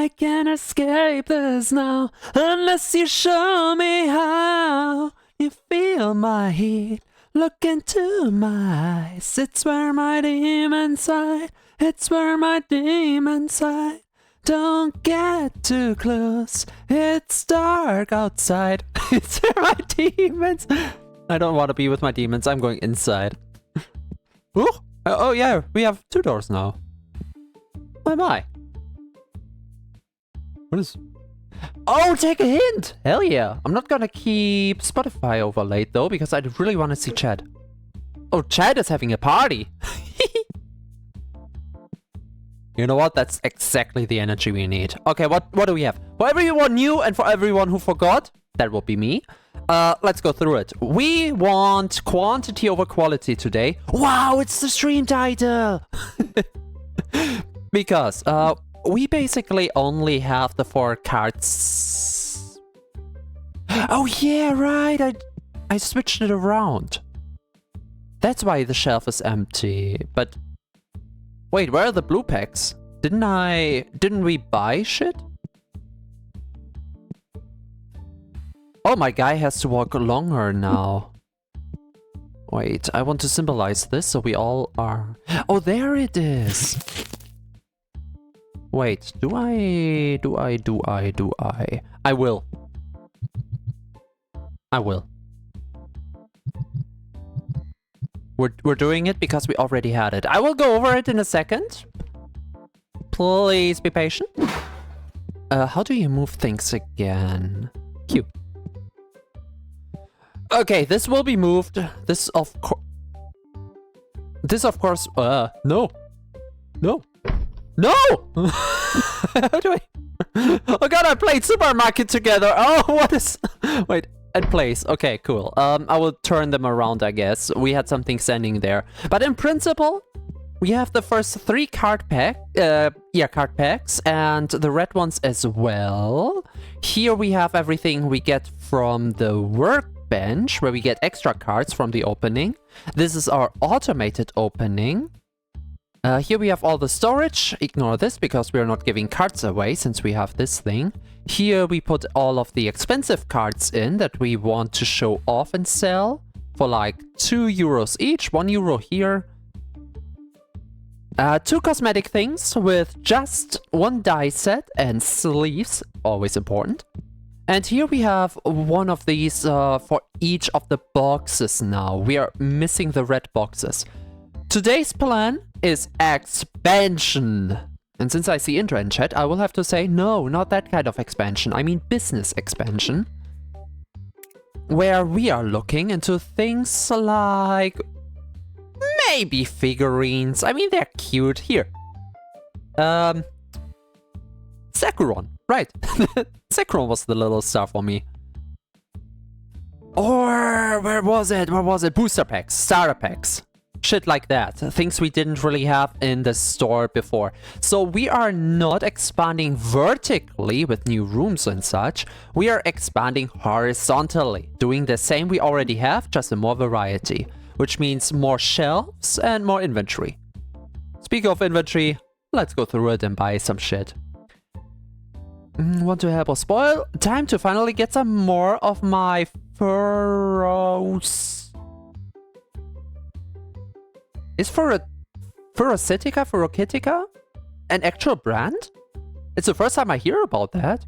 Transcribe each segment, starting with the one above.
I can't escape this now unless you show me how. You feel my heat, look into my eyes. It's where my demons hide. It's where my demons hide. Don't get too close. It's dark outside. It's where my demons. I don't want to be with my demons. I'm going inside. Ooh. Oh yeah, we have 2 doors now. Who am I? What is... Oh, take a hint! Hell yeah. I'm not gonna keep Spotify overlaid though, because I really want to see Chad. Oh, Chad is having a party! You know what? That's exactly the energy we need. Okay, what do we have? For everyone new and for everyone who forgot, that will be me. Let's go through it. We want quantity over quality today. Wow, it's the stream title! Because, we basically only have the 4 cards. Oh yeah, right, I switched it around. That's why the shelf is empty, but... Wait, where are the blue packs? Didn't we buy shit? Oh, my guy has to walk longer now. Wait, I want to symbolize this so we all are... Oh, there it is! Wait, do I? I will. I will. We're doing it because we already had it. I will go over it in a second. Please be patient. How do you move things again? Q. Okay, this will be moved. This of course, no. No! No! How do I... Oh god, I played Supermarket together! Oh, what is... Wait, and place. Okay, cool. I will turn them around, I guess. We had something standing there. But in principle, we have the first 3 card packs, and the red ones as well. Here we have everything we get from the workbench, where we get extra cards from the opening. This is our automated opening. Here we have all the storage. Ignore this because we are not giving cards away since we have this thing. Here we put all of the expensive cards in that we want to show off and sell for like 2 euros each, 1 euro here. 2 cosmetic things with just 1 die set and sleeves, always important. And here we have one of these for each of the boxes now. We are missing the red boxes. Today's plan is expansion. And since I see Indra in chat, I will have to say, no, not that kind of expansion. I mean business expansion. Where we are looking into things like... maybe figurines. I mean, they're cute. Here. Sakuron. Right. Sakuron was the little star for me. Or where was it? Booster packs, starter packs. Shit like that. Things we didn't really have in the store before. So we are not expanding vertically with new rooms and such. We are expanding horizontally. Doing the same we already have, just in more variety. Which means more shelves and more inventory. Speaking of inventory, let's go through it and buy some shit. Want to help or spoil? Time to finally get some more of my furrows. Is Furocitica an actual brand? It's the first time I hear about that.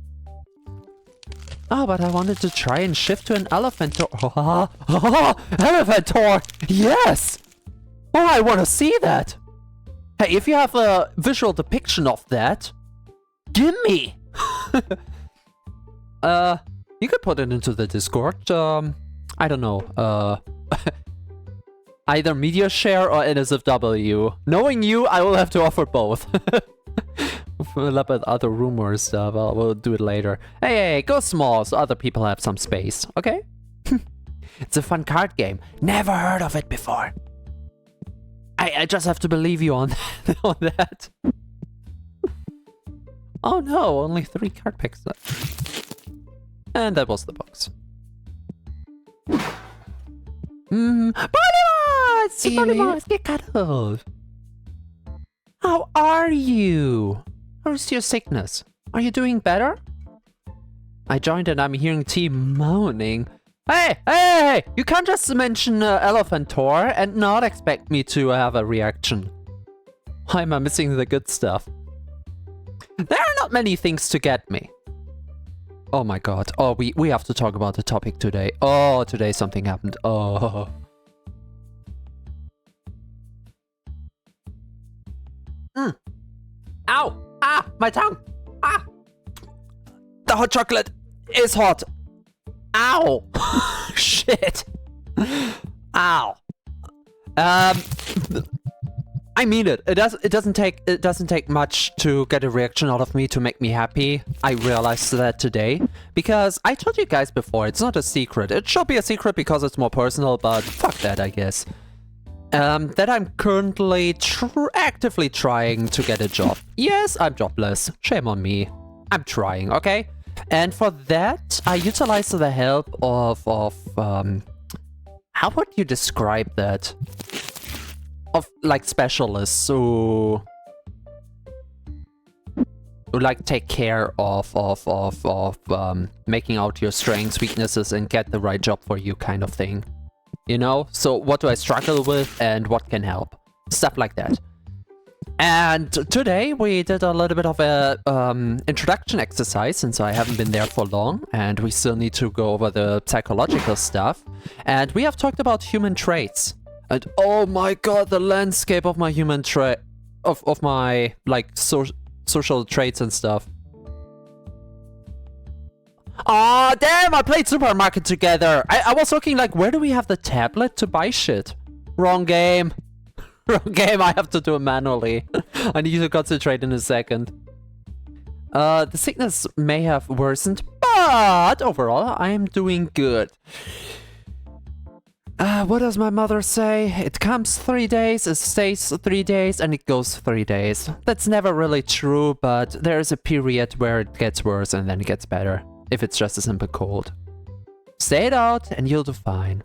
Oh, but I wanted to try and shift to an Elementor. Elementor! Yes! Oh, I want to see that! Hey, if you have a visual depiction of that, give me! You could put it into the Discord. I don't know. Either media share or NSFW. Knowing you, I will have to offer both. Fill up with other rumors. Well, we'll do it later. Hey, go small so other people have some space, okay? It's a fun card game. Never heard of it before. I just have to believe you on that. Oh no, only 3 card packs left. And that was the box. Polymorphs, get cuddled. How are you? How's your sickness? Are you doing better? I joined and I'm hearing T moaning. Hey! You can't just mention Elephantor and not expect me to have a reaction. Why am I missing the good stuff? There are not many things to get me. Oh my god. Oh, we have to talk about the topic today. Oh, today something happened. Oh. Ow! Ah! My tongue! Ah! The hot chocolate is hot! Ow! Shit! Ow! I mean it. It doesn't take much to get a reaction out of me to make me happy. I realized that today because I told you guys before. It's not a secret. It should be a secret because it's more personal, but fuck that, I guess. That I'm currently actively trying to get a job. Yes, I'm jobless. Shame on me. I'm trying, okay? And for that, I utilize the help of how would you describe that? Of like specialists who like take care of making out your strengths, weaknesses, and get the right job for you kind of thing. You know? So what do I struggle with and what can help? Stuff like that. And today we did a little bit of a introduction exercise since I haven't been there for long and we still need to go over the psychological stuff. And we have talked about human traits. And oh my god, the landscape of my human trait, of my like social traits and stuff. Aw, damn, I played Supermarket together. I was looking like, where do we have the tablet to buy shit? Wrong game. Wrong game, I have to do it manually. I need to concentrate in a second. The sickness may have worsened, but overall, I am doing good. What does my mother say? It comes 3 days, it stays 3 days, and it goes 3 days. That's never really true, but there is a period where it gets worse and then it gets better. If it's just a simple cold. Stay it out and you'll do fine.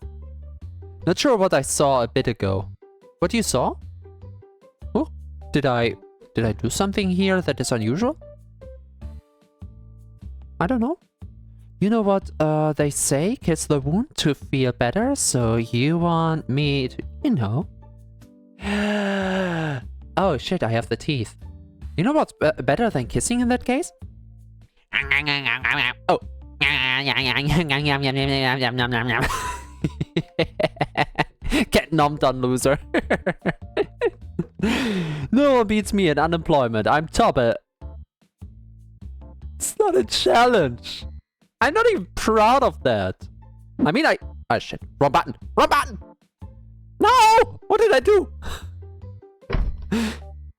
Not sure what I saw a bit ago. What you saw? Oh, did I do something here that is unusual? I don't know. You know what they say, kiss the wound to feel better, so you want me to, you know. Oh shit, I have the teeth. You know what's better than kissing in that case? Oh. Get numbed on, loser. No one beats me in unemployment. I'm top it. It's not a challenge. I'm not even proud of that. I mean, oh shit. Wrong button. Wrong button. No! What did I do?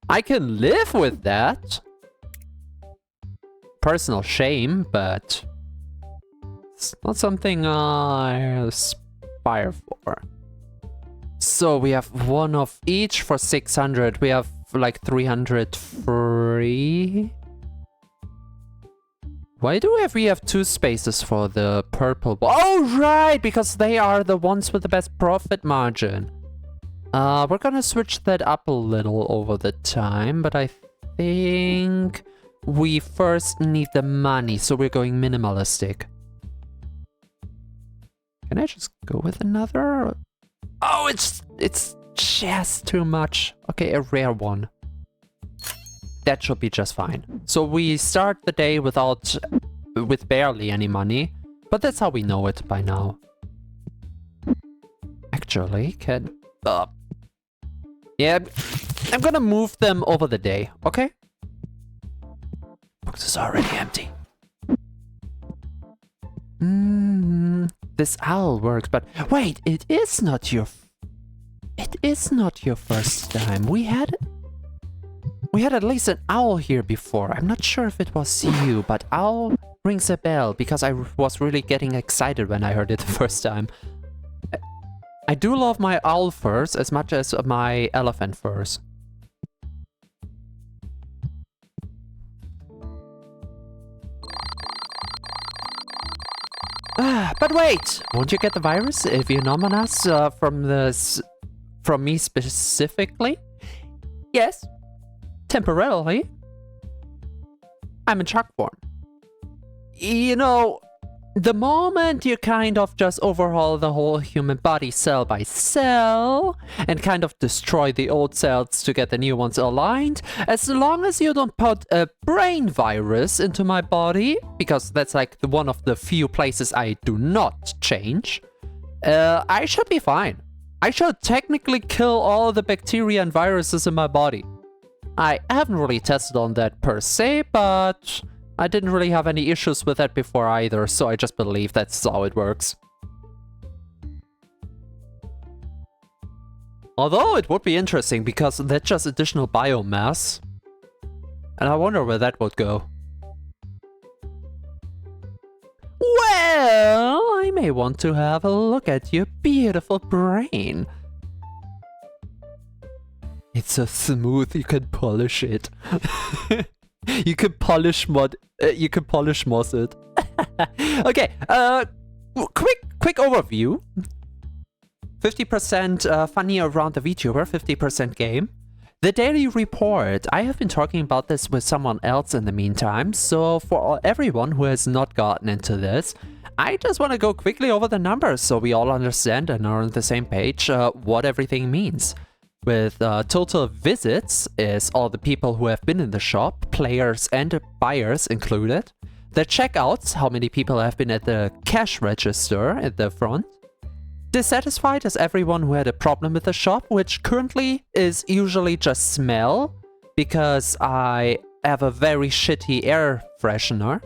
I can live with that. Personal shame, but it's not something I aspire for. So we have one of each for 600. We have like 300 free. Why do we have 2 spaces for the purple? Oh, right, because they are the ones with the best profit margin. We're gonna switch that up a little over the time, but I think we first need the money, so we're going minimalistic. Can I just go with another? Oh, it's just too much. Okay, a rare one. That should be just fine. So we start the day with barely any money, but that's how we know it by now. Actually, yeah, I'm gonna move them over the day, okay? Box is already empty. This owl works, but wait, it is not your first time. We had at least an owl here before. I'm not sure if it was you, but owl rings a bell because I was really getting excited when I heard it the first time. I do love my owl furs as much as my elephant furs. But wait! Won't you get the virus if you nominate us from me specifically? Yes. Temporarily. I'm in shark form. You know, the moment you kind of just overhaul the whole human body cell by cell and kind of destroy the old cells to get the new ones aligned, as long as you don't put a brain virus into my body, because that's like one of the few places I do not change, I should be fine. I should technically kill all the bacteria and viruses in my body. I haven't really tested on that per se, but I didn't really have any issues with that before either, so I just believe that's how it works. Although it would be interesting because that's just additional biomass. And I wonder where that would go. Well, I may want to have a look at your beautiful brain. It's so smooth, you can polish it. You can polish moss it. Okay, quick overview. 50% funny around the VTuber, 50% game. The daily report. I have been talking about this with someone else in the meantime, so for everyone who has not gotten into this, I just want to go quickly over the numbers so we all understand and are on the same page what everything means. With total visits is all the people who have been in the shop, players and buyers included. The checkouts, how many people have been at the cash register at the front. Dissatisfied is everyone who had a problem with the shop, which currently is usually just smell, because I have a very shitty air freshener.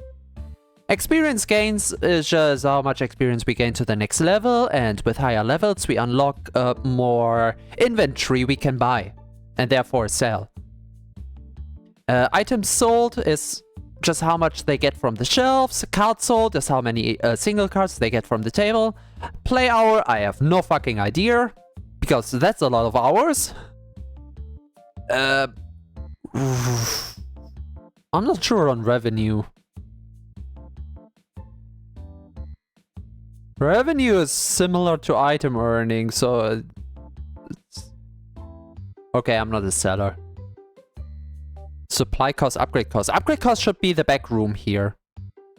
Experience gains is just how much experience we gain to the next level, and with higher levels we unlock more inventory we can buy, and therefore sell. Items sold is just how much they get from the shelves. Cards sold is how many single cards they get from the table. Play hour, I have no fucking idea, because that's a lot of hours. I'm not sure on revenue. Revenue is similar to item earning, so it's... Okay, I'm not a seller. Supply cost, upgrade cost. Upgrade cost should be the back room here.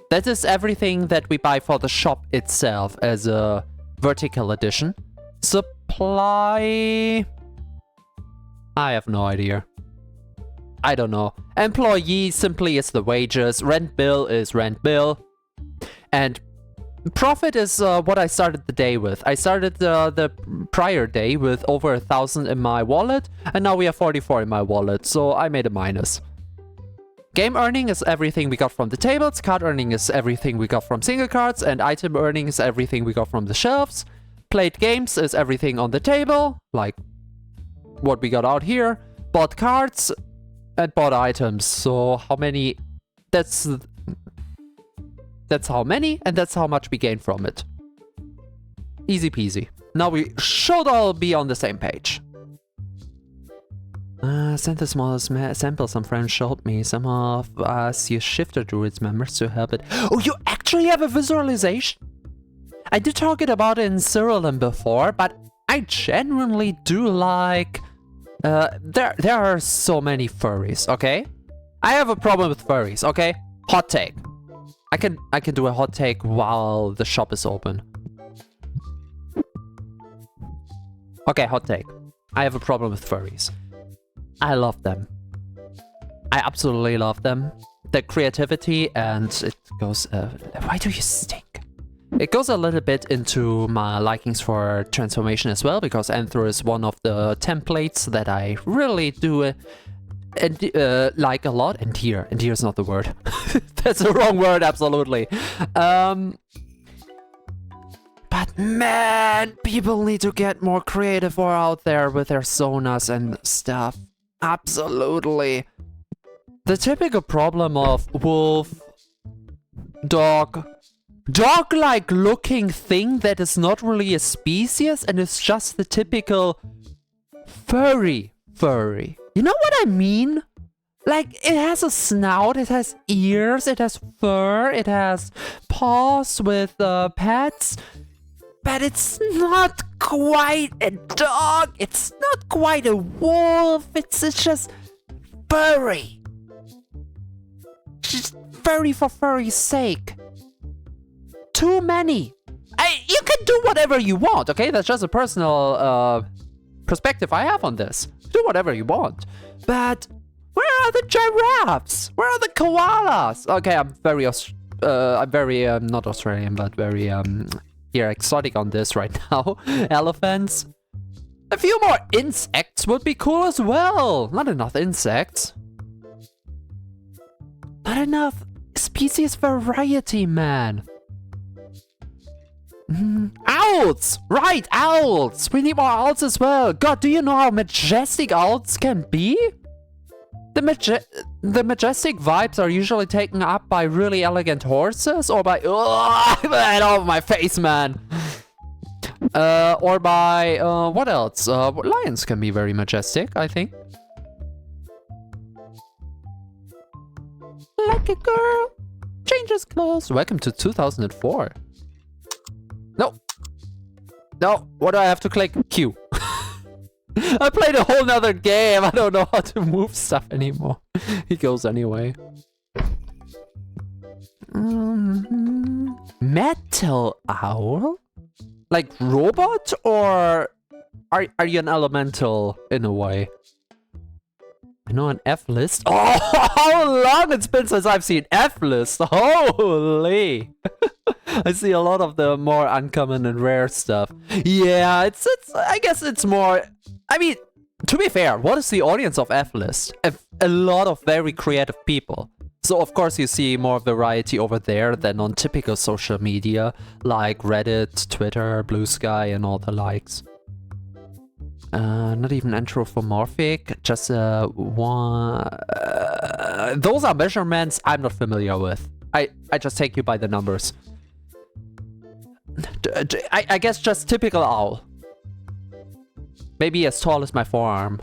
That is everything that we buy for the shop itself as a vertical edition. Supply... I have no idea. I don't know. Employee simply is the wages. Rent bill is rent bill. And profit is what I started the day with. I started the prior day with over 1,000 in my wallet, and now we have 44 in my wallet, so I made a minus. Game earning is everything we got from the tables, card earning is everything we got from single cards, and item earning is everything we got from the shelves. Played games is everything on the table, like what we got out here. Bought cards and bought items, so how many... That's how many, and that's how much we gain from it. Easy peasy. Now we should all be on the same page. Sent the smallest sample some friends showed me. Some of us use Shifter Druids members to help it. Oh, you actually have a visualization? I did talk about it in Cyrillium before, but I genuinely do like... there are so many furries, okay? I have a problem with furries, okay? Hot take. I can do a hot take while the shop is open. Okay, hot take. I have a problem with furries. I love them. I absolutely love them. The creativity, and it goes... why do you stink? It goes a little bit into my likings for transformation as well, because Anthro is one of the templates that I really do like a lot. Endear is not the word. That's the wrong word, absolutely. But man, people need to get more creative or out there with their sonas and stuff. Absolutely. The typical problem of wolf, dog-like looking thing that is not really a species and is just the typical furry. You know what I mean? Like, it has a snout, it has ears, it has fur, it has paws with pads. But it's not quite a dog, it's not quite a wolf, it's just furry. Just furry for furry's sake. Too many. You can do whatever you want, okay? That's just a personal perspective I have on this. Do whatever you want. But where are the giraffes? Where are the koalas? Okay, I'm very not Australian, but very exotic on this right now. Elephants. A few more insects would be cool as well. Not enough insects. Not enough species variety, man. Owls! Right, owls! We need more owls as well. God, do you know how majestic owls can be? The majestic vibes are usually taken up by really elegant horses or by... Oh, get off my face, man! Or by... what else? Lions can be very majestic, I think. Like a girl, changes clothes. Welcome to 2004. No. No, what do I have to click? Q. I played a whole nother game. I don't know how to move stuff anymore. He goes anyway. Metal owl? Like robot? Or are you an elemental in a way? I know an F-list. Oh, how long it's been since I've seen F-list. Holy. I see a lot of the more uncommon and rare stuff. Yeah, it's I guess it's more... I mean, to be fair, what is the audience of F-list? A lot of very creative people. So of course you see more variety over there than on typical social media, like Reddit, Twitter, Blue Sky, and all the likes. Not even anthropomorphic, just one... those are measurements I'm not familiar with. I just take you by the numbers. I guess just typical owl. Maybe as tall as my forearm.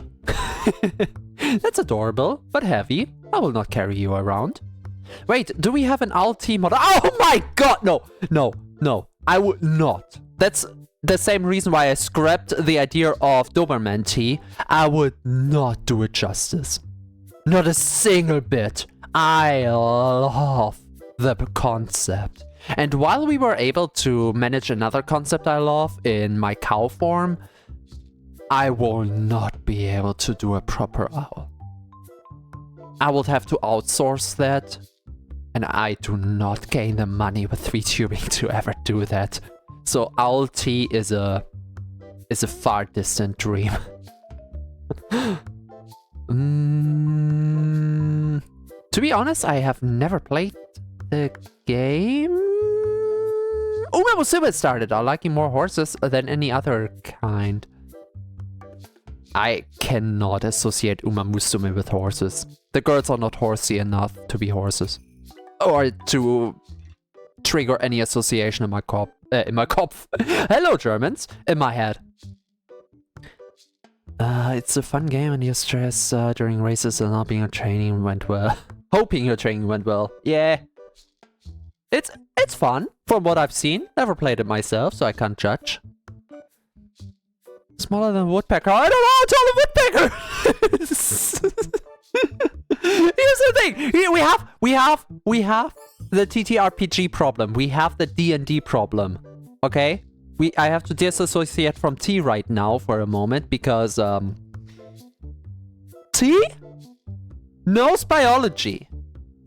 That's adorable, but heavy. I will not carry you around. Wait, do we have an owl team model? Oh my god, no, no, no. I would not. That's the same reason why I scrapped the idea of Doberman tea. I would not do it justice. Not a single bit. I love the concept. And while we were able to manage another concept I love in my cow form, I will not be able to do a proper owl. I would have to outsource that, and I do not gain the money with 3tubing to ever do that. So owl tea is a far distant dream. To be honest, I have never played the game. Uma Musume started out liking more horses than any other kind. I cannot associate Uma Musume with horses. The girls are not horsey enough to be horses. Or to trigger any association in my cop. Hello, Germans! In my head. It's a fun game and your stress during races and hoping your training went well. Hoping your training went well. Yeah. It's fun, from what I've seen. Never played it myself, so I can't judge. Smaller than a woodpecker. I don't know how to tell a woodpecker! Here's the thing. We have the TTRPG problem. We have the D&D problem. Okay? I have to disassociate from T right now for a moment because T knows biology.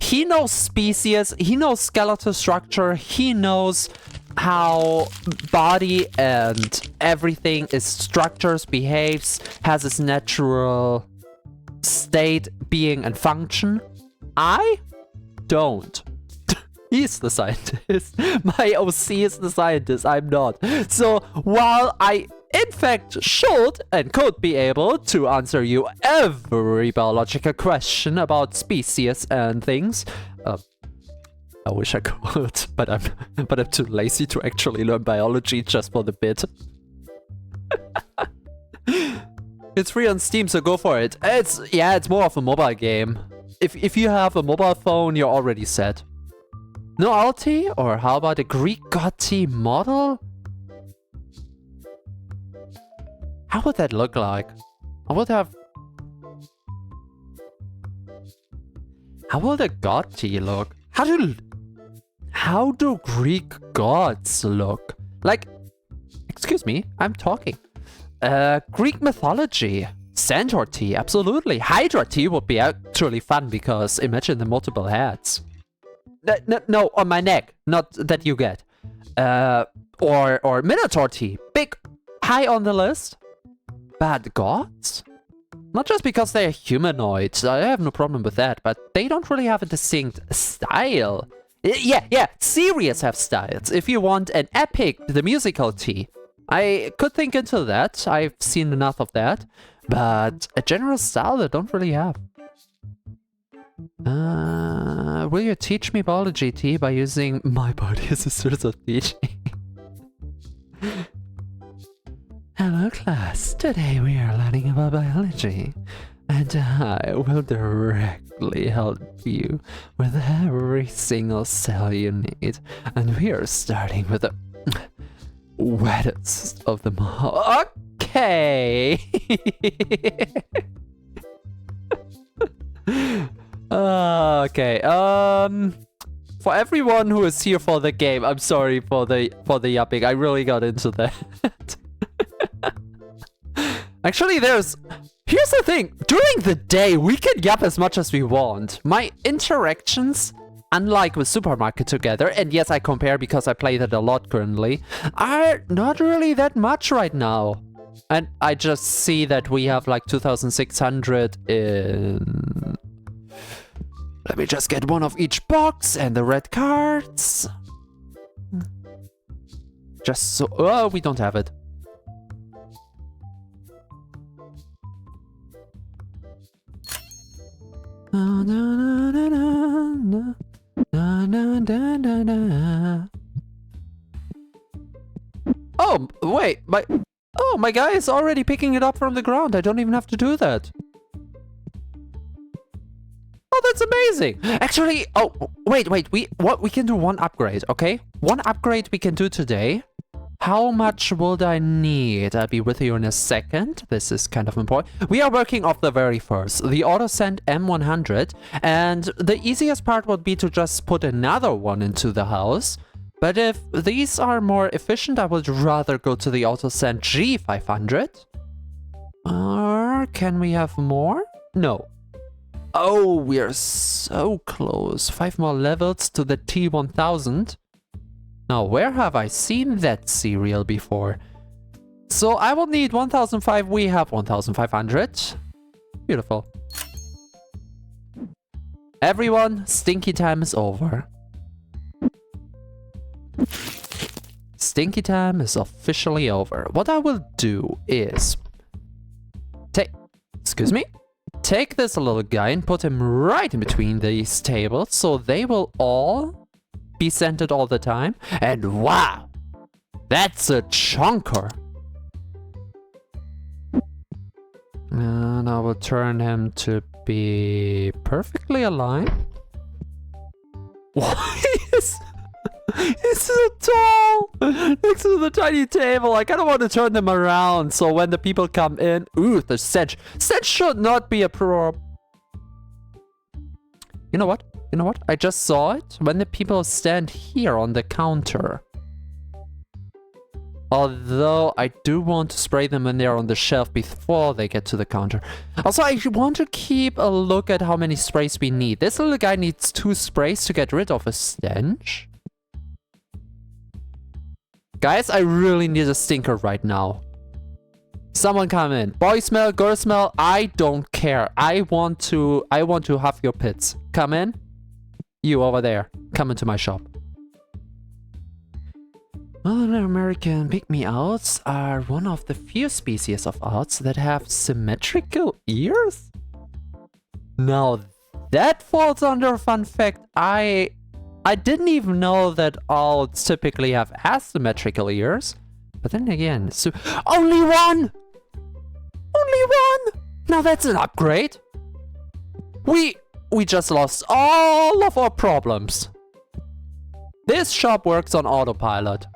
He knows species, he knows skeletal structure, he knows how body and everything is structures, behaves, has its natural state, being and function. I don't. He's the scientist. My OC is the scientist, I'm not. So while I in fact should and could be able to answer you every biological question about species and things, I wish I could, but I'm too lazy to actually learn biology just for the bit. It's free on Steam, so go for it. It's more of a mobile game. If you have a mobile phone, you're already set. No Alti? Or how about a Greek god tea model? How would that look like? I would have... How will the god tea look? How do Greek gods look? Like, excuse me, I'm talking. Greek mythology. Centaur tea, absolutely. Hydra tea would be actually fun because imagine the multiple heads. No, on my neck, not that you get. Or Minotaur tea, big, high on the list. But gods? Not just because they're humanoids, I have no problem with that, but they don't really have a distinct style. Yeah, serious have styles. If you want an epic, the musical tea, I could think into that. I've seen enough of that. But a general style they don't really have. Will you teach me biology tea by using my body as a source of teaching? Hello class, today we are learning about biology. And I will directly help you with every single cell you need. And we are starting with the wettest of them all. Okay. Okay. For everyone who is here for the game, I'm sorry for the yapping. I really got into that. Actually, here's the thing. During the day, we can yap as much as we want. My interactions, unlike with Supermarket Together, and yes, I compare because I play that a lot currently, are not really that much right now. And I just see that we have like 2,600 in... Let me just get one of each box and the red cards. Just so... Oh, we don't have it. Oh, wait, my guy is already picking it up from the ground. I don't even have to do that. Oh, that's amazing. Actually, oh, wait, we can do one upgrade, okay? One upgrade we can do today. How much would I need? I'll be with you in a second. This is kind of important. We are working off the very first, the AutoSend M100, and the easiest part would be to just put another one into the house. But if these are more efficient, I would rather go to the AutoSend G500. Or can we have more? No. Oh, we are so close. 5 more levels to the T1000. Now, where have I seen that cereal before? So I will need 1005. We have 1500. Beautiful. Everyone, stinky time is over. Stinky time is officially over. What I will do is take this little guy and put him right in between these tables so they will all be centered all the time. And wow, that's a chunker. And I will turn him to be perfectly aligned. Why is he's so tall next to the tiny table? I kind of want to turn them around so when the people come in, ooh, the stench should not be a problem. You know what? I just saw it when the people stand here on the counter. Although I do want to spray them when they're on the shelf before they get to the counter. Also, I want to keep a look at how many sprays we need. This little guy needs 2 sprays to get rid of a stench. Guys, I really need a stinker right now. Someone come in. Boy smell, girl smell, I don't care. I want to have your pits. Come in. You over there. Come into my shop. Northern American pygmy-owls are one of the few species of owls that have symmetrical ears? Now that falls under a fun fact. I didn't even know that owls typically have asymmetrical ears. But then again, so only one! Only one! Now that's an upgrade. We just lost all of our problems. This shop works on autopilot.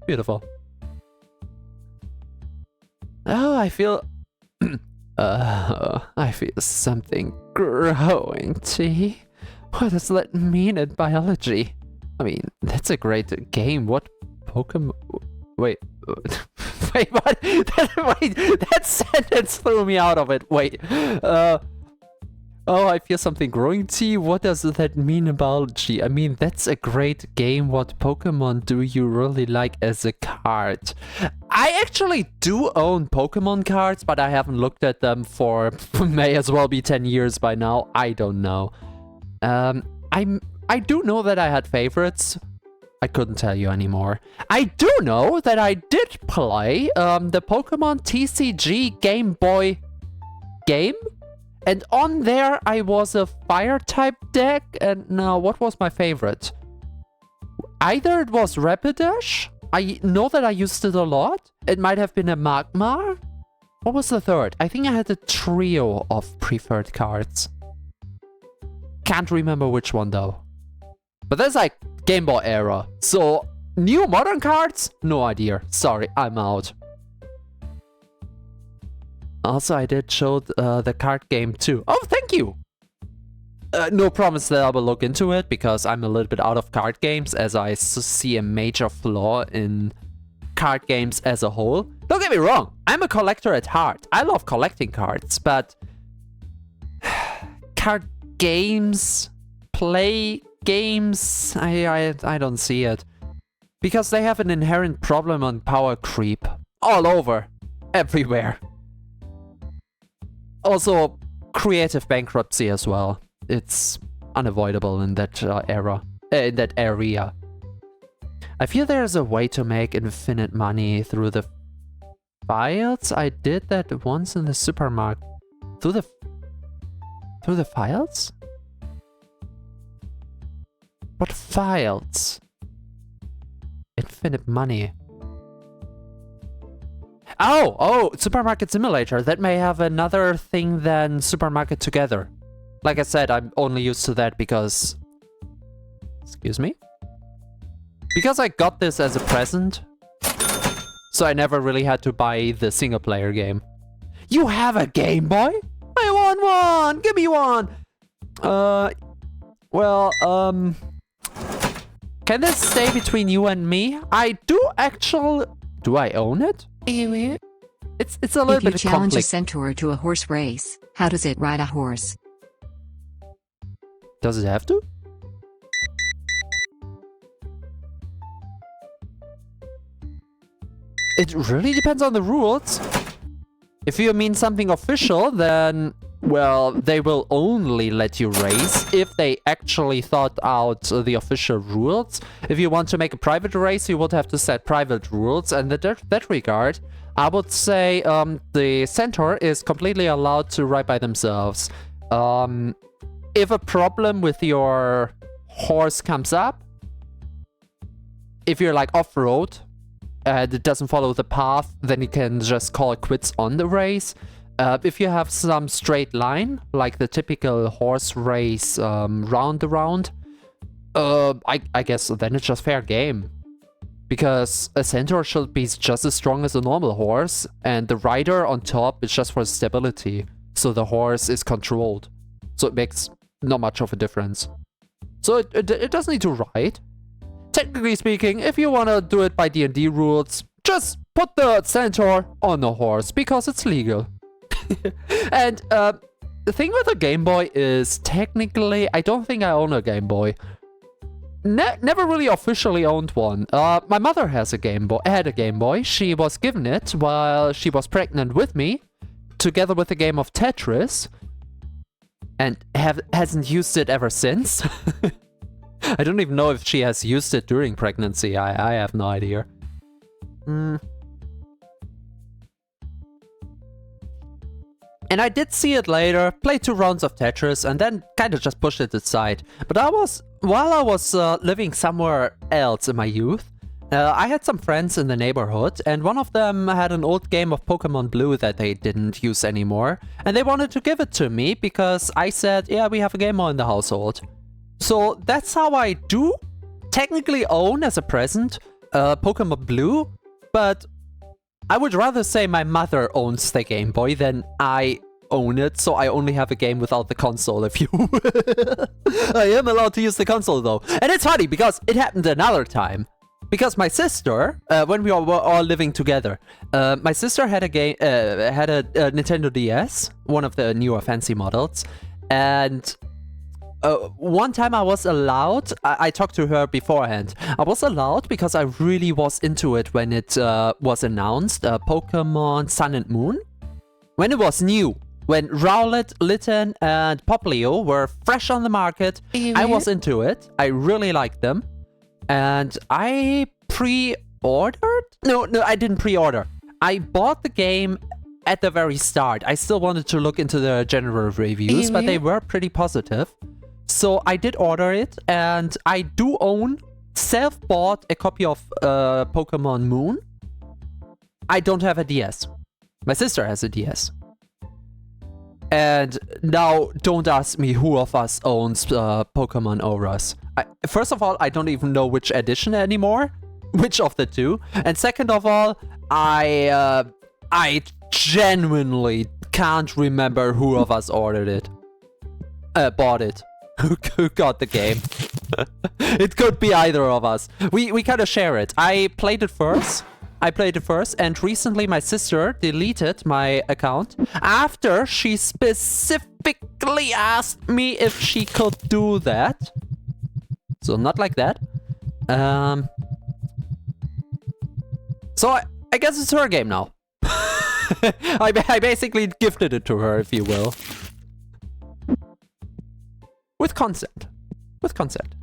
Beautiful. Oh, I feel... I feel something growing, T. What does that mean in biology? I mean, that's a great game. What Pokemon... Wait. Wait, what? Wait, that sentence threw me out of it. Wait. Oh, I feel something growing to you. What does that mean in biology? I mean, that's a great game. What Pokemon do you really like as a card? I actually do own Pokemon cards, but I haven't looked at them for may as well be 10 years by now. I don't know. I do know that I had favorites. I couldn't tell you anymore. I do know that I did play the Pokemon TCG Game Boy game. And on there, I was a fire-type deck, and now, what was my favorite? Either it was Rapidash, I know that I used it a lot. It might have been a Magmar. What was the third? I think I had a trio of preferred cards. Can't remember which one, though. But that's like Game Boy era. So, new modern cards? No idea. Sorry, I'm out. Also, I did show the card game too. Oh, thank you! No promise that I will look into it, because I'm a little bit out of card games, as I see a major flaw in card games as a whole. Don't get me wrong, I'm a collector at heart. I love collecting cards, but... card games... play games... I don't see it. Because they have an inherent problem on power creep. All over. Everywhere. Also, creative bankruptcy as well. It's unavoidable in that era. In that area. I feel there's a way to make infinite money through the files. I did that once in the supermarket. Through the files? What files? Infinite money. Oh, Supermarket Simulator. That may have another thing than Supermarket Together. Like I said, I'm only used to that because... Excuse me? Because I got this as a present. So I never really had to buy the single player game. You have a Game Boy? I want one! Give me one! Can this stay between you and me? I do actually... Do I own it? It's a little bit of conflict. If you challenge a centaur to a horse race, how does it ride a horse? Does it have to? It really depends on the rules. If you mean something official, then... Well, they will only let you race if they actually thought out the official rules. If you want to make a private race, you would have to set private rules. And in that regard, I would say the centaur is completely allowed to ride by themselves. If a problem with your horse comes up, if you're like off-road and it doesn't follow the path, then you can just call it quits on the race. If you have some straight line, like the typical horse race round around, I guess then it's just fair game. Because a centaur should be just as strong as a normal horse, and the rider on top is just for stability, so the horse is controlled. So it makes not much of a difference. So it doesn't need to ride. Technically speaking, if you want to do it by D&D rules, just put the centaur on a horse, because it's legal. And the thing with a Game Boy is technically, I don't think I own a Game Boy. Never really officially owned one. My mother has a Game Boy. Had a Game Boy. She was given it while she was pregnant with me, together with the game of Tetris, and hasn't used it ever since. I don't even know if she has used it during pregnancy. I have no idea. And I did see it later, played 2 rounds of Tetris, and then kind of just pushed it aside. But while I was living somewhere else in my youth, I had some friends in the neighborhood, and one of them had an old game of Pokemon Blue that they didn't use anymore. And they wanted to give it to me because I said, yeah, we have a Game Boy in the household. So that's how I do technically own as a present Pokemon Blue, but I would rather say my mother owns the Game Boy than I own it, so I only have a game without the console, if you will. I am allowed to use the console, though. And it's funny, because it happened another time. Because my sister, when we were all living together, my sister had a game, had a Nintendo DS, one of the newer fancy models, and one time I was allowed, I talked to her beforehand, I was allowed because I really was into it when it was announced, Pokemon Sun and Moon. When it was new, when Rowlet, Litten, and Poplio were fresh on the market, I was into it, I really liked them. And I pre-ordered? No, I didn't pre-order. I bought the game at the very start. I still wanted to look into the general reviews, but they were pretty positive. So I did order it, and I do own, self-bought a copy of Pokemon Moon. I don't have a DS. My sister has a DS. And now, don't ask me who of us owns Pokemon Auras. First of all, I don't even know which edition anymore. Which of the two. And second of all, I genuinely can't remember who of us ordered it. Bought it. Who got the game. It could be either of us. We kind of share it. I played it first, and recently my sister deleted my account after she specifically asked me if she could do that. So not like that. So I guess it's her game now. I basically gifted it to her, if you will. With consent. With consent.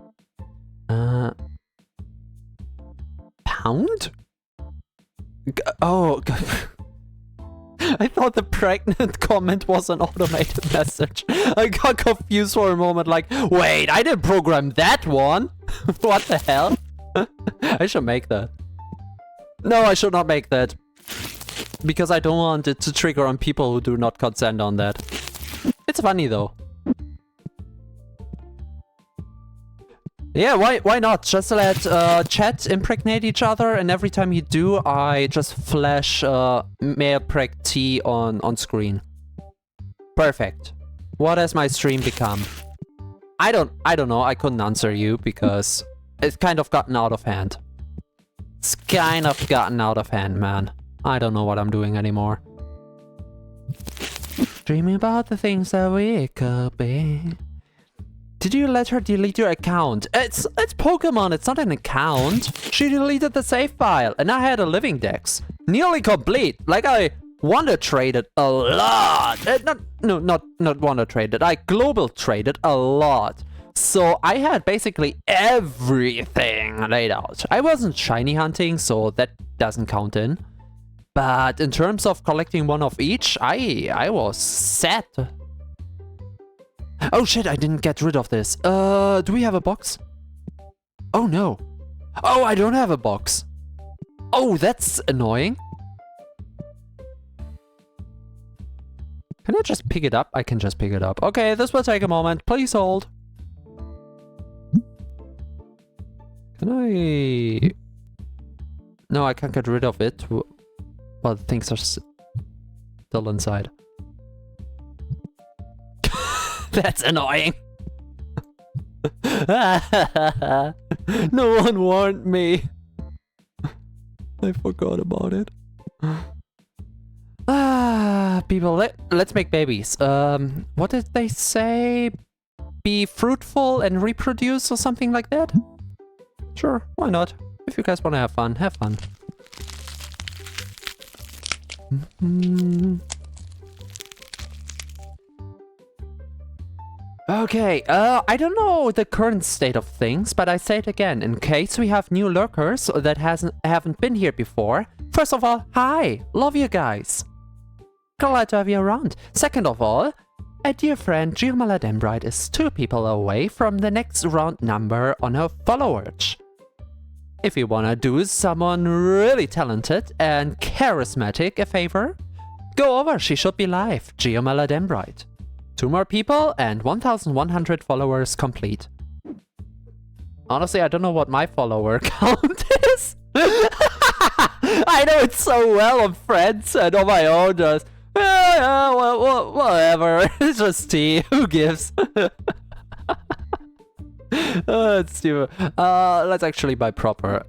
Pound? Oh, I thought the pregnant comment was an automated message. I got confused for a moment, like, wait, I didn't program that one. What the hell? I should make that. No, I should not make that. Because I don't want it to trigger on people who do not consent on that. It's funny, though. Yeah, why not? Just let chat impregnate each other, and every time you do, I just flash male preg T on screen. Perfect. What has my stream become? I don't know. I couldn't answer you because it's kind of gotten out of hand. It's kind of gotten out of hand, man. I don't know what I'm doing anymore. Dreaming about the things that we could be. Did you let her delete your account? It's Pokemon, it's not an account. She deleted the save file, and I had a living dex. Nearly complete. Like, I wonder traded a lot. Not wonder traded. I global traded a lot. So I had basically everything laid out. I wasn't shiny hunting, so that doesn't count in. But in terms of collecting one of each, I was set. Oh shit, I didn't get rid of this. Do we have a box? Oh no. Oh, I don't have a box. Oh, that's annoying. Can I just pick it up? I can just pick it up. Okay, this will take a moment. Please hold. Can I... No, I can't get rid of it. Well, the things are still inside. That's annoying. No one warned me. I forgot about it. People, let's make babies. What did they say? Be fruitful and reproduce or something like that? Sure, why not? If you guys want to have fun, have fun. Okay, I don't know the current state of things, but I say it again, in case we have new lurkers that haven't been here before. First of all, hi, love you guys. Glad to have you around. Second of all, a dear friend Geomaladembrite is 2 people away from the next round number on her followers. If you wanna do someone really talented and charismatic a favor, go over, she should be live, Geomaladembrite. 2 more people and 1,100 followers complete. Honestly, I don't know what my follower count is. I know it so well on Friends and on my own. Yeah, well, whatever. It's just tea. Who gives? It's stupid. Let's actually buy proper.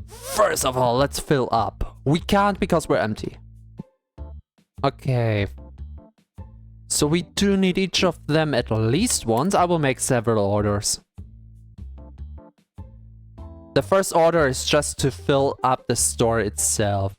First of all, let's fill up. We can't because we're empty. Okay. So we do need each of them at least once. I will make several orders. The first order is just to fill up the store itself.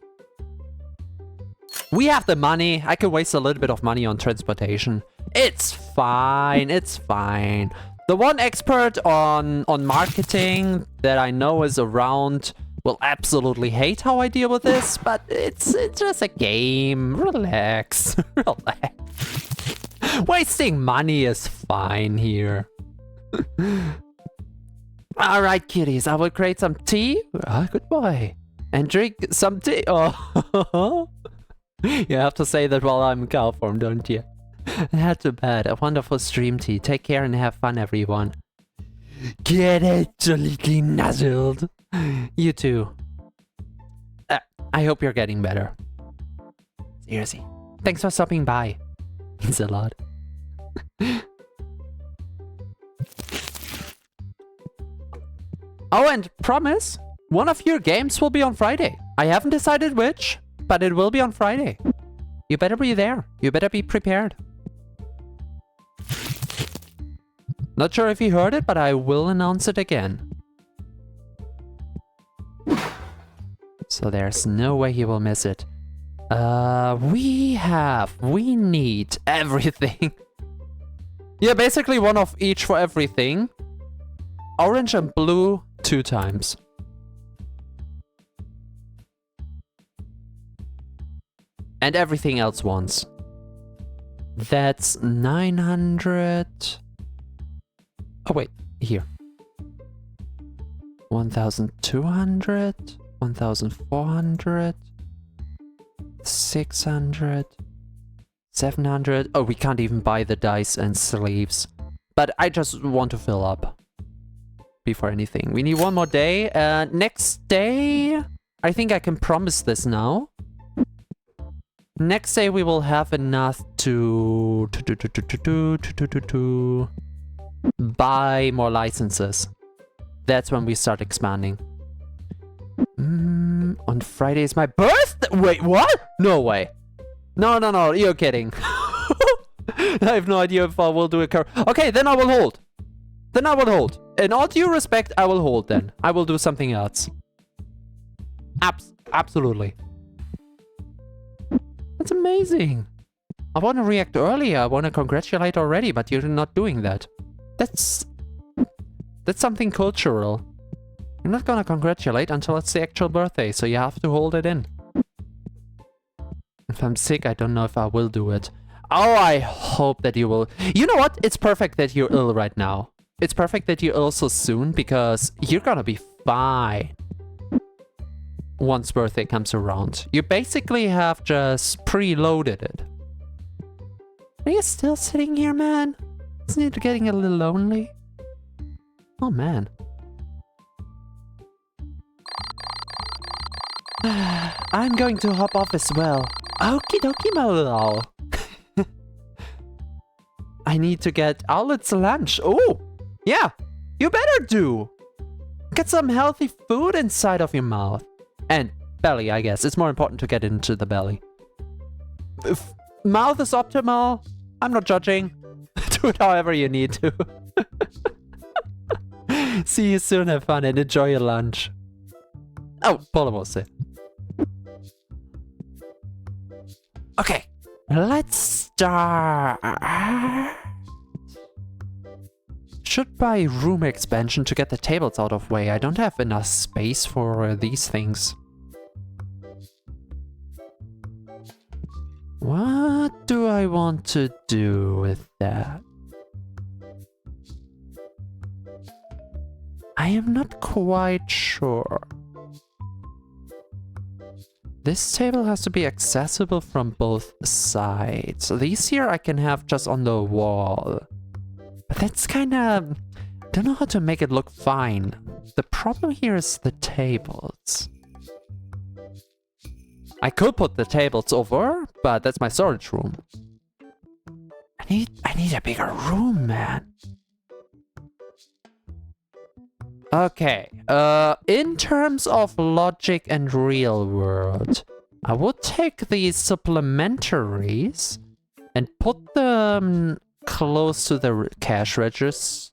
We have the money. I can waste a little bit of money on transportation. It's fine. It's fine. The one expert on marketing that I know is around will absolutely hate how I deal with this, but it's just a game. Relax. Relax. Wasting money is fine here. Alright, kitties, I will create some tea. Good boy. And drink some tea. Oh. You have to say that while I'm in cow form, don't you? Not too bad. A wonderful stream tea. Take care and have fun, everyone. Get absolutely nuzzled. You too. I hope you're getting better. Seriously. Thanks for stopping by. Means a lot. Oh, and promise, one of your games will be on Friday. I haven't decided which, but it will be on Friday. You better be there. You better be prepared. Not sure if you heard it, but I will announce it again. So there's no way he will miss it. We need everything. Yeah, basically one of each for everything. Orange and blue 2 times. And everything else once. That's 900. Oh wait, here. 1,200, 1,400, 600, 700. Oh, we can't even buy the dice and sleeves. But I just want to fill up before anything. We need one more day. Next day, I think I can promise this now. Next day we will have enough to buy more licenses. That's when we start expanding. On Friday is my birthday. Wait, what? No way. No, you're kidding. I have no idea if I will do a car. Okay, then I will hold. In all due respect, I will hold then. I will do something else. Absolutely. That's amazing. I want to react earlier. I want to congratulate already, but you're not doing that. That's something cultural. You're not gonna congratulate until it's the actual birthday, so you have to hold it in. If I'm sick, I don't know if I will do it. Oh, I hope that you will. You know what? It's perfect that you're ill right now. It's perfect that you're ill so soon, because you're gonna be fine once birthday comes around. You basically have just preloaded it. Are you still sitting here, man? Isn't it getting a little lonely? Oh, man. I'm going to hop off as well. Okie dokie, my little. I need to get Owlet's lunch. Oh, yeah, you better do. Get some healthy food inside of your mouth. And belly, I guess. It's more important to get into the belly. If mouth is optimal, I'm not judging. Do it however you need to. See you soon, have fun, and enjoy your lunch. Oh, Polymose. Okay, let's start. Should buy room expansion to get the tables out of way. I don't have enough space for these things. What do I want to do with that? I am not quite sure. This table has to be accessible from both sides. These here I can have just on the wall. But that's kind of... don't know how to make it look fine. The problem here is the tables. I could put the tables over, but that's my storage room. I need a bigger room, man. Okay, in terms of logic and real world, I would take these supplementaries and put them close to the cash registers.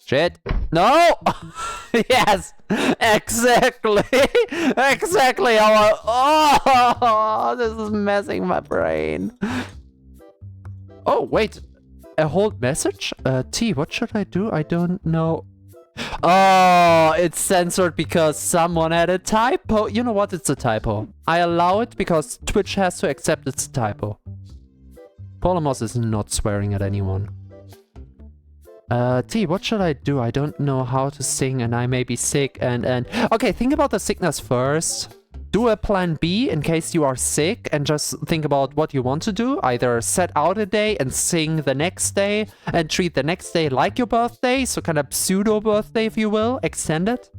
Shit. No! Yes! Exactly! Exactly how Oh! This is messing my brain. Oh, wait. A hold message? T, what should I do? I don't know. Oh, it's censored because someone had a typo. You know what? It's a typo. I allow it because Twitch has to accept it's a typo. Polymos is not swearing at anyone. T, what should I do? I don't know how to sing and I may be sick and... Okay, think about the sickness first. Do a plan B in case you are sick and just think about what you want to do. Either set out a day and sing the next day and treat the next day like your birthday. So kind of pseudo birthday, if you will. Extend it.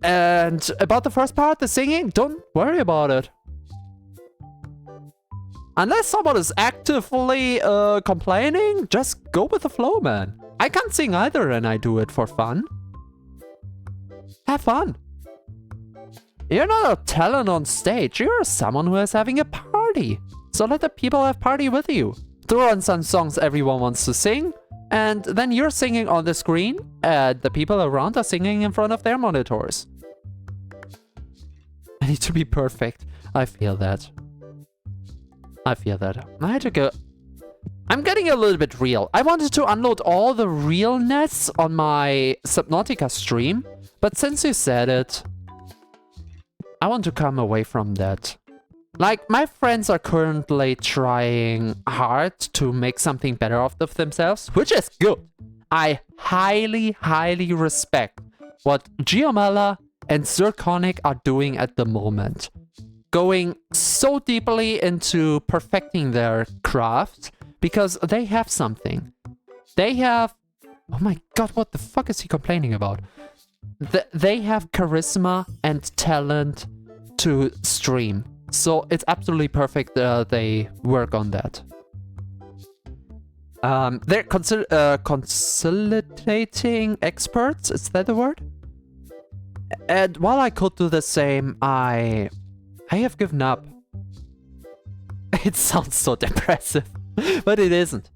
And about the first part, the singing, don't worry about it. Unless someone is actively complaining, just go with the flow, man. I can't sing either and I do it for fun. Have fun. You're not a talent on stage, you're someone who is having a party. So let the people have party with you. Throw in some songs everyone wants to sing, and then you're singing on the screen, and the people around are singing in front of their monitors. I need to be perfect. I feel that. I feel that. I had to go... I'm getting a little bit real. I wanted to unload all the realness on my Subnautica stream, but since you said it, I want to come away from that. Like, my friends are currently trying hard to make something better of themselves, which is good. I highly, highly respect what Giomella and Zirconic are doing at the moment. Going so deeply into perfecting their craft, because they have something. They have... Oh my god, what the fuck is he complaining about? They have charisma and talent to stream. So it's absolutely perfect they work on that. They're consolidating experts, is that the word? And while I could do the same, I have given up. It sounds so depressive, but it isn't.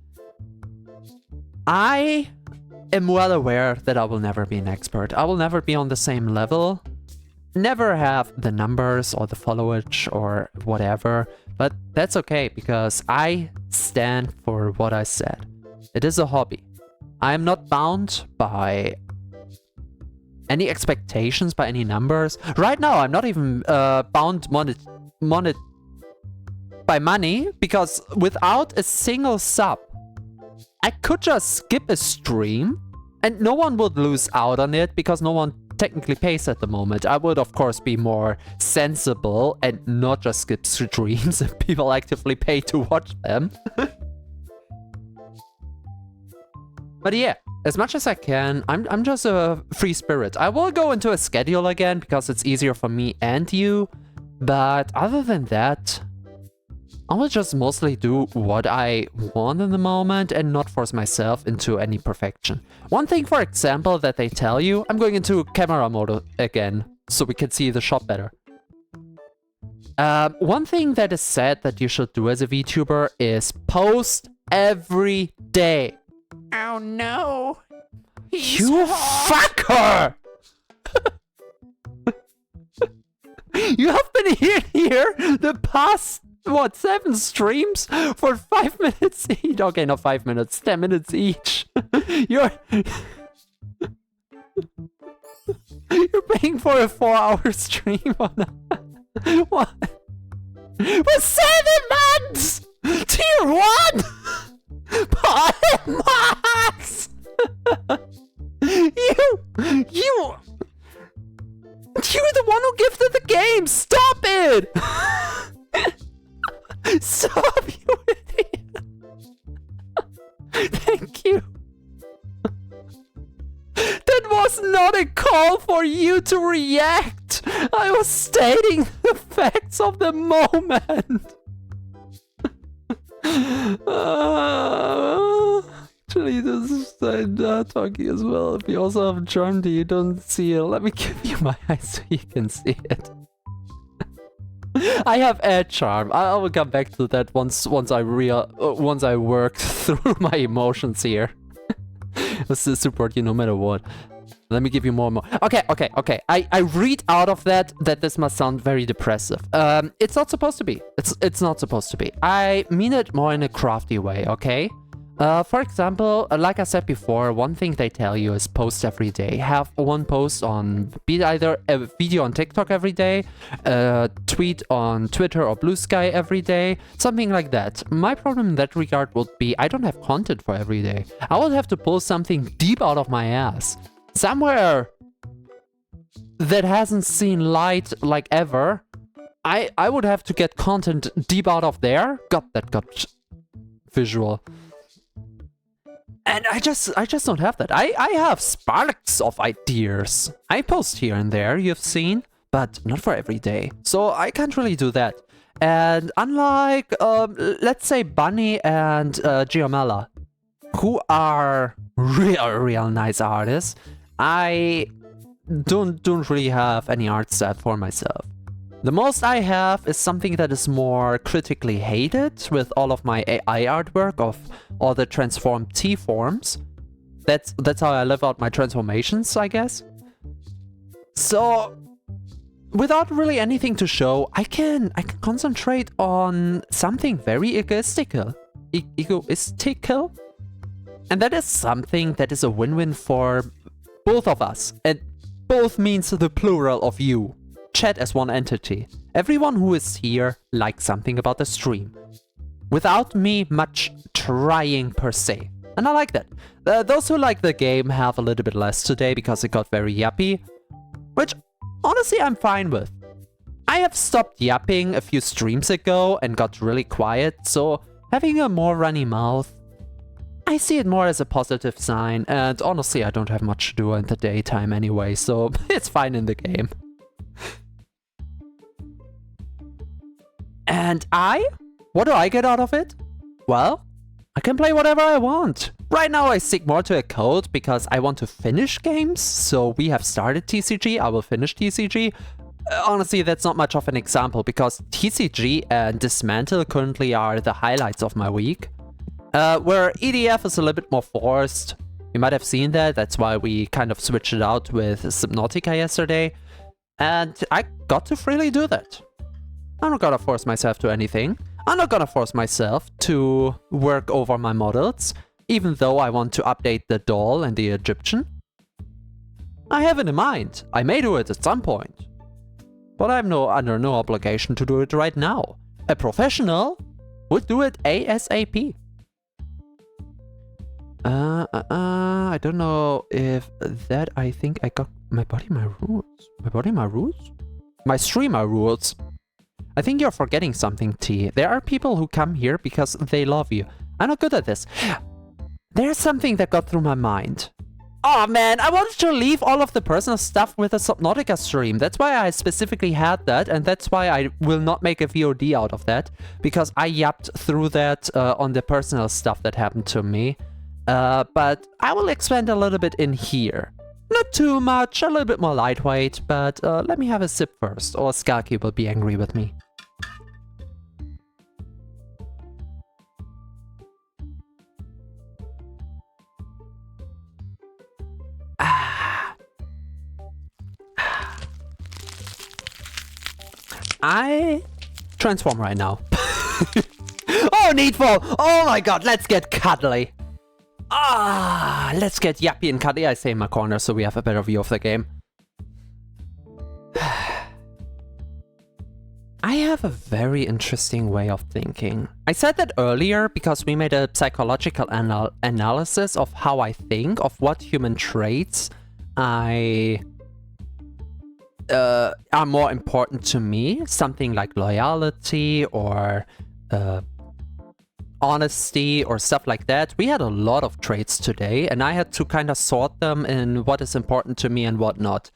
I am well aware that I will never be an expert. I will never be on the same level. Never have the numbers or the followage or whatever. But that's okay, because I stand for what I said. It is a hobby. I am not bound by any expectations, by any numbers. Right now, I'm not even bound by money, because without a single sub, I could just skip a stream and no one would lose out on it because no one technically pays at the moment. I would, of course, be more sensible and not just skip streams if people actively pay to watch them. But yeah, as much as I can, I'm just a free spirit. I will go into a schedule again because it's easier for me and you. But other than that, I will just mostly do what I want in the moment and not force myself into any perfection. One thing, for example, that they tell you, I'm going into camera mode again, so we can see the shot better. One thing that is said that you should do as a VTuber is post every day. Oh no! You fucker! You have been here the past, what, 7 streams for 5 minutes each? Okay, not 5 minutes, 10 minutes each. You're paying for a 4-hour stream on a... What? For 7 months! Tier 1! Max! You're the one who gifted the game! Stop it! Stop, you idiot! Thank you. That was not a call for you to react. I was stating the facts of the moment. Actually, this is talking as well. If you also have charm that you don't see it, let me give you my eyes so you can see it. I have air charm. I will come back to that once I work through my emotions here. This is support you no matter what. Let me give you more and more. Okay. I read out of that this must sound very depressive. It's not supposed to be. It's not supposed to be. I mean it more in a crafty way, okay? For example, like I said before, one thing they tell you is post every day. Have one post on, be it either a video on TikTok every day, a tweet on Twitter or Blue Sky every day, something like that. My problem in that regard would be I don't have content for every day. I would have to pull something deep out of my ass. Somewhere that hasn't seen light like ever. I would have to get content deep out of there. God, that got visual. And I just don't have that. I have sparks of ideas. I post here and there, you've seen, but not for every day. So I can't really do that. And unlike, let's say Bunny and Giamella, who are real nice artists, I don't really have any art set for myself. The most I have is something that is more critically hated with all of my AI artwork of all the transformed T forms. That's how I live out my transformations, I guess. So, without really anything to show, I can concentrate on something very egoistical. Egoistical? And that is something that is a win-win for both of us. And both means the plural of you. Chat as one entity. Everyone who is here likes something about the stream. Without me much trying per se. And I like that. Those who like the game have a little bit less today because it got very yappy. Which, honestly, I'm fine with. I have stopped yapping a few streams ago and got really quiet, so having a more runny mouth, I see it more as a positive sign, and honestly I don't have much to do in the daytime anyway, so it's fine in the game. And what do I get out of it? Well, I can play whatever I want. Right now I stick more to a code because I want to finish games, so we have started TCG, I will finish TCG. Honestly, that's not much of an example because TCG and Dismantle currently are the highlights of my week. Where EDF is a little bit more forced. You might have seen that, that's why we kind of switched it out with Subnautica yesterday. And I got to freely do that. I'm not gonna force myself to anything. I'm not gonna force myself to work over my models, even though I want to update the doll and the Egyptian. I have it in mind. I may do it at some point. But I'm under no obligation to do it right now. A professional would do it ASAP. I don't know if that, I think I got my body, my rules. My body, my rules? My streamer rules. I think you're forgetting something, T. There are people who come here because they love you. I'm not good at this. There's something that got through my mind. Oh man, I wanted to leave all of the personal stuff with a Subnautica stream. That's why I specifically had that, and that's why I will not make a VOD out of that. Because I yapped through that on the personal stuff that happened to me. But I will expand a little bit in here. Not too much, a little bit more lightweight, but let me have a sip first, or Skalky will be angry with me. I transform right now. Oh, Needful! Oh my god, let's get cuddly. Let's get yappy and cuddly. I stay in my corner so we have a better view of the game. I have a very interesting way of thinking. I said that earlier because we made a psychological analysis of how I think, of what human traits are more important to me. Something like loyalty or honesty or stuff like that. We had a lot of traits today, and I had to kind of sort them in what is important to me and what not.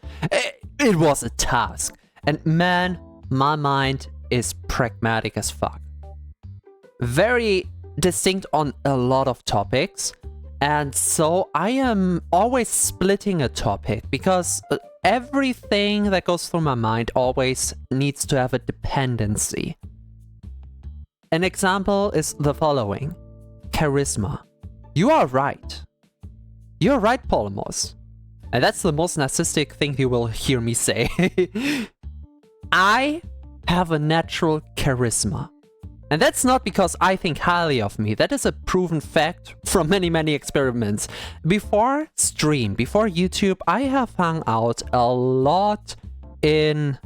It was a task. And man, my mind is pragmatic as fuck. Very distinct on a lot of topics. And so I am always splitting a topic because everything that goes through my mind always needs to have a dependency. An example is the following. Charisma. You are right. You're right, Polymos. And that's the most narcissistic thing you will hear me say. I have a natural charisma. And that's not because I think highly of me. That is a proven fact from many, many experiments. Before stream, before YouTube, I have hung out a lot in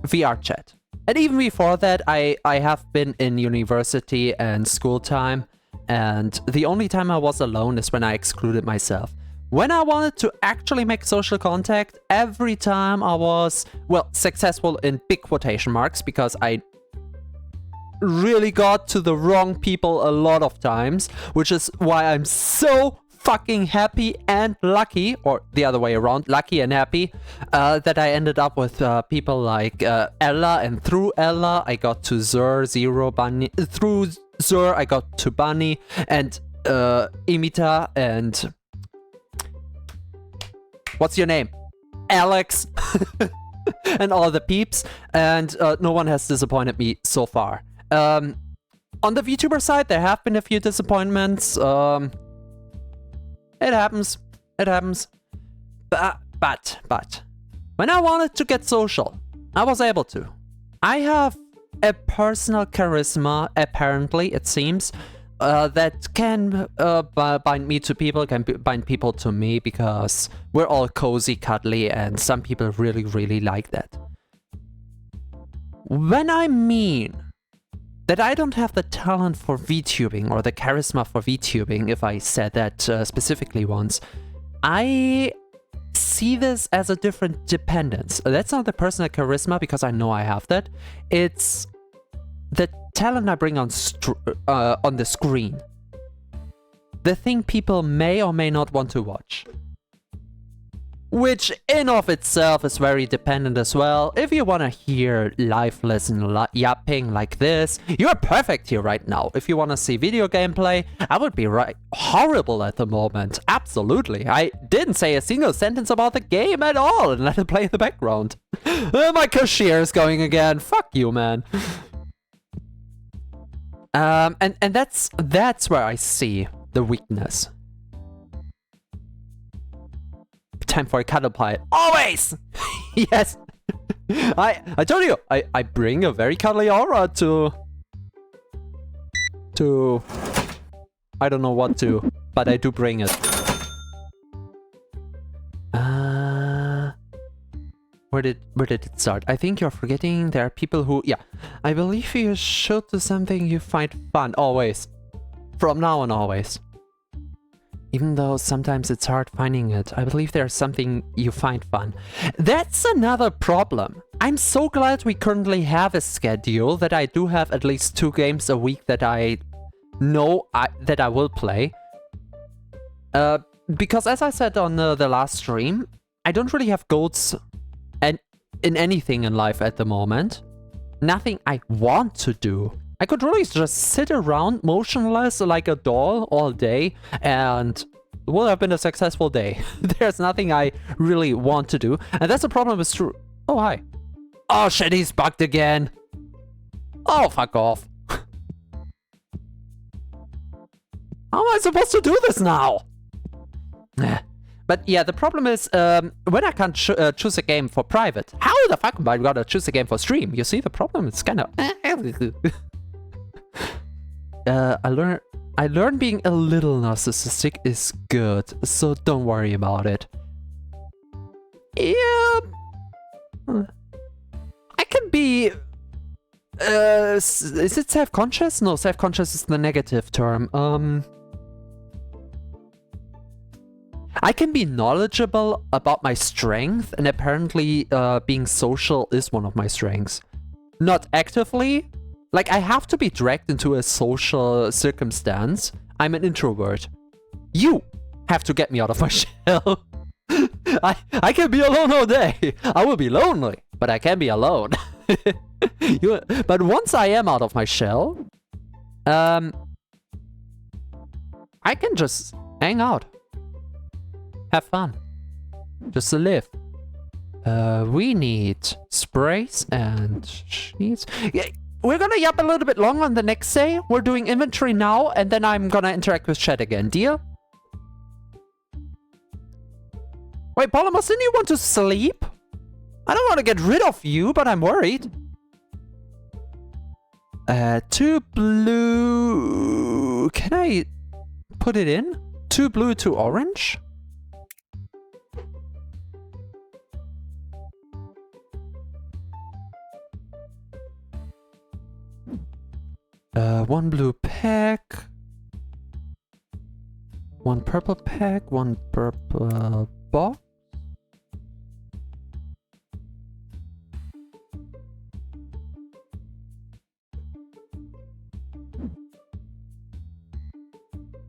VR chat. And even before that, I have been in university and school time. And the only time I was alone is when I excluded myself. When I wanted to actually make social contact, every time I was, well, successful in big quotation marks, because I really got to the wrong people a lot of times, which is why I'm so fucking happy and lucky, or the other way around, lucky and happy, that I ended up with people like Ella, and through Ella I got to Zur, Zero, Bunny, through Zur I got to Bunny, and Imita, and what's your name? Alex, and all the peeps, and no one has disappointed me so far. On the VTuber side, there have been a few disappointments. It happens. It happens. But when I wanted to get social, I was able to. I have a personal charisma, apparently, it seems, that can bind me to people, can bind people to me, because we're all cozy, cuddly, and some people really, really like that. When I mean that I don't have the talent for VTubing or the charisma for VTubing, if I said that specifically once, I see this as a different dependence. That's not the personal charisma, because I know I have that. It's the talent I bring on the screen. The thing people may or may not want to watch. Which in of itself is very dependent as well. If you want to hear lifeless and yapping like this, you're perfect here right now. If you want to see video gameplay, I would be horrible at the moment. Absolutely. I didn't say a single sentence about the game at all and let it play in the background. My cashier is going again. Fuck you, man. And that's where I see the weakness. Time for a cuddle pie. Always! Yes! I told you, I bring a very cuddly aura to... I don't know what to, but I do bring it. Where did it start? I think you're forgetting there are people who... Yeah. I believe you should do something you find fun. Always. From now on, always. Even though sometimes it's hard finding it, I believe there's something you find fun. That's another problem. I'm so glad we currently have a schedule that I do have at least 2 games a week that I know that I will play. Because as I said on the last stream, I don't really have goals in anything in life at the moment. Nothing I want to do. I could really just sit around motionless like a doll all day and it would have been a successful day. There's nothing I really want to do. And that's the problem with true. Oh, hi. Oh shit, he's bugged again. Oh, fuck off. How am I supposed to do this now? But yeah, the problem is when I can't choose a game for private, how the fuck am I gonna choose a game for stream? You see the problem? It's kind of... I learned being a little narcissistic is good, so don't worry about it. Yeah, I can be. Is it self-conscious? No, self-conscious is the negative term. I can be knowledgeable about my strength, and apparently being social is one of my strengths. Not actively, Like, I have to be dragged into a social circumstance. I'm an introvert. You have to get me out of my shell. I can be alone all day. I will be lonely, but I can be alone. But once I am out of my shell, I can just hang out. Have fun. Just to live. We need sprays and sheets. Yeah, we're gonna yap a little bit longer on the next day. We're doing inventory now, and then I'm gonna interact with chat again. Deal? Wait, Polymos, didn't you want to sleep? I don't want to get rid of you, but I'm worried. 2 blue... Can I put it in? 2 blue, 2 orange? One blue pack. 1 purple pack. 1 purple box.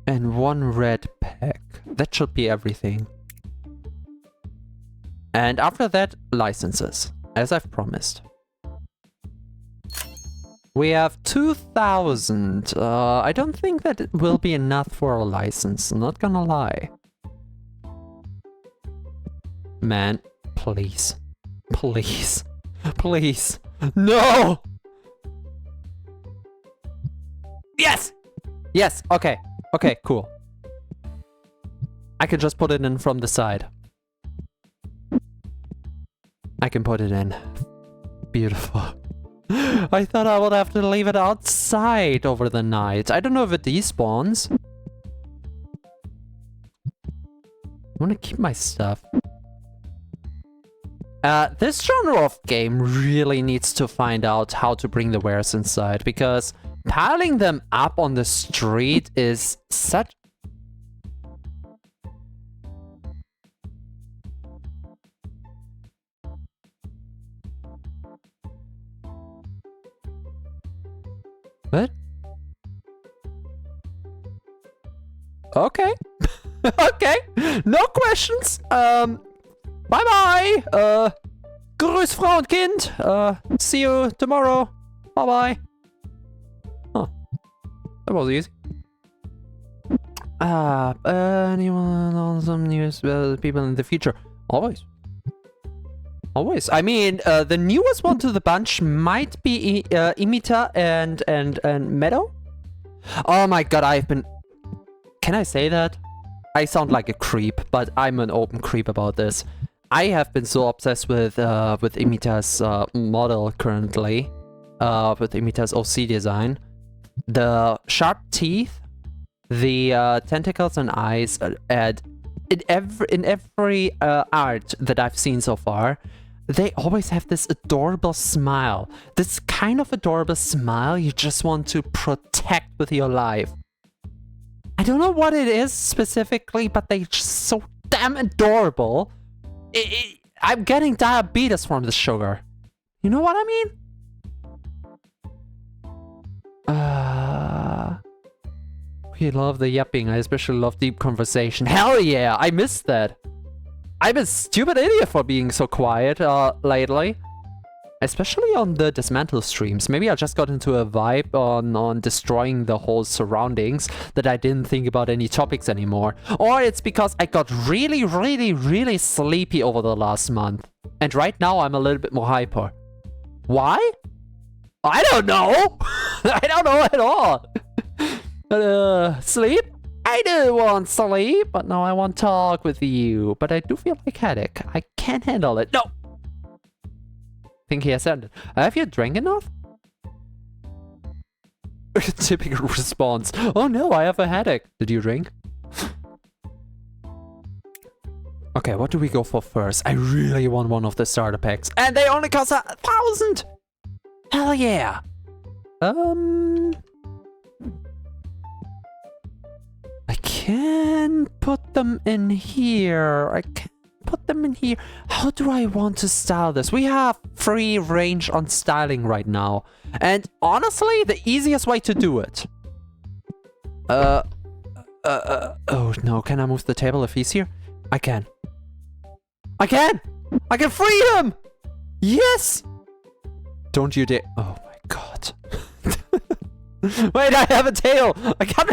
And 1 red pack. That should be everything. And after that, licenses, as I've promised. We have 2,000. I don't think that it will be enough for a license, not gonna lie. Man, please. Please. Please. No! Yes! Yes, okay. Okay, cool. I can just put it in from the side. I can put it in. Beautiful. I thought I would have to leave it outside over the night. I don't know if it despawns. I want to keep my stuff. This genre of game really needs to find out how to bring the wares inside, because piling them up on the street is such... What? Okay. Okay. No questions. Bye-bye. Grüß Frau und Kind. See you tomorrow. Bye-bye. Huh. That was easy. Anyone on some news people in the future? Always. Always. I mean, the newest one to the bunch might be Imita and Meadow. Oh my god, I've been... Can I say that? I sound like a creep, but I'm an open creep about this. I have been so obsessed with Imita's model currently, with Imita's OC design. The sharp teeth, the tentacles and eyes, and in every art that I've seen so far, they always have this adorable smile. This kind of adorable smile you just want to protect with your life. I don't know what it is specifically, but they're just so damn adorable. I'm getting diabetes from the sugar. You know what I mean? We love the yapping. I especially love deep conversation. Hell yeah, I missed that. I'm a stupid idiot for being so quiet lately. Especially on the Dismantle streams. Maybe I just got into a vibe on destroying the whole surroundings that I didn't think about any topics anymore. Or it's because I got really, really, really sleepy over the last month. And right now I'm a little bit more hyper. Why? I don't know! I don't know at all! Sleep? I do want sleep, but now I want to talk with you. But I do feel like headache. I can't handle it. No! Think he has ended. Have you drank enough? Typical response. Oh no, I have a headache. Did you drink? Okay, what do we go for first? I really want one of the starter packs. And they only cost 1,000! Hell yeah! I can put them in here. I can put them in here. How do I want to style this? We have free range on styling right now. And honestly, the easiest way to do it. Oh no, can I move the table if he's here? I can. I can! I can free him! Yes! Don't you dare. Oh my god. Wait, I have a tail! I can't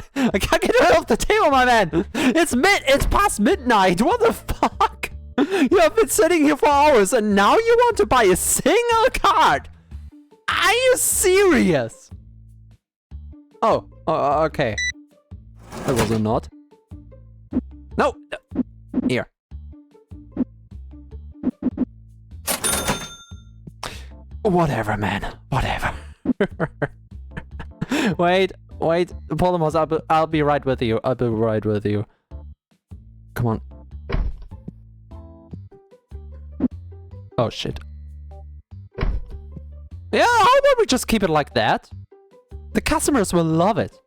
get rid of the tail, my man! It's past midnight! What the fuck? You have been sitting here for hours and now you want to buy a single card? Are you serious? Oh, okay. That was a nod. No! Here. Whatever, man. Whatever. Wait, Polymos, I'll be right with you. I'll be right with you. Come on. Oh, shit. Yeah, how about we just keep it like that? The customers will love it.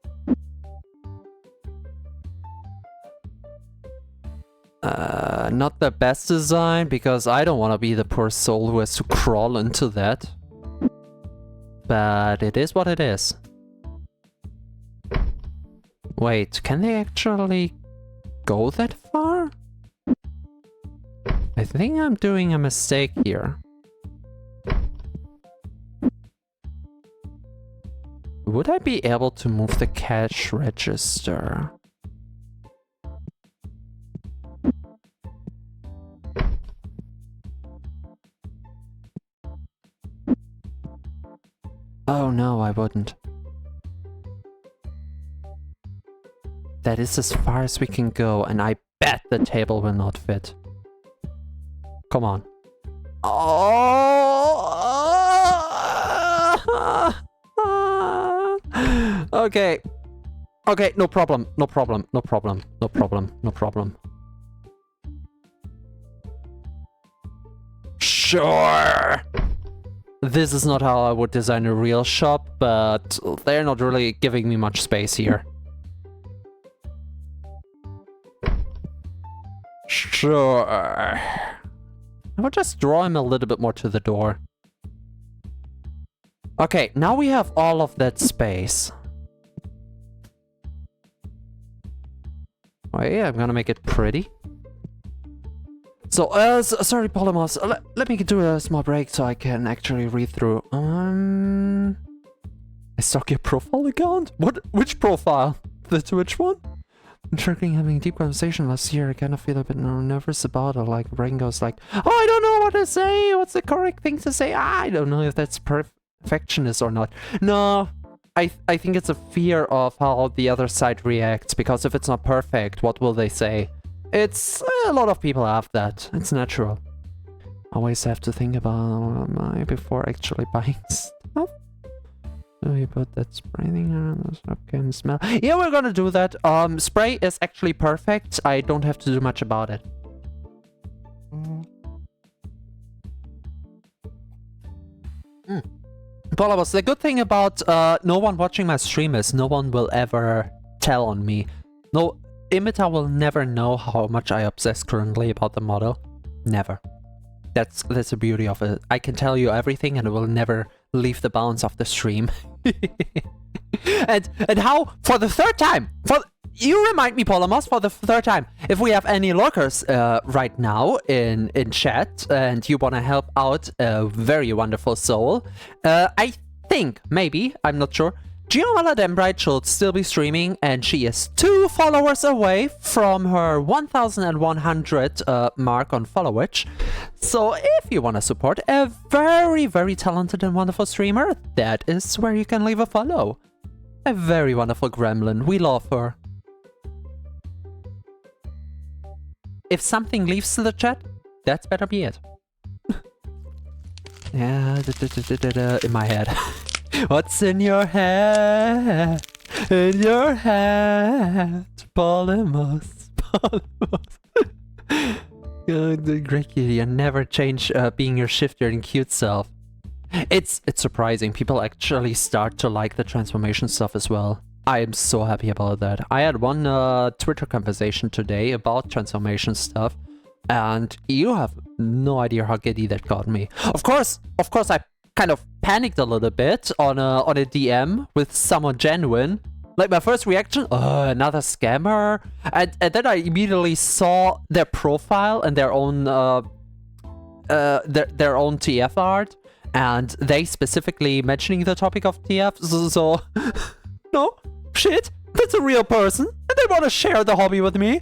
Not the best design, because I don't want to be the poor soul who has to crawl into that. But it is what it is. Wait, can they actually go that far? I think I'm doing a mistake here. Would I be able to move the cash register? Oh no, I wouldn't. That is as far as we can go, and I bet the table will not fit. Come on. Oh! Okay. Okay, no problem. No problem. No problem. No problem. No problem. Sure! This is not how I would design a real shop, but they're not really giving me much space here. Sure. I will just draw him a little bit more to the door. Okay, now we have all of that space. Oh yeah, I'm gonna make it pretty. So, sorry, Polymos. Let me do a small break so I can actually read through. I stalk your profile account? What? Which profile? The Twitch one? I'm tracking having deep conversation last year. I kind of feel a bit nervous about it. Like, brain goes like, oh, I don't know what to say. What's the correct thing to say? I don't know if that's perfectionist or not. No, I think it's a fear of how the other side reacts. Because if it's not perfect, what will they say? It's a lot of people have that. It's natural. Always have to think about my before actually buying stuff. So you put that spray thing around the stuff can smell. Yeah, we're gonna do that. Spray is actually perfect. I don't have to do much about it. Polybus, the good thing about no one watching my stream is no one will ever tell on me. No. Imitar will never know how much I obsess currently about the model. Never. That's the beauty of it. I can tell you everything and it will never leave the bounds of the stream. and how, for the third time, you remind me, Polymos, for the third time, if we have any lurkers right now in chat and you want to help out a very wonderful soul, I think, maybe, I'm not sure, Giovanna Dembright should still be streaming, and she is 2 followers away from her 1100 mark on followage. So if you want to support a very, very talented and wonderful streamer, that is where you can leave a follow. A very wonderful gremlin. We love her. If something leaves the chat, that's better be it. Yeah, in my head. What's in your head? In your head, Polymos, Polymos. Great cutie, and never change being your shifter and cute self. It's surprising. People actually start to like the transformation stuff as well. I am so happy about that. I had one Twitter conversation today about transformation stuff And you have no idea how giddy that got me. Of course, I kind of panicked a little bit on a DM with someone genuine. Like my first reaction, another scammer. And then I immediately saw their profile and their own their own TF art, and they specifically mentioning the topic of TF. So no, shit, that's a real person, and they want to share the hobby with me.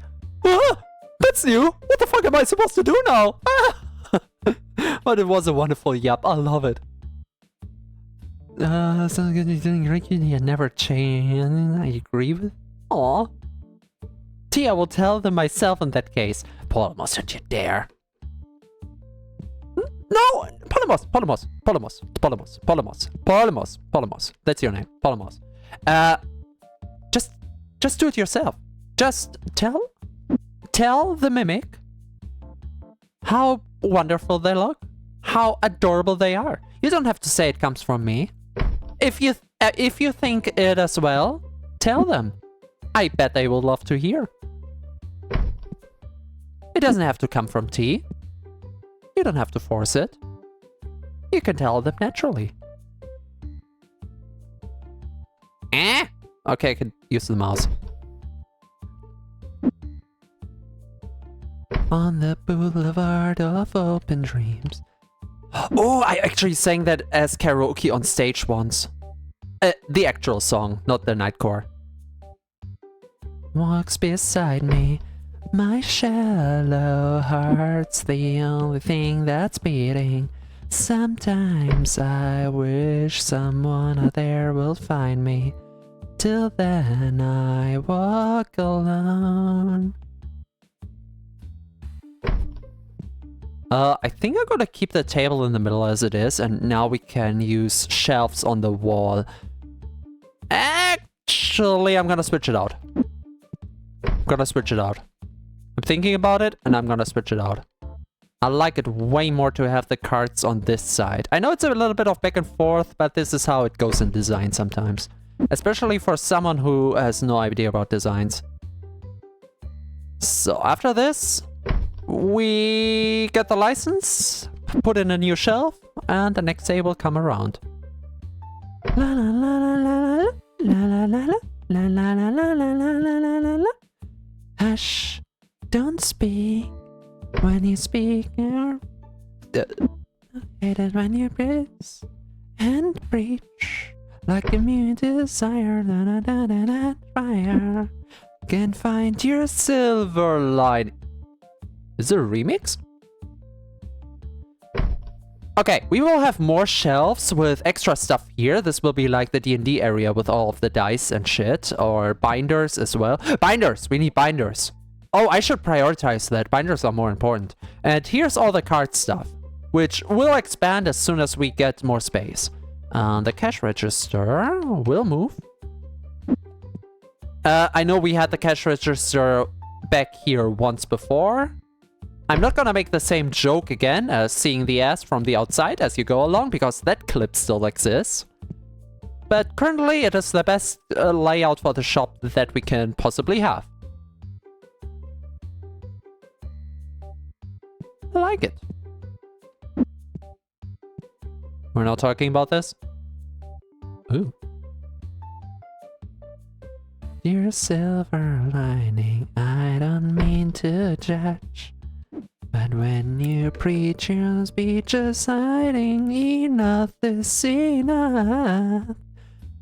That's new. What the fuck am I supposed to do now? But it was a wonderful yap. I love it. So good, you're doing great. You never change. I agree with. Aw. T, I will tell them myself in that case. Polymos, don't you dare. No! Polymos. That's your name. Polymos. Just do it yourself. Just tell the mimic how wonderful they look, how adorable they are. You don't have to say it comes from me. If you think it as well, tell them. I bet they will love to hear. It doesn't have to come from T. You don't have to force it. You can tell them naturally. Okay, I can use the mouse. On the boulevard of open dreams. Oh, I actually sang that as karaoke on stage once. The actual song, not the nightcore. Walks beside me, my shallow heart's the only thing that's beating. Sometimes I wish someone out there will find me. Till then I walk alone. I think I'm gonna keep the table in the middle as it is, and now we can use shelves on the wall. Actually, I'm gonna switch it out. I'm thinking about it, and I'm gonna switch it out. I like it way more to have the cards on this side. I know it's a little bit of back and forth, but this is how it goes in design sometimes. Especially for someone who has no idea about designs. So after this, we get the license, put in a new shelf, and the next day will come around. La la la la la la la la la la la la la la la la la. Hush, don't speak. When you speak, you're hate it when you preach and preach like a mute desire. Da, da, da, da, da, fire. Can find your silver line. Is it a remix? Okay, we will have more shelves with extra stuff here. This will be like the D&D area with all of the dice and shit, or binders as well. Binders! We need binders. Oh, I should prioritize that. Binders are more important. And here's all the card stuff, which will expand as soon as we get more space. The cash register will move. I know we had the cash register back here once before. I'm not gonna make the same joke again as seeing the ass from the outside as you go along, because that clip still exists. But currently it is the best layout for the shop that we can possibly have. I like it. We're not talking about this? Ooh. Dear silver lining, I don't mean to judge. But when you preach your speech is hiding, enough is enough.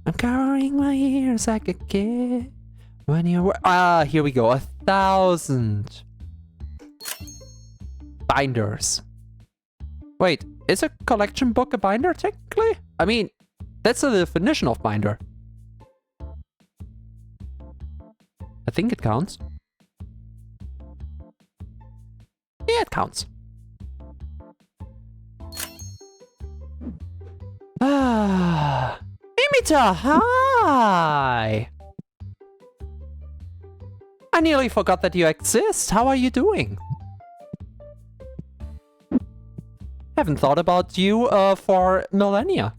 I'm covering my ears like a kid. When you were here we go, 1,000 binders. Wait, is a collection book a binder technically? I mean, that's the definition of binder. I think it counts. Yeah, it counts. Mimita, hi! I nearly forgot that you exist. How are you doing? Haven't thought about you for millennia.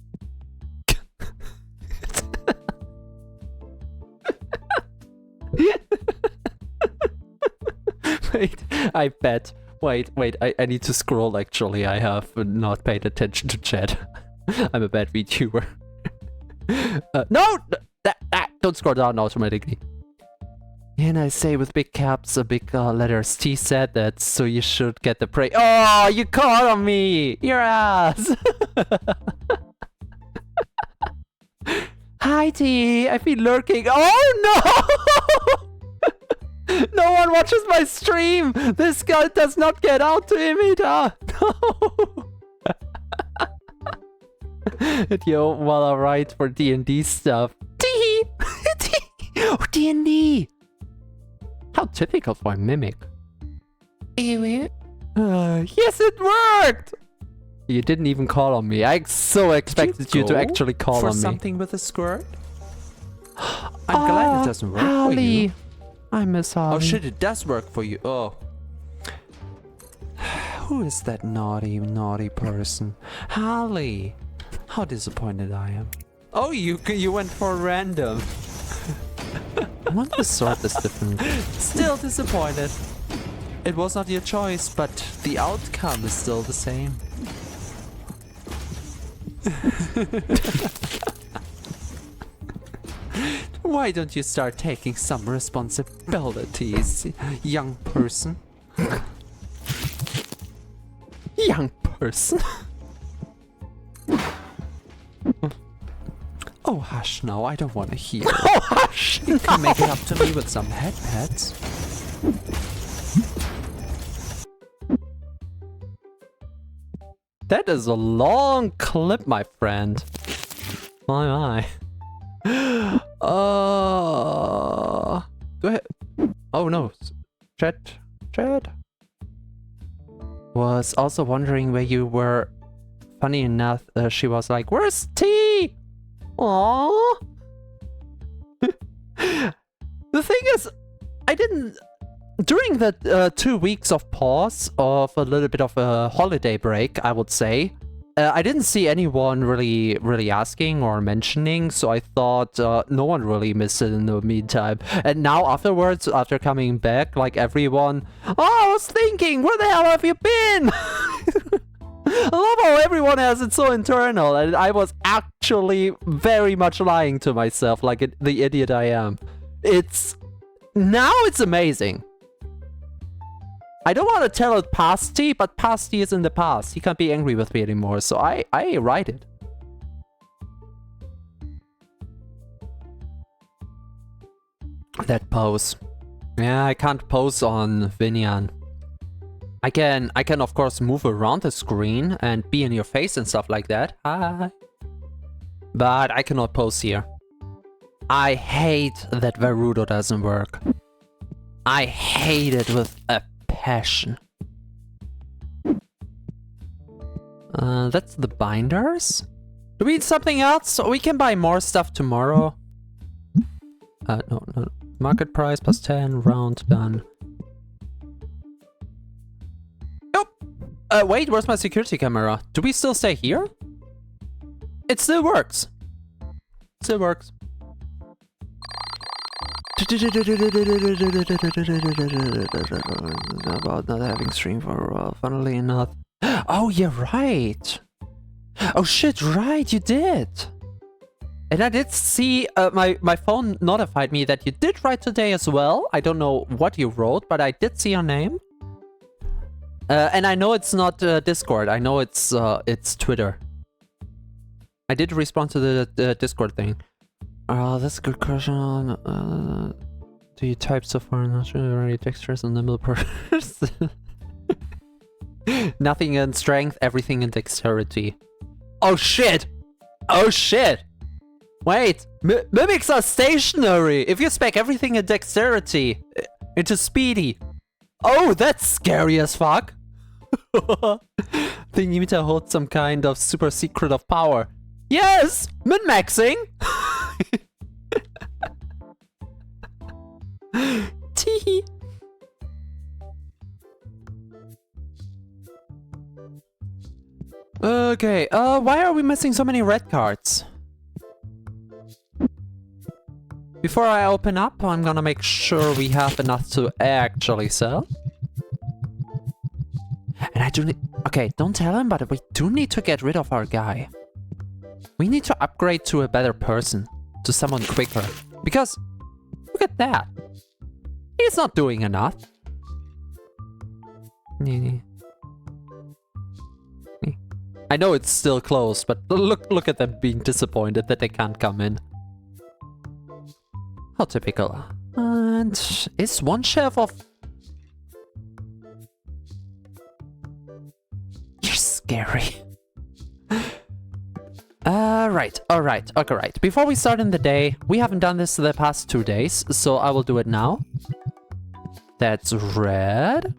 Wait, I bet Wait, I need to scroll actually. I have not paid attention to chat. I'm a bad VTuber. No! Don't scroll down automatically. And I say with big caps, big letters. T said that, so you should get the prey. Oh, you caught on me! Your ass! Hi T, I've been lurking. Oh no! No one watches my stream! This guy does not get out to Imita! No! Yo, while I write for D&D stuff. Tee! Oh, D&D! How typical for a mimic. Yes, it worked! You didn't even call on me. I so expected you to actually call on me. For something with a squirt? I'm glad it doesn't work for you. I miss Holly. Oh shit, it does work for you. Oh. Who is that naughty person? Holly. How disappointed I am. Oh, you went for random. I want to sort this differently. Still disappointed. It was not your choice, but the outcome is still the same. Why don't you start taking some responsibilities, young person? Young person? Oh, hush now, I don't want to hear. Oh, hush! You can make it up to me with some head pats. That is a long clip, my friend. My. Do I... Oh no. Chat. Was also wondering where you were. Funny enough, she was like, "Where's T?" Aww. The thing is, I didn't... During the 2 weeks of pause, of a little bit of a holiday break, I would say, I didn't see anyone really asking or mentioning, so I thought no one really missed it in the meantime. And now afterwards, after coming back, like everyone, oh, I was thinking, where the hell have you been? I love how everyone has it so internal, and I was actually very much lying to myself, like the idiot I am. Now it's amazing. I don't want to tell it past T, but past T is in the past. He can't be angry with me anymore, so I write it. That pose. Yeah, I can't pose on Vinyan. I can of course move around the screen and be in your face and stuff like that. Hi. But I cannot pose here. I hate that Varudo doesn't work. I hate it with a passion. That's the binders? Do we need something else? So we can buy more stuff tomorrow. No. Market price plus 10, round done. Nope. Wait, where's my security camera? Do we still stay here? It still works. Still works. About not having stream for a while, funnily enough. Oh, you're right. Oh shit, right, you did. And I did see, my phone notified me that you did write today as well. I don't know what you wrote, but I did see your name. And I know it's not Discord. I know it's Twitter. I did respond to the Discord thing. That's a good question. Do you type so far? Not sure. Very dexterous and nimble person. Nothing in strength, everything in dexterity. Oh shit! Oh shit! Wait! Mimics are stationary! If you spec everything in dexterity into speedy. Oh, that's scary as fuck! The Nimita holds some kind of super secret of power. Yes! Min-maxing! Tee. Okay, why are we missing so many red cards? Before I open up, I'm gonna make sure we have enough to actually sell. do need... Okay, don't tell him, but we do need to get rid of our guy. We need to upgrade to a better person. To someone quicker. Because, look at that. He's not doing enough. I know it's still closed, but look at them being disappointed that they can't come in. How typical. And is one shelf of... You're scary. Alright. Before we start in the day, we haven't done this the past 2 days, so I will do it now. That's red.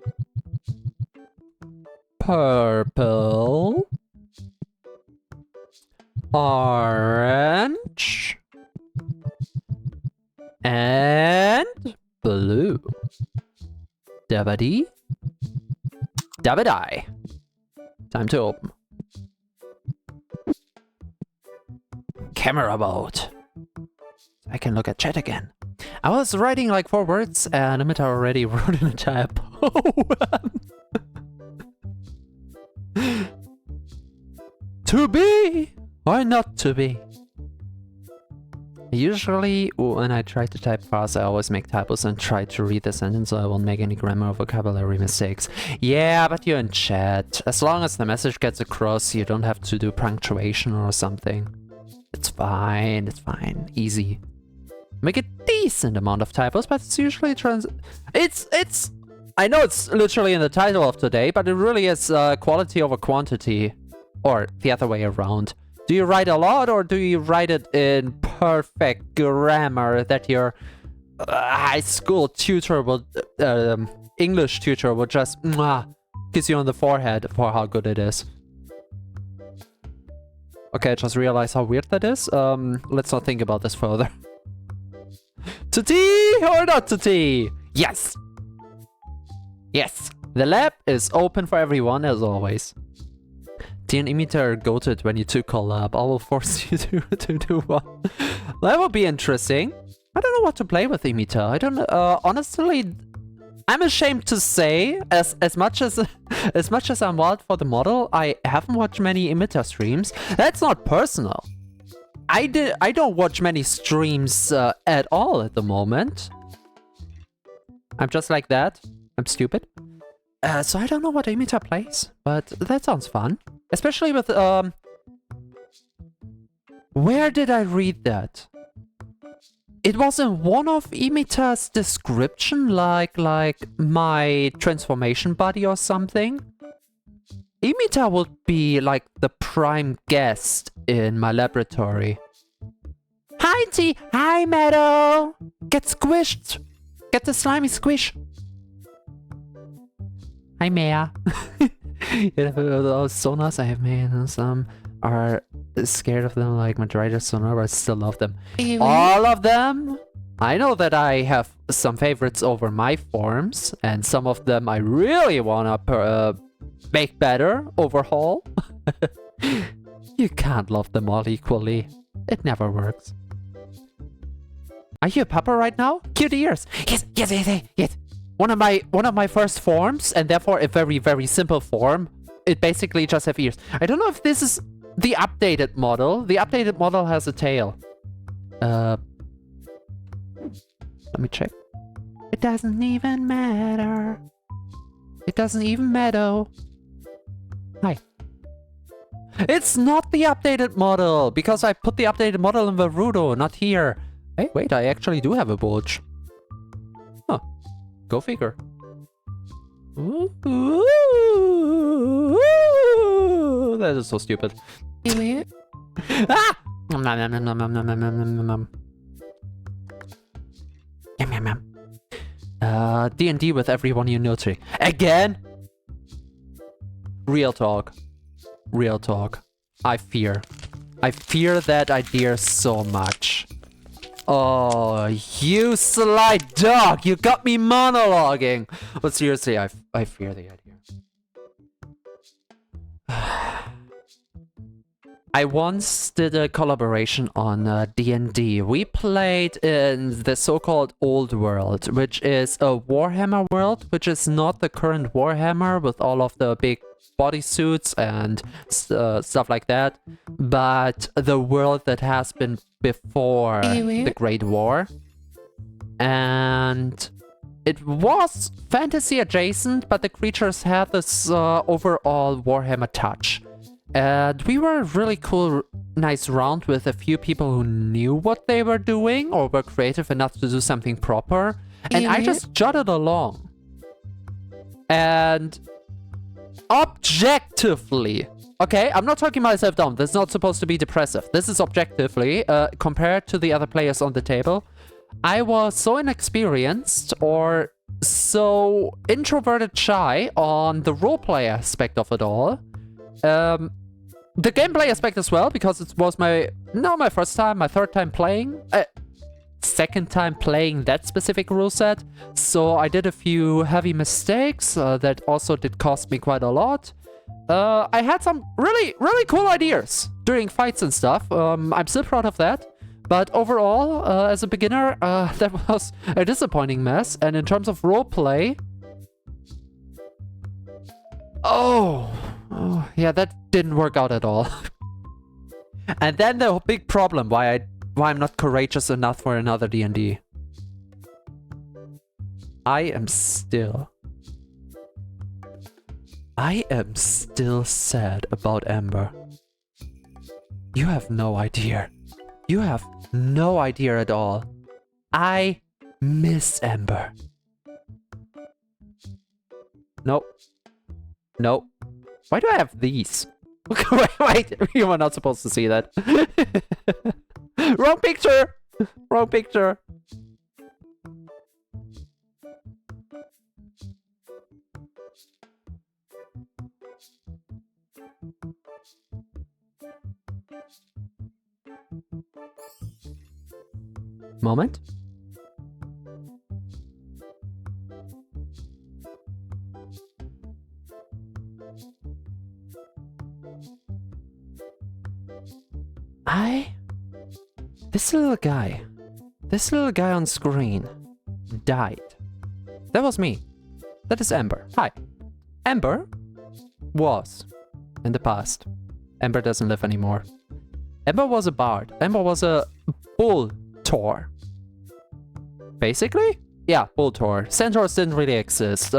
Purple. Orange. And blue. Dabba-dee. Dabba-die. Time to open. Camera mode. I can look at chat again. I was writing like 4 words and Emitter already wrote an entire poem. To be or not to be? Usually, when I try to type fast, I always make typos and try to read the sentence so I won't make any grammar or vocabulary mistakes. Yeah, but you're in chat. As long as the message gets across, you don't have to do punctuation or something. It's fine, easy. Make a decent amount of typos, but it's usually It's... I know it's literally in the title of today, but it really is quality over quantity. Or the other way around. Do you write a lot, or do you write it in perfect grammar that your high school tutor will... English tutor will just kiss you on the forehead for how good it is? Okay, I just realized how weird that is. Let's not think about this further. To tea or not to tea? Yes! Yes! The lab is open for everyone as always. Tea and Emitter go to it when you two collab. I will force you to do one. That would be interesting. I don't know what to play with Emitter. I don't honestly... I'm ashamed to say, as much as I'm wild for the model, I haven't watched many Emitter streams. That's not personal. I don't watch many streams at all at the moment. I'm just like that. I'm stupid. So I don't know what Emitter plays, but that sounds fun. Especially with where did I read that? It was in one of Emitter's description, like my transformation buddy or something. Emitter would be like the prime guest in my laboratory. Hi T! Hi Meadow! Get squished! Get the slimy squish! Hi Mea! Those sonars I have made, and some are scared of them like Madrider sonar, but I still love them. All of them? I know that I have some favorites over my forms, and some of them I really wanna make better, overhaul. You can't love them all equally. It never works. Are you a pupper right now? Cute ears! Yes! One of my first forms, and therefore a very, very simple form. It basically just have ears. I don't know if this is the updated model. The updated model has a tail. Let me check. It doesn't even matter. It doesn't even matter. Hi. It's not the updated model, because I put the updated model in Varudo, not here. Hey, wait, I actually do have a bulge. Huh. Go figure. Ooh, that is so stupid. Ah! Nom nom nom nom nom nom nom nom nom nom. Yum yum yum. D&D with everyone you know to. Again? Real talk. Real talk. I fear that idea so much. Oh, you sly dog! You got me monologuing! But seriously, I fear the idea. I once did a collaboration on D&D. We played in the so-called Old World, which is a Warhammer world, which is not the current Warhammer with all of the big bodysuits and stuff like that, but the world that has been before the Great War. And it was fantasy adjacent, but the creatures had this overall Warhammer touch. And we were a really cool, nice round with a few people who knew what they were doing or were creative enough to do something proper. And I just jotted along. And objectively, okay, I'm not talking myself down. This is not supposed to be depressive. This is objectively, compared to the other players on the table, I was so inexperienced or so introverted shy on the roleplay aspect of it all. The gameplay aspect as well, because it was my first time, my third time playing, second time playing that specific rule set. So I did a few heavy mistakes that also did cost me quite a lot. I had some really cool ideas during fights and stuff. I'm still proud of that. But overall, as a beginner, that was a disappointing mess. And in terms of roleplay, oh yeah, that didn't work out at all. And then the big problem why I'm not courageous enough for another D&D. I am still sad about Ember. You have no idea. You have no idea at all. I miss Ember. Nope. Nope. Why do I have these? Wait, you were not supposed to see that. Wrong picture! Wrong picture. Moment. This little guy on screen died. That was me. That is Ember. Hi. Ember was in the past. Ember doesn't live anymore. Ember was a bard. Ember was a bull Tor. Basically? Yeah, bull Tor. Centaurs didn't really exist.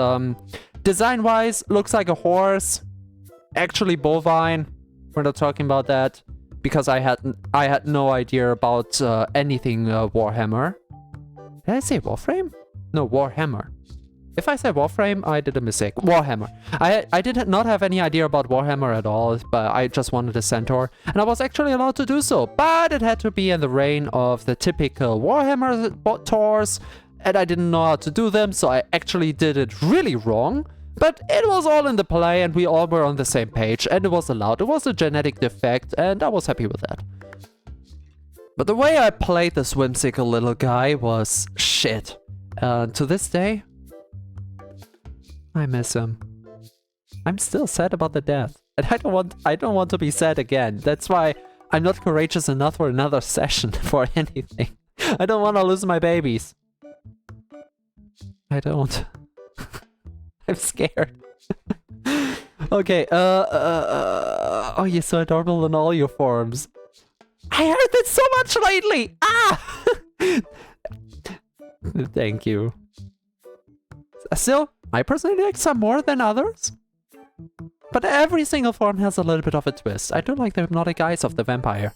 Design-wise, looks like a horse. Actually bovine. We're not talking about that. Because I had no idea about anything Warhammer. Did I say Warframe? No, Warhammer. If I said Warframe, I did a mistake. Warhammer. I did not have any idea about Warhammer at all, but I just wanted a centaur. And I was actually allowed to do so, but it had to be in the reign of the typical Warhammer Tors, and I didn't know how to do them, so I actually did it really wrong. But it was all in the play, and we all were on the same page, and it was allowed. It was a genetic defect, and I was happy with that. But the way I played this whimsical little guy was shit. To this day, I miss him. I'm still sad about the death, and I don't want to be sad again. That's why I'm not courageous enough for another session for anything. I don't want to lose my babies. I don't. I'm scared. Okay, oh, you're so adorable in all your forms. I heard that so much lately! Ah! Thank you. Still, I personally like some more than others. But every single form has a little bit of a twist. I do like the hypnotic eyes of the vampire.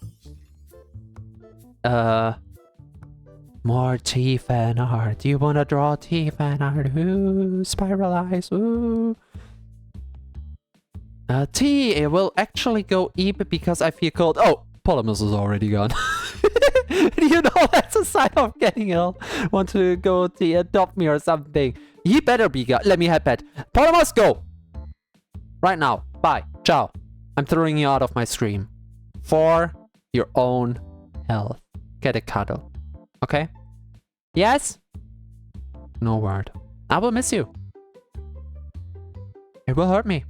More T fan art. Do you want to draw T fan art? Ooh, spiral eyes. Ooh. T, it will actually go E because I feel cold. Oh, Polymus is already gone. You know, that's a sign of getting ill. Want to go to adopt me or something. He better be gone. Let me head pet. Polymus, go! Right now. Bye. Ciao. I'm throwing you out of my stream. For your own health. Get a cuddle. Okay? Yes? No word. I will miss you. It will hurt me.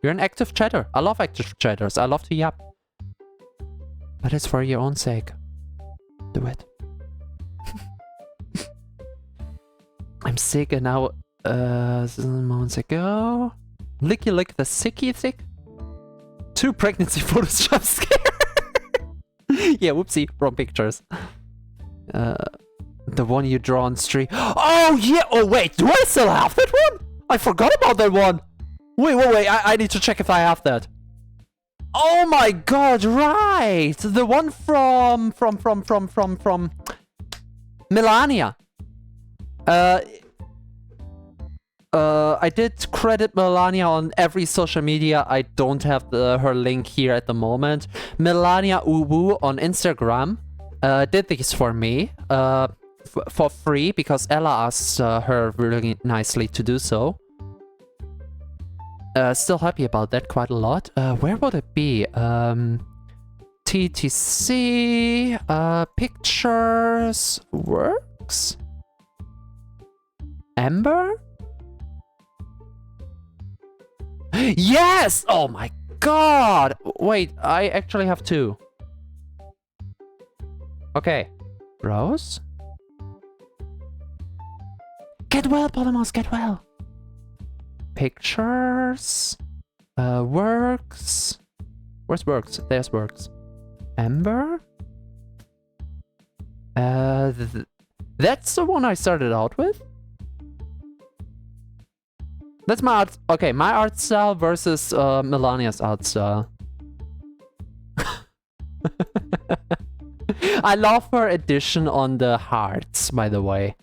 You're an active chatter. I love active chatters. I love to yap. But it's for your own sake. Do it. I'm sick and now, moments ago. Licky lick the sicky thick. 2 pregnancy photos jump scare. Yeah, whoopsie, wrong pictures. The one you draw on stream. Oh yeah, oh wait, do I still have that one? I forgot about that one. Wait, I need to check if I have that. Oh my god, right! The one from Melania. I did credit Melania on every social media. I don't have her link here at the moment. Melania Uwu on Instagram did these for me for free because Ella asked her really nicely to do so. Still happy about that quite a lot. Where would it be? TTC, pictures, works? Amber? Yes! Oh my god! Wait, I actually have 2. Okay. Rose? Get well, Polymos, get well! Pictures? Works? Where's works? There's works. Amber? That's the one I started out with? That's my art. Okay, my art style versus Melania's art style. I love her addition on the hearts, by the way.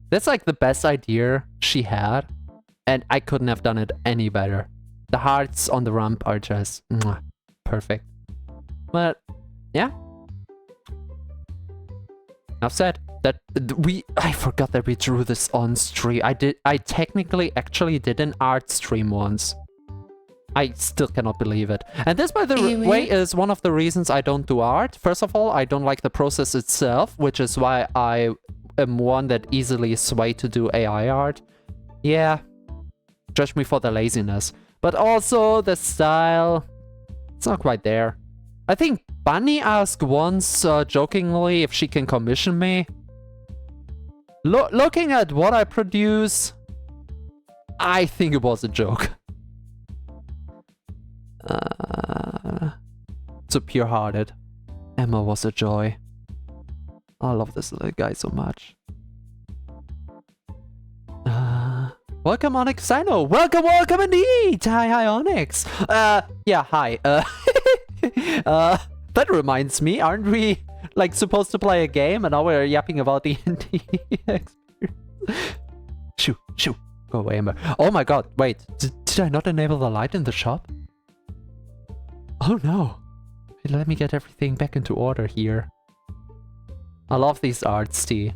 That's like the best idea she had, and I couldn't have done it any better. The hearts on the rump are just perfect. But yeah, enough said. I forgot that we drew this on stream. I technically actually did an art stream once. I still cannot believe it. And this, by the way, is one of the reasons I don't do art. First of all, I don't like the process itself, which is why I am one that easily sway to do AI art. Yeah, judge me for the laziness. But also the style, it's not quite there. I think Bunny asked once jokingly if she can commission me. Looking at what I produce, I think it was a joke. So pure-hearted. Emma was a joy. I love this little guy so much. Welcome, Onyx Sino. Welcome indeed. Hi, Onyx. Yeah, hi. That reminds me, aren't we like supposed to play a game and now we're yapping about the D&D experience? Shoo. Go away, Emma. Oh my god, wait. Did I not enable the light in the shop? Oh no. Let me get everything back into order here. I love these arts, T.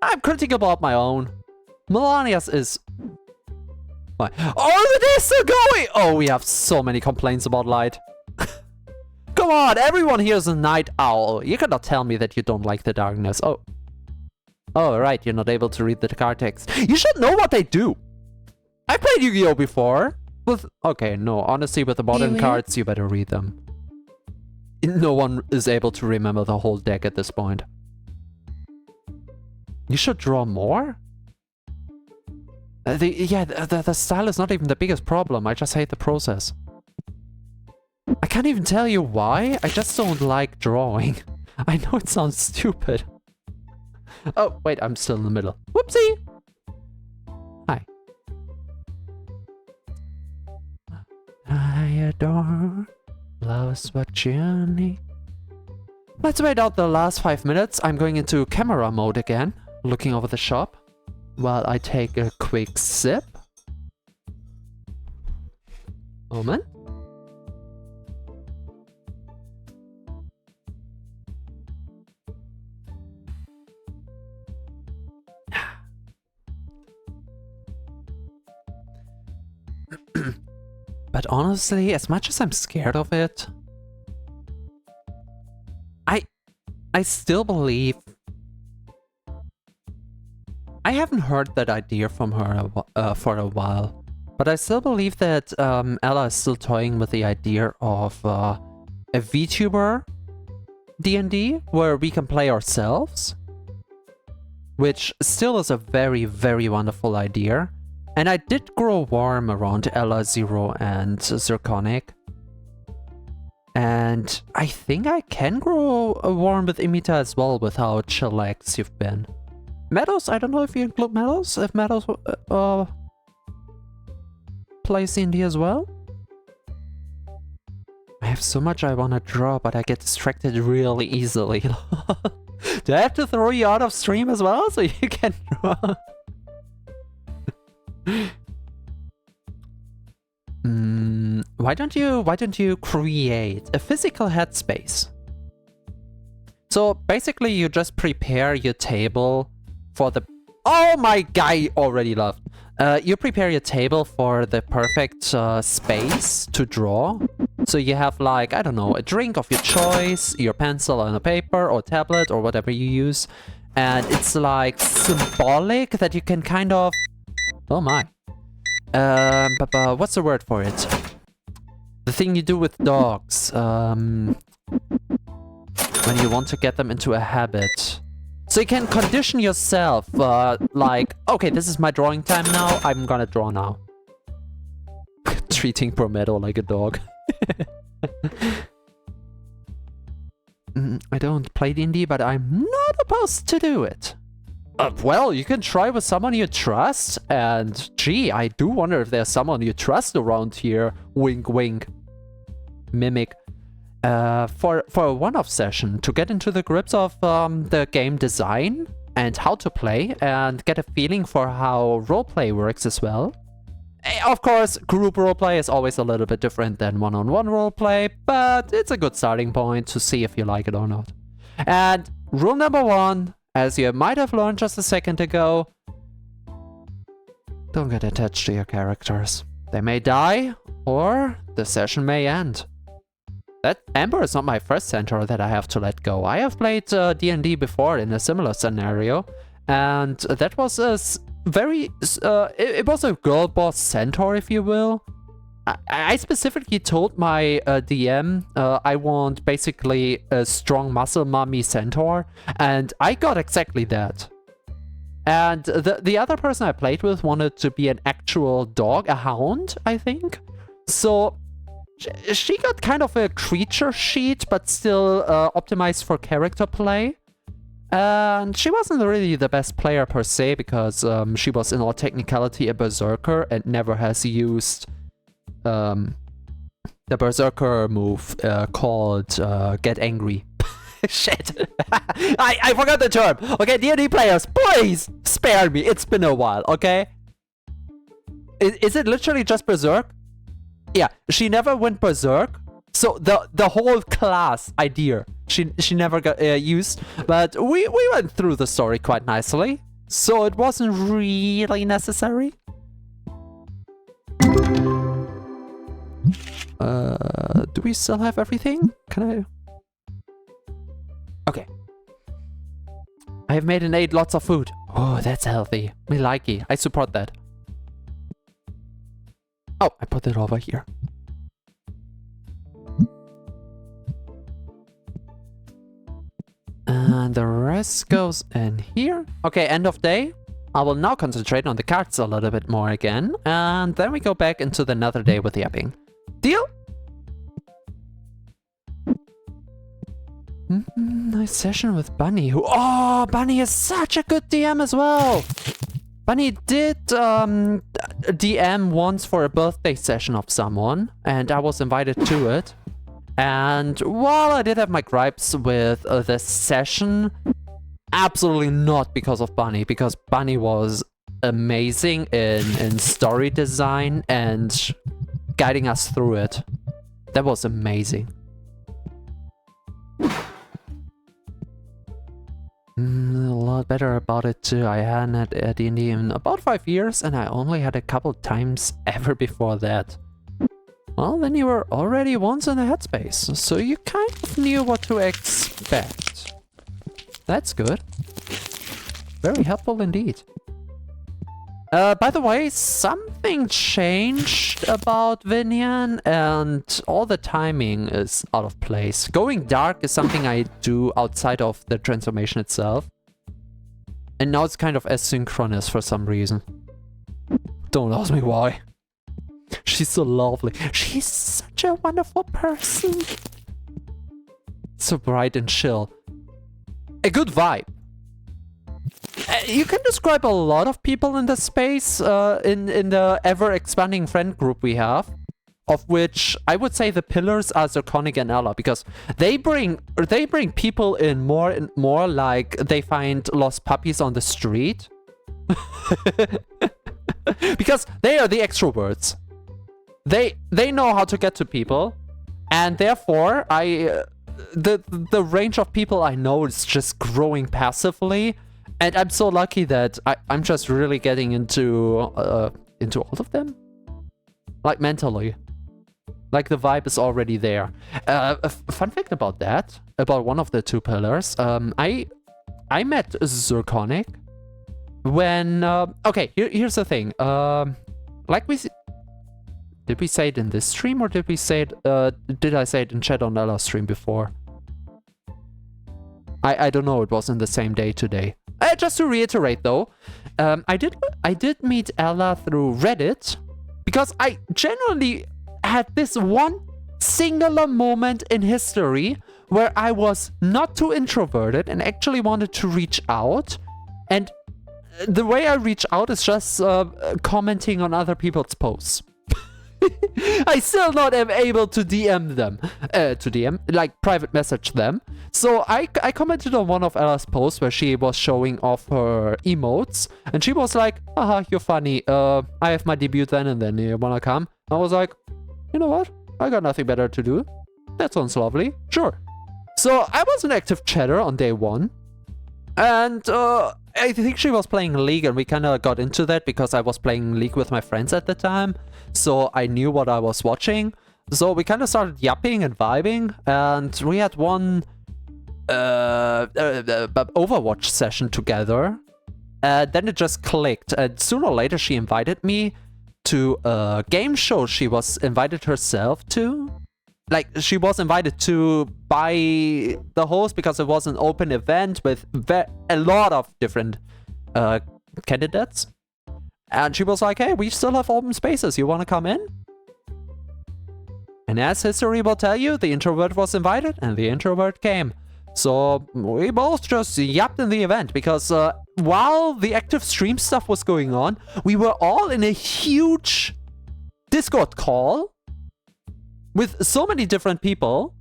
I'm critical about my own. Melania's is... Why? Oh, it is so going! Oh, we have so many complaints about light. Come on, everyone here is a night owl. You cannot tell me that you don't like the darkness. Oh. Oh, right, you're not able to read the card text. You should know what they do. I played Yu-Gi-Oh! Before. Okay, no, honestly, with the modern cards, you better read them. No one is able to remember the whole deck at this point. You should draw more? The style is not even the biggest problem. I just hate the process. I can't even tell you why. I just don't like drawing. I know it sounds stupid. Oh, wait, I'm still in the middle. Whoopsie! Hi. I adore. Love's what you need. Let's wait out the last 5 minutes. I'm going into camera mode again, looking over the shop, while I take a quick sip. Moment. But honestly, as much as I'm scared of it, I still believe... I haven't heard that idea from her for a while, but I still believe that Ella is still toying with the idea of a VTuber D&D where we can play ourselves, which still is a very, very wonderful idea. And I did grow warm around Ella0 and Zirconic. And I think I can grow warm with Imita as well with how chillax you've been. Meadows, I don't know if you include Meadows, if Meadows plays Indie as well. I have so much I want to draw, but I get distracted really easily. Do I have to throw you out of stream as well so you can draw? Why don't you create a physical headspace? So basically you just prepare your table for the... Oh my guy already left. You prepare your table for the perfect space to draw. So you have like, I don't know, a drink of your choice, your pencil and a paper or tablet or whatever you use. And it's like symbolic that you can kind of... Oh my. What's the word for it? The thing you do with dogs. When you want to get them into a habit. So you can condition yourself, like, okay, this is my drawing time now, I'm gonna draw now. Treating Prometo like a dog. I don't play D&D, but I'm not opposed to do it. Well, you can try with someone you trust, and gee, I do wonder if there's someone you trust around here. Wink, wink. Mimic. For a one-off session, to get into the grips of the game design and how to play, and get a feeling for how roleplay works as well. Of course, group roleplay is always a little bit different than one-on-one roleplay, but it's a good starting point to see if you like it or not. And rule number 1, as you might have learned just a second ago, don't get attached to your characters. They may die, or the session may end. That Amber is not my first centaur that I have to let go. I have played D&D before in a similar scenario, and that was a very... it was a girl boss centaur, if you will. I specifically told my DM I want basically a strong muscle mummy centaur, and I got exactly that. And the other person I played with wanted to be an actual dog, a hound, I think. So she got kind of a creature sheet, but still optimized for character play. And she wasn't really the best player per se, because she was in all technicality a berserker and never has used the berserker move called Get Angry. Shit. I forgot the term. Okay, D&D players, please spare me. It's been a while, okay? Is it literally just berserk? Yeah, she never went berserk. So the whole class idea she never got used, but we went through the story quite nicely, so it wasn't really necessary. Do we still have everything? Can I? Okay. I have made and ate lots of food. Oh, that's healthy. Me likey. I support that. Oh, I put it over here. And the rest goes in here. Okay, end of day. I will now concentrate on the cards a little bit more again. And then we go back into the nether day with yapping. Deal? Nice session with Bunny. Oh, Bunny is such a good DM as well. Bunny did DM once for a birthday session of someone, and I was invited to it. And while I did have my gripes with the session, absolutely not because of Bunny, because Bunny was amazing in story design and guiding us through it. That was amazing. A lot better about it too. I hadn't had D&D in about 5 years, and I only had a couple times ever before that. Well, then you were already once in the headspace, so you kind of knew what to expect. That's good. Very helpful indeed. By the way, something changed about Vinian, and all the timing is out of place. Going dark is something I do outside of the transformation itself. And now it's kind of asynchronous for some reason. Don't ask me why. She's so lovely. She's such a wonderful person. So bright and chill. A good vibe. You can describe a lot of people in the space, in the ever-expanding friend group we have, of which I would say the pillars are Zirconic and Ella, because they bring people in more and more like they find lost puppies on the street. Because they are the extroverts. They know how to get to people, and therefore the range of people I know is just growing passively, and I'm so lucky that I'm just really getting into all of them, like mentally, like the vibe is already there. A fun fact about that, about one of the two pillars, I met Zirconic when okay, here's the thing, like did we say it in this stream, or did we say it, did I say it in chat on Ella's stream before? I don't know, it was in the same day today. Just to reiterate though, I did meet Ella through Reddit, because I genuinely had this one singular moment in history where I was not too introverted and actually wanted to reach out, and the way I reach out is just commenting on other people's posts. I still not am able to DM them, like private message them. So I commented on one of Ella's posts where she was showing off her emotes, and she was like, haha, you're funny, I have my debut then and then, you wanna come? I was like, you know what, I got nothing better to do. That sounds lovely, sure. So I was an active chatter on day one, and I think she was playing League, and we kind of got into that because I was playing League with my friends at the time, so I knew what I was watching. So we kind of started yapping and vibing, and we had one Overwatch session together, and then it just clicked, and sooner or later she invited me to a game show she was invited herself to. Like, she was invited to by the host because it was an open event with a lot of different candidates. And she was like, hey, we still have open spaces. You want to come in? And as history will tell you, the introvert was invited and the introvert came. So we both just yapped in the event because while the active stream stuff was going on, we were all in a huge Discord call with so many different people.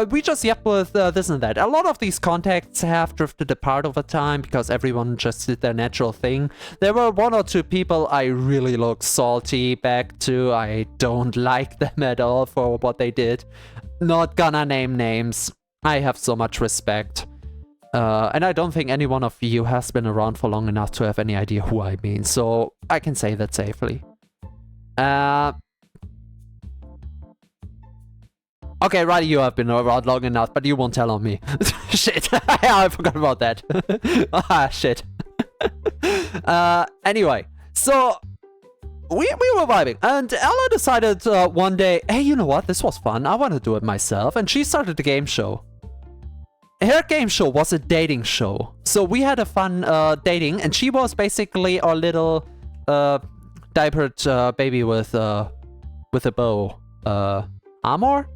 We just yapped with this and that. A lot of these contacts have drifted apart over time because everyone just did their natural thing. There were one or two people I really look salty back to. I don't like them at all for what they did. Not gonna name names. I have so much respect. And I don't think any one of you has been around for long enough to have any idea who I mean. So I can say that safely. Okay, Riley, you have been around long enough, but you won't tell on me. Shit, I forgot about that. Ah, shit. Anyway, so we were vibing, and Ella decided one day, hey, you know what? This was fun. I want to do it myself, and she started a game show. Her game show was a dating show, so we had a fun dating, and she was basically our little diapered baby with a bow. Amor?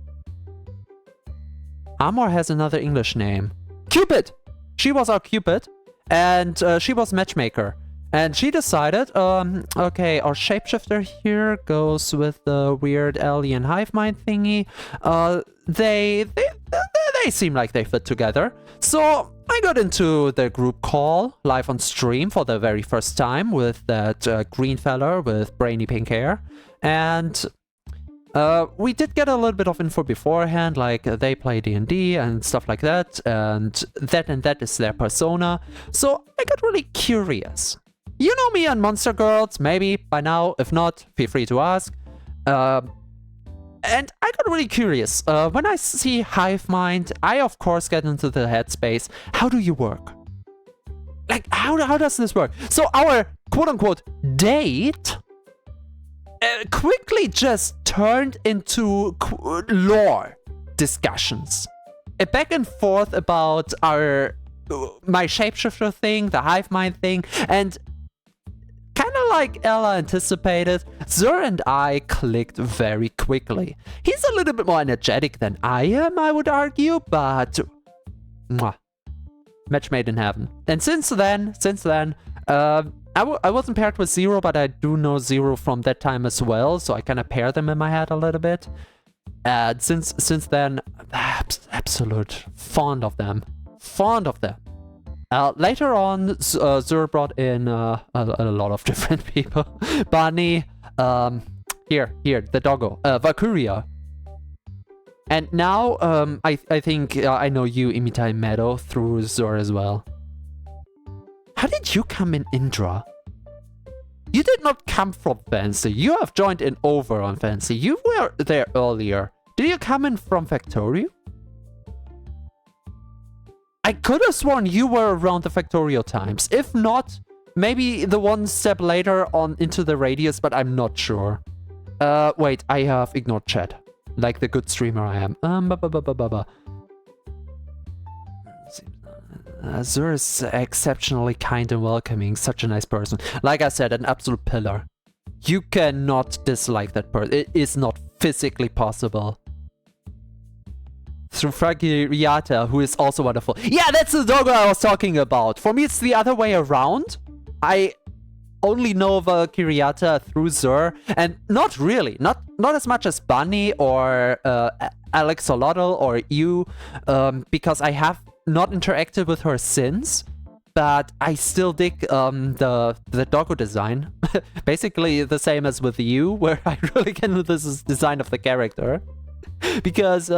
Amor has another English name. Cupid! She was our Cupid, and she was matchmaker. And she decided, okay, our shapeshifter here goes with the weird alien hive mind thingy. They seem like they fit together. So I got into the group call live on stream for the very first time with that green fella with brainy pink hair. And we did get a little bit of info beforehand, like they play D&D and stuff like that, and that is their persona. So I got really curious. You know me and Monster Girls, maybe by now. If not, feel free to ask. And I got really curious. When I see hive mind, I of course get into the headspace. How do you work? Like, how does this work? So our quote-unquote date quickly just turned into lore discussions. A back and forth about my shapeshifter thing, the hive mind thing, and kind of like Ella anticipated, Zur and I clicked very quickly. He's a little bit more energetic than I am, I would argue, but... Mwah. Match made in heaven. And since then, I wasn't paired with Zero, but I do know Zero from that time as well, so I kind of pair them in my head a little bit. And since then, absolute fond of them. Fond of them. Later on, Zur brought in a lot of different people. Bunny, here, the doggo, Valkyria. And now, I think I know you, Imitai Meadow, through Zur as well. How did you come in Indra? You did not come from Fancy. You have joined in over on Fancy. You were there earlier. Did you come in from Factorio? I could have sworn you were around the Factorio times. If not, maybe the one step later on into the radius, but I'm not sure. Wait, I have ignored chat. Like the good streamer I am. Zur is exceptionally kind and welcoming. Such a nice person. Like I said, an absolute pillar. You cannot dislike that person. It is not physically possible. Through Fragiata, who is also wonderful. Yeah, that's the doggo I was talking about. For me, it's the other way around. I only know Valkyriata through Zur, and not really. Not as much as Bunny or Alex Solotl or you, because I have not interacted with her since, but I still dig the doggo design. Basically the same as with you, where I really can do this design of the character. Because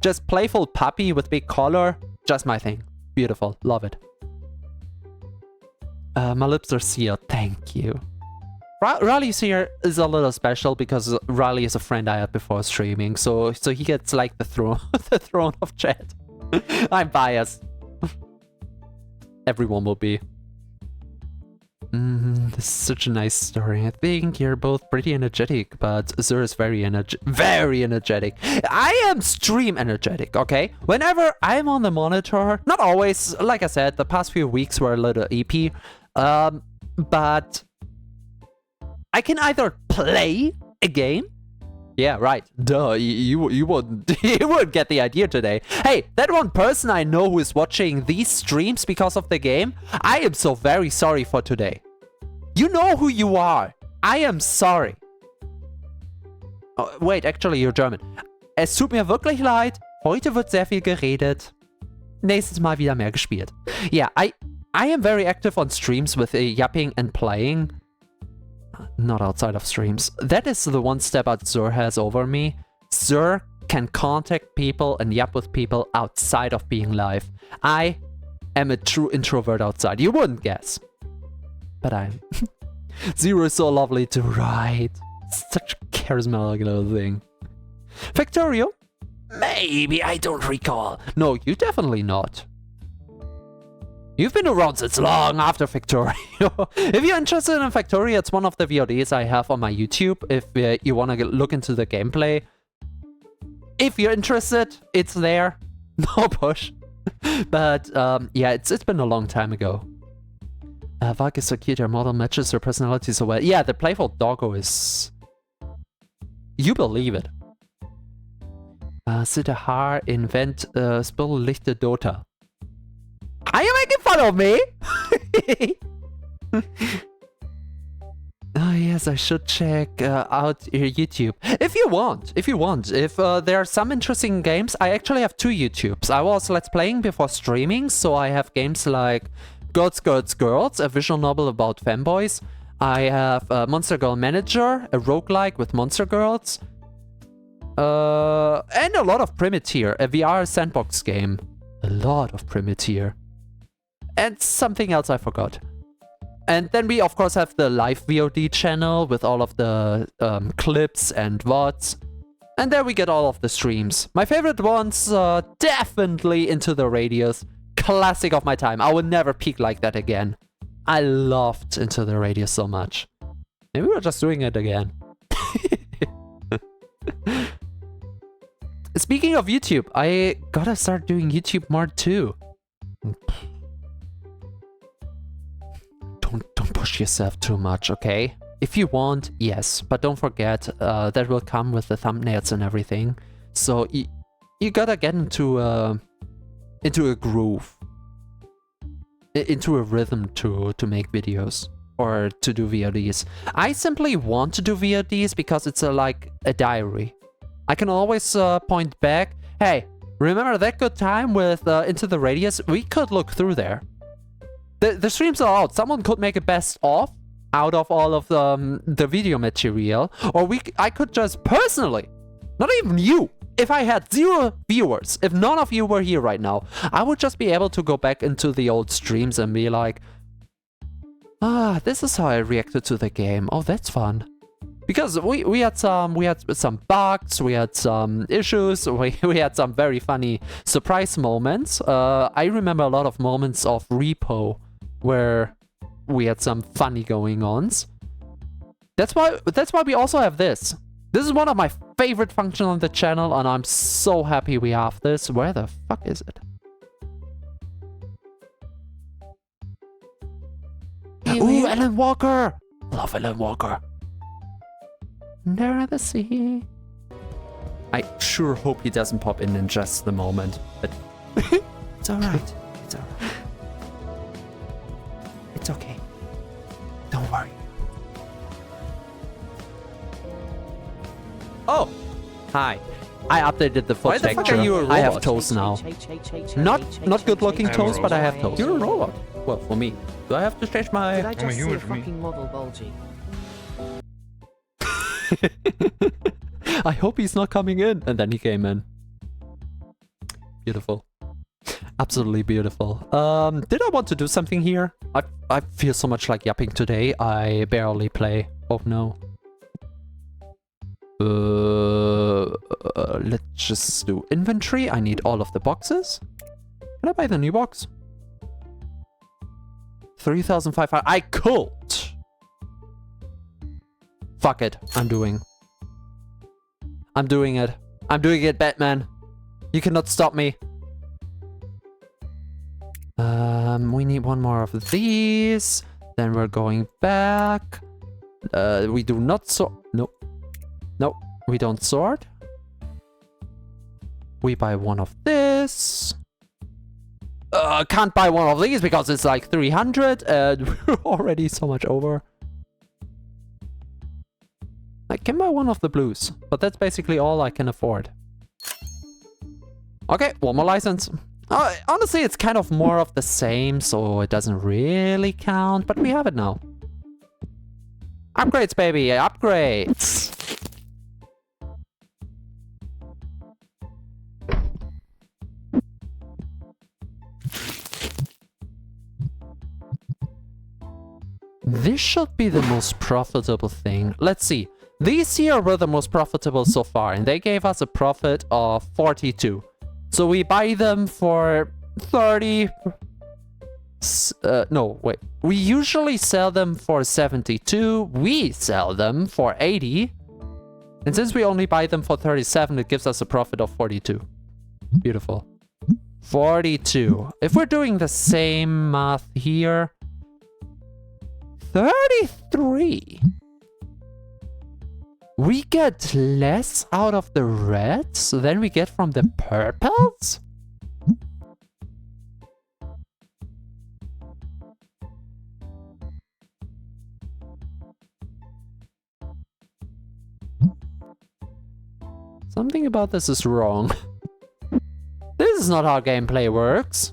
just playful puppy with big collar, just my thing. Beautiful, love it. My lips are sealed, thank you. Raleigh's here is a little special because Raleigh is a friend I had before streaming, so he gets like the throne, the throne of chat. I'm biased. Everyone will be. This is such a nice story. I think you're both pretty energetic, but Zur is very energetic. I am stream energetic, okay? Whenever I'm on the monitor, not always, like I said, the past few weeks were a little EP, but I can either play a game. Yeah, right. Duh, you wouldn't get the idea today. Hey, that one person I know who is watching these streams because of the game, I am so very sorry for today. You know who you are. I am sorry. Oh, wait, actually, you're German. Es tut mir wirklich leid. Heute wird sehr viel geredet. Nächstes Mal wieder mehr gespielt. Yeah, I am very active on streams with yapping and playing. Not outside of streams. That is the one step out Zur has over me. Zur can contact people and yap with people outside of being live. I am a true introvert outside. You wouldn't guess. But I'm. Zero is so lovely to ride. Such a charismatic little thing. Factorio? Maybe, I don't recall. No, you definitely not. You've been around since long after Factorio. If you're interested in Factorio, it's one of the VODs I have on my YouTube. If you want to look into the gameplay. If you're interested, it's there. No push. But yeah, it's been a long time ago. Valk is so cute, her model matches her personality so well. Yeah, the playful doggo is... You believe it. Sitte haar invent spul lichte Dota. Are you making fun of me? Oh yes, I should check out your YouTube. If you want. If there are some interesting games, I actually have two YouTubes. I was Let's Playing before streaming, so I have games like Girls, Girls, Girls, a visual novel about femboys. I have Monster Girl Manager, a roguelike with monster girls. And a lot of Primitier, a VR sandbox game. A lot of Primitier. And something else I forgot. And then we of course have the live VOD channel with all of the clips and VODs. And there we get all of the streams. My favorite ones, definitely Into the Radius. Classic of my time. I will never peak like that again. I loved Into the Radius so much. Maybe we're just doing it again. Speaking of YouTube, I gotta start doing YouTube more too. Don't push push yourself too much, okay? If you want, yes, but don't forget that will come with the thumbnails and everything. So you gotta get into a groove, into a rhythm to make videos or to do VODs. I simply want to do VODs because it's like a diary. I can always point back, hey, remember that good time with Into the Radius? We could look through there. The streams are out. Someone could make a best of out of all of the video material, or I could just personally, not even you, if I had 0 viewers, if none of you were here right now, I would just be able to go back into the old streams and be like, this is how I reacted to the game. Oh, that's fun. Because we had some bugs, we had some issues, we had some very funny surprise moments. I remember a lot of moments of repo where we had some funny going-ons. That's why we also have this. This is one of my favorite functions on the channel, and I'm so happy we have this. Where the fuck is it? Ooh, Alan Walker! Love Alan Walker. Under the sea. I sure hope he doesn't pop in just the moment, but it's alright. It's alright. It's okay. Don't worry. Oh! Hi. I updated the foot texture. Why the fuck are you a robot? I have toes now. Not good looking toes, but I have toes. You're a robot. Well, for me. Do I have to change my... Did I just see a fucking model bulgy? I hope he's not coming in. And then he came in. Beautiful. Absolutely beautiful. Did I want to do something here? I feel so much like yapping today. I barely play. Oh no. Let's just do inventory. I need all of the boxes. Can I buy the new box? 3,500. I could. Fuck it. I'm doing it. I'm doing it, Batman. You cannot stop me. We need one more of these. Then we're going back. We do not sort. No. No, we don't sort. We buy one of this. Can't buy one of these because it's like 300 and we're already so much over. I can buy one of the blues, but that's basically all I can afford. Okay, one more license. Honestly, it's kind of more of the same, so it doesn't really count, but we have it now. Upgrades, baby, upgrades! This should be the most profitable thing. Let's see. These here were the most profitable so far, and they gave us a profit of 42. So we buy them for 30... no, wait. We usually sell them for 72. We sell them for 80. And since we only buy them for 37, it gives us a profit of 42. Beautiful. 42. If we're doing the same math here... 33. We get less out of the reds than we get from the purples? Something about this is wrong. This is not how gameplay works.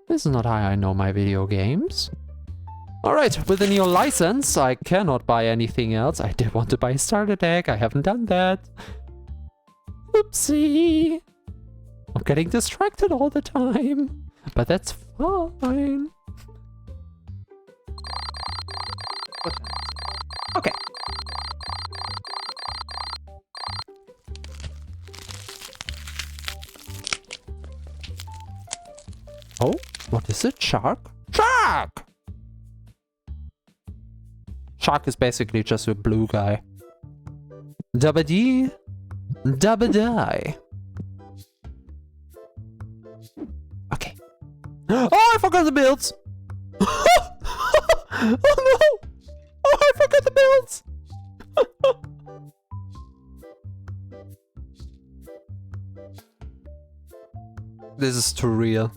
This is not how I know my video games. Alright, with the new license, I cannot buy anything else. I did want to buy a starter deck, I haven't done that. Oopsie. I'm getting distracted all the time. But that's fine. Okay. Oh, what is it? Shark? Shark! Shark is basically just a blue guy. Dabba-dee, dabba-die. Okay. Oh, I forgot the builds! Oh no! Oh, I forgot the builds! This is too real.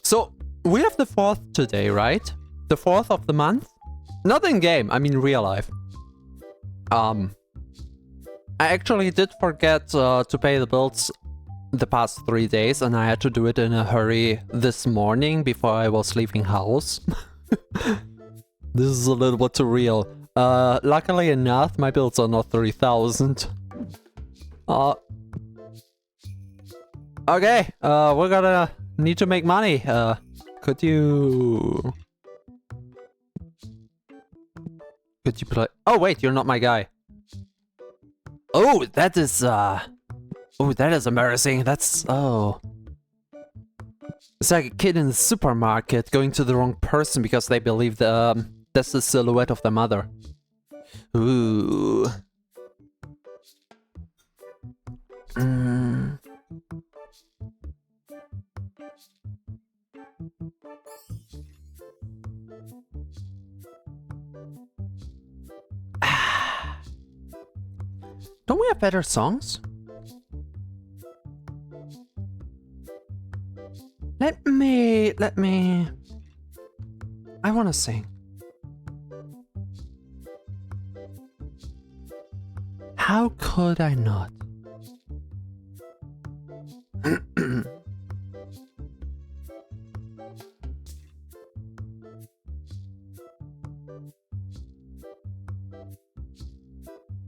So, we have the 4th today, right? The 4th of the month? Not in game, I mean real life. I actually did forget to pay the bills the past 3 days, and I had to do it in a hurry this morning before I was leaving house. This is a little bit too real. Luckily enough, my bills are not 3,000. Okay, we're gonna need to make money. Could you play? Oh wait, you're not my guy. Oh, that is embarrassing. Oh. It's like a kid in the supermarket going to the wrong person because they believe that's the silhouette of their mother. Ooh. Don't we have better songs? Let me... I wanna sing. How could I not?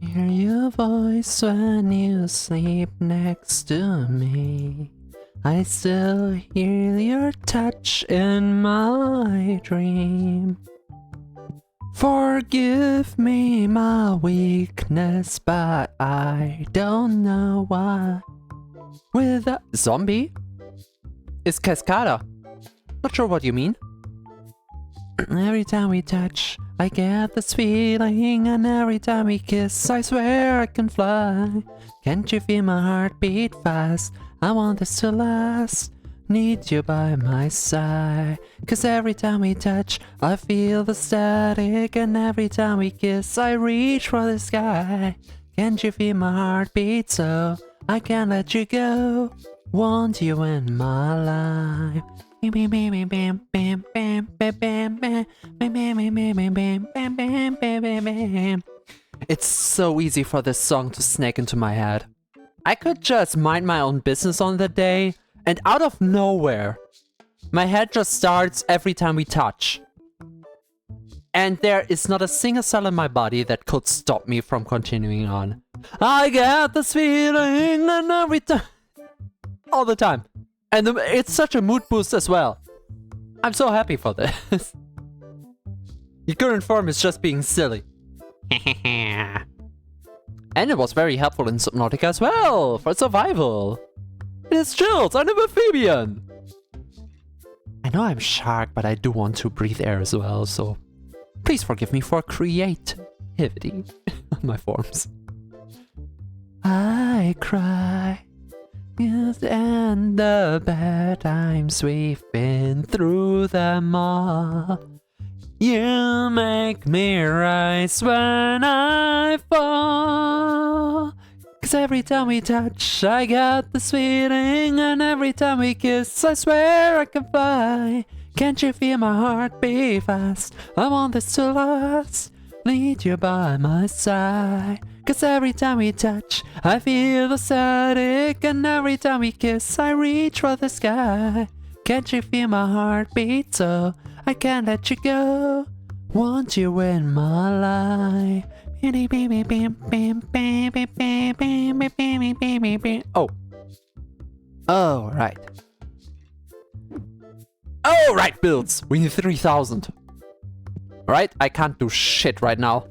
Hear your voice when you sleep next to me. I still hear your touch in my dream. Forgive me my weakness, but I don't know why. With a zombie? It's Cascada. Not sure what you mean. Every time we touch, I get this feeling, and every time we kiss, I swear I can fly. Can't you feel my heart beat fast? I want this to last. Need you by my side. 'Cause every time we touch, I feel the static, and every time we kiss, I reach for the sky. Can't you feel my heart beat so I can't let you go? Want you in my life. It's so easy for this song to snake into my head. I could just mind my own business on the day, and out of nowhere, my head just starts every time we touch. And there is not a single cell in my body that could stop me from continuing on. I get this feeling, and every time... all the time. And it's such a mood boost as well. I'm so happy for this. Your current form is just being silly. And it was very helpful in Subnautica as well, for survival. It is chills, I'm an amphibian. I know I'm shark, but I do want to breathe air as well, so please forgive me for creativity on my forms. I cry. Yes, and the bad times we've been through them all. You make me rise when I fall. 'Cause every time we touch, I get this feeling, and every time we kiss, I swear I can fly. Can't you feel my heart beat fast? I want this to last. Need you by my side. 'Cause every time we touch, I feel the static, and every time we kiss, I reach for the sky. Can't you feel my heart beat so I can't let you go? Want you in my life. Oh. Oh, right. Oh, right, builds. We need 3,000. Right? I can't do shit right now.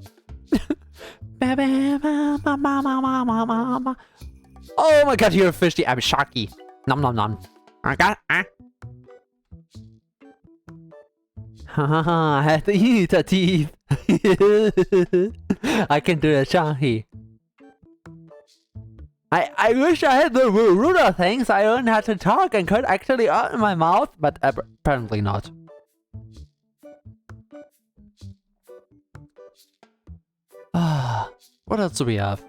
Oh my god, you're a fishy. I'm sharky. Nom nom nom. I got I had to eat a teeth. I can do a sharky. I wish I had the ruler things. I learned how to talk and could actually open my mouth, but apparently not. Ah, what else do we have?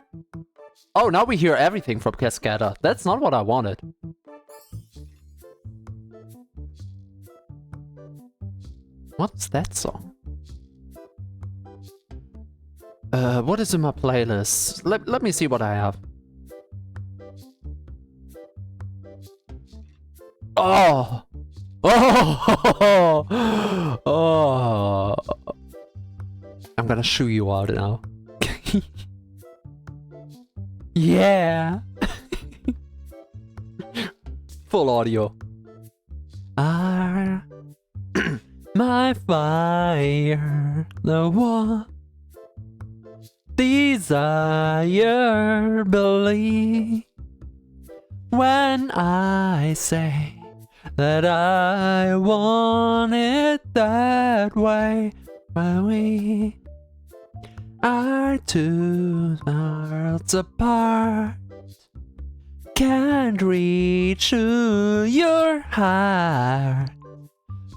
Oh, now we hear everything from Cascada. That's not what I wanted. What's that song? What is in my playlist? Let me see what I have. Oh! Oh! Oh! I'm gonna shoo you out now. Yeah! Full audio. Ah, my fire, the one desire, believe when I say that I want it that way. When we are two worlds apart, can't reach to your heart.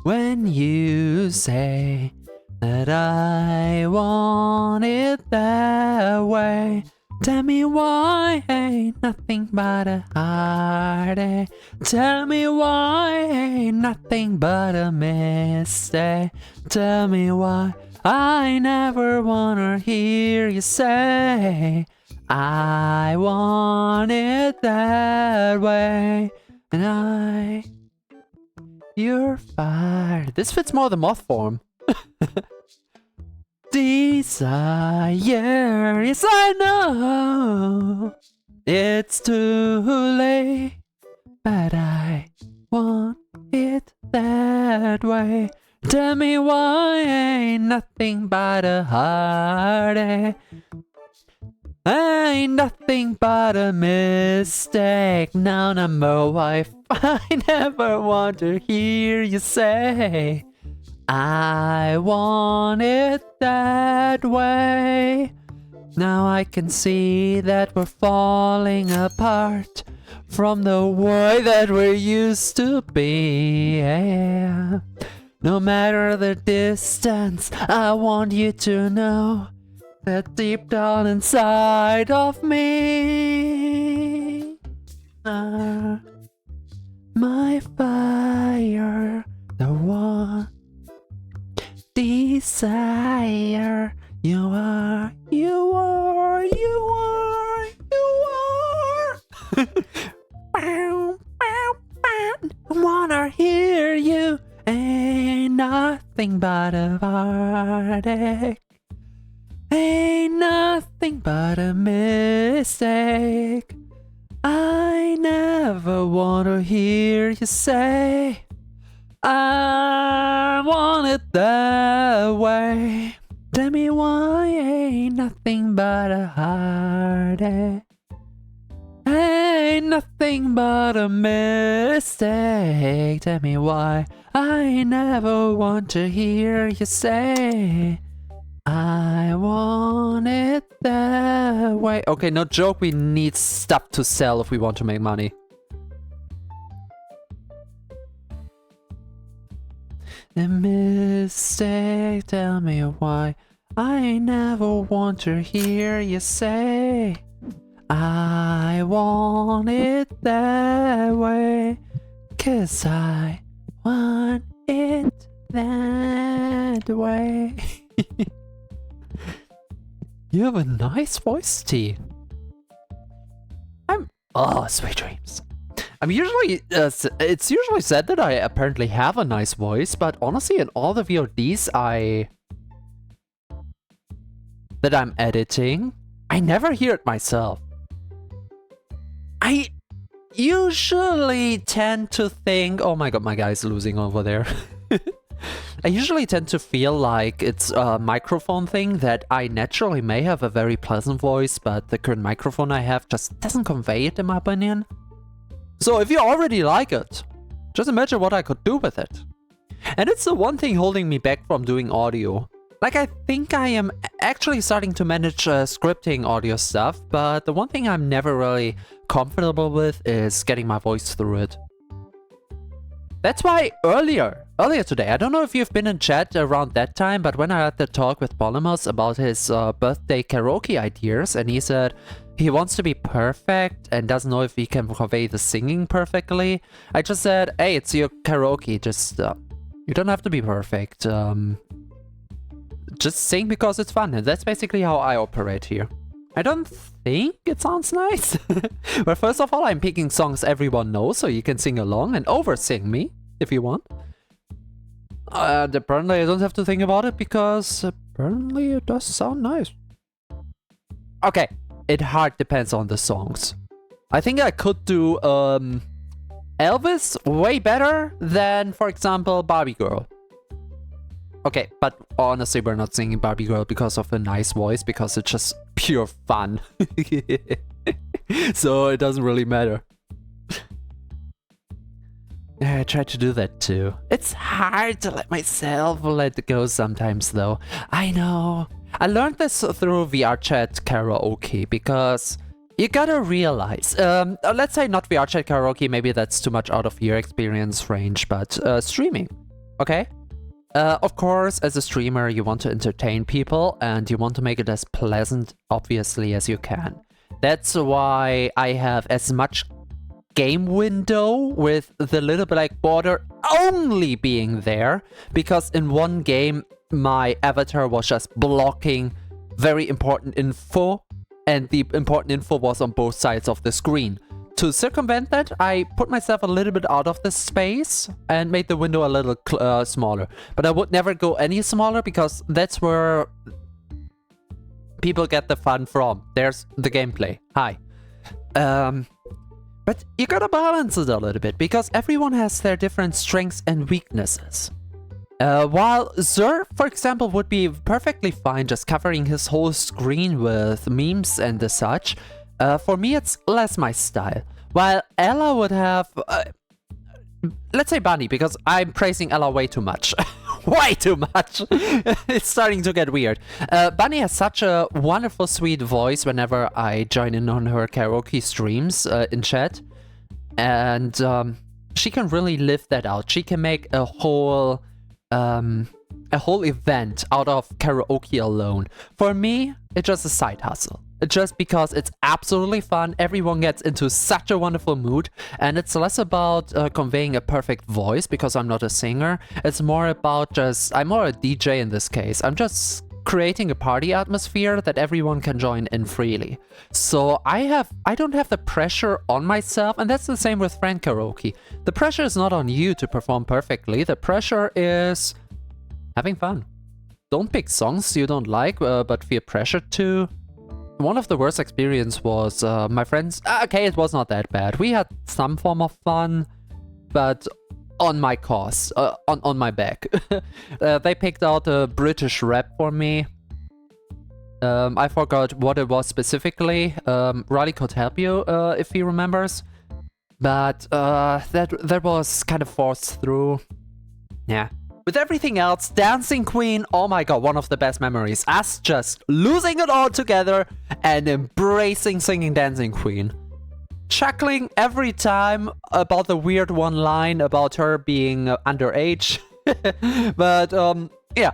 When you say that I want it that way, tell me why ain't nothing but a heartache. Tell me why ain't nothing but a mistake. Tell me why I never wanna hear you say I want it that way. And you're fired. This fits more the moth form. Desire, yes I know it's too late, but I want it that way. Tell me why ain't nothing but a heartache. Ain't nothing but a mistake. Now, number wife, I never want to hear you say I want it that way. Now I can see that we're falling apart from the way that we used to be. Yeah. No matter the distance, I want you to know that deep down inside of me, my fire, the one desire, you are, you are, you are, you are. Bow, bow, bow. I wanna hear you. Ain't nothing but a heartache. Ain't nothing but a mistake. I never want to hear you say I want it that way. Tell me why ain't nothing but a heartache. Ain't nothing but a mistake. Tell me why I never want to hear you say I want it that way. Okay, no joke, we need stuff to sell if we want to make money. A mistake, tell me why I never want to hear you say I want it that way. 'Cause I want it that way. You have a nice voice, T. Oh, sweet dreams. I'm usually, it's usually said that I apparently have a nice voice, but honestly, in all the VODs that I'm editing, I never hear it myself. I usually tend to think, oh my god, my guy's losing over there. I usually tend to feel like it's a microphone thing, that I naturally may have a very pleasant voice, but the current microphone I have just doesn't convey it, in my opinion. So if you already like it, just imagine what I could do with it. And it's the one thing holding me back from doing audio. Like, I think I am actually starting to manage scripting audio stuff, but the one thing I'm never really comfortable with is getting my voice through it. That's why earlier today, I don't know if you've been in chat around that time, but when I had the talk with Polymos about his birthday karaoke ideas, and he said he wants to be perfect and doesn't know if he can convey the singing perfectly, I just said, hey, it's your karaoke, just, you don't have to be perfect. Just sing because it's fun, and that's basically how I operate here. I don't think it sounds nice. But first of all, I'm picking songs everyone knows, so you can sing along and over-sing me, if you want. Apparently I don't have to think about it, because apparently it does sound nice. Okay, it hard depends on the songs. I think I could do Elvis way better than, for example, Barbie Girl. Okay, but honestly, we're not singing Barbie Girl because of a nice voice, because it's just pure fun. So it doesn't really matter. I try to do that too. It's hard to let myself let it go sometimes though. I know. I learned this through VR chat karaoke, because you gotta realize, let's say not VR chat karaoke, maybe that's too much out of your experience range, but streaming, okay? Of course, as a streamer, you want to entertain people and you want to make it as pleasant, obviously, as you can. That's why I have as much game window with the little black border only being there, because in one game, my avatar was just blocking very important info, and the important info was on both sides of the screen. To circumvent that, I put myself a little bit out of the space and made the window a little smaller. But I would never go any smaller, because that's where people get the fun from. There's the gameplay. Hi. But you gotta balance it a little bit, because everyone has their different strengths and weaknesses. While Zer, for example, would be perfectly fine just covering his whole screen with memes and the such, for me, it's less my style. While Ella would have... let's say Bunny, because I'm praising Ella way too much. Way too much! It's starting to get weird. Bunny has such a wonderful, sweet voice whenever I join in on her karaoke streams in chat. And she can really live that out. She can make a whole event out of karaoke alone. For me, it's just a side hustle. Just because it's absolutely fun, everyone gets into such a wonderful mood, and it's less about conveying a perfect voice, because I'm not a singer. It's more about I'm more a DJ in this case. I'm just creating a party atmosphere that everyone can join in freely. So I don't have the pressure on myself, and that's the same with friend karaoke. The pressure is not on you to perform perfectly. The pressure is having fun. Don't pick songs you don't like, but feel pressured to. One of the worst experience was my friends. Okay, it was not that bad. We had some form of fun, but on my cost, on my back. They picked out a British rap for me. I forgot what it was specifically. Riley could help you if he remembers. But that was kind of forced through. Yeah. With everything else, Dancing Queen, oh my god, one of the best memories. Us just losing it all together and embracing singing Dancing Queen. Chuckling every time about the weird one line about her being underage. But, yeah.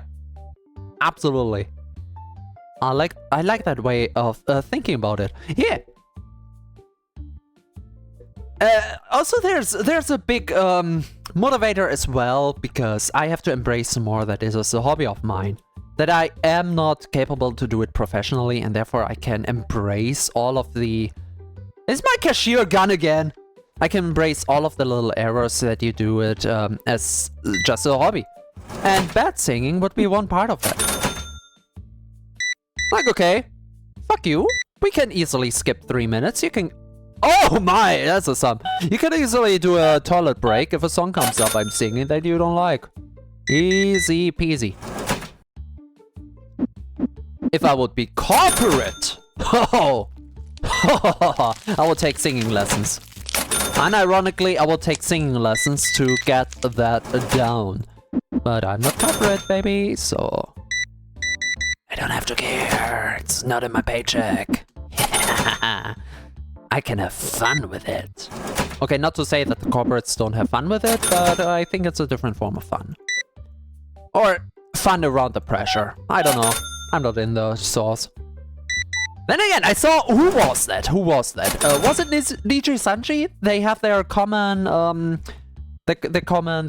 Absolutely. I like that way of thinking about it. Yeah. Also, there's a big motivator as well, because I have to embrace more that this is a hobby of mine. That I am not capable to do it professionally, and therefore I can embrace all of the... Is my cashier gun again? I can embrace all of the little errors that you do it as just a hobby. And bad singing would be one part of that. Like, okay, fuck you. We can easily skip 3 minutes. You can... Oh my, that's a sum. You can easily do a toilet break if a song comes up I'm singing that you don't like. Easy peasy. If I would be corporate, I will take singing lessons. Unironically, I will take singing lessons to get that down. But I'm not corporate, baby, so... to care. It's not in my paycheck. I can have fun with it. Okay, not to say that the corporates don't have fun with it, but I think it's a different form of fun. Or fun around the pressure. I don't know. I'm not in the source. Then again, I saw... Who was that? Who was that? Was it DJ Sanji? They have their common... their common...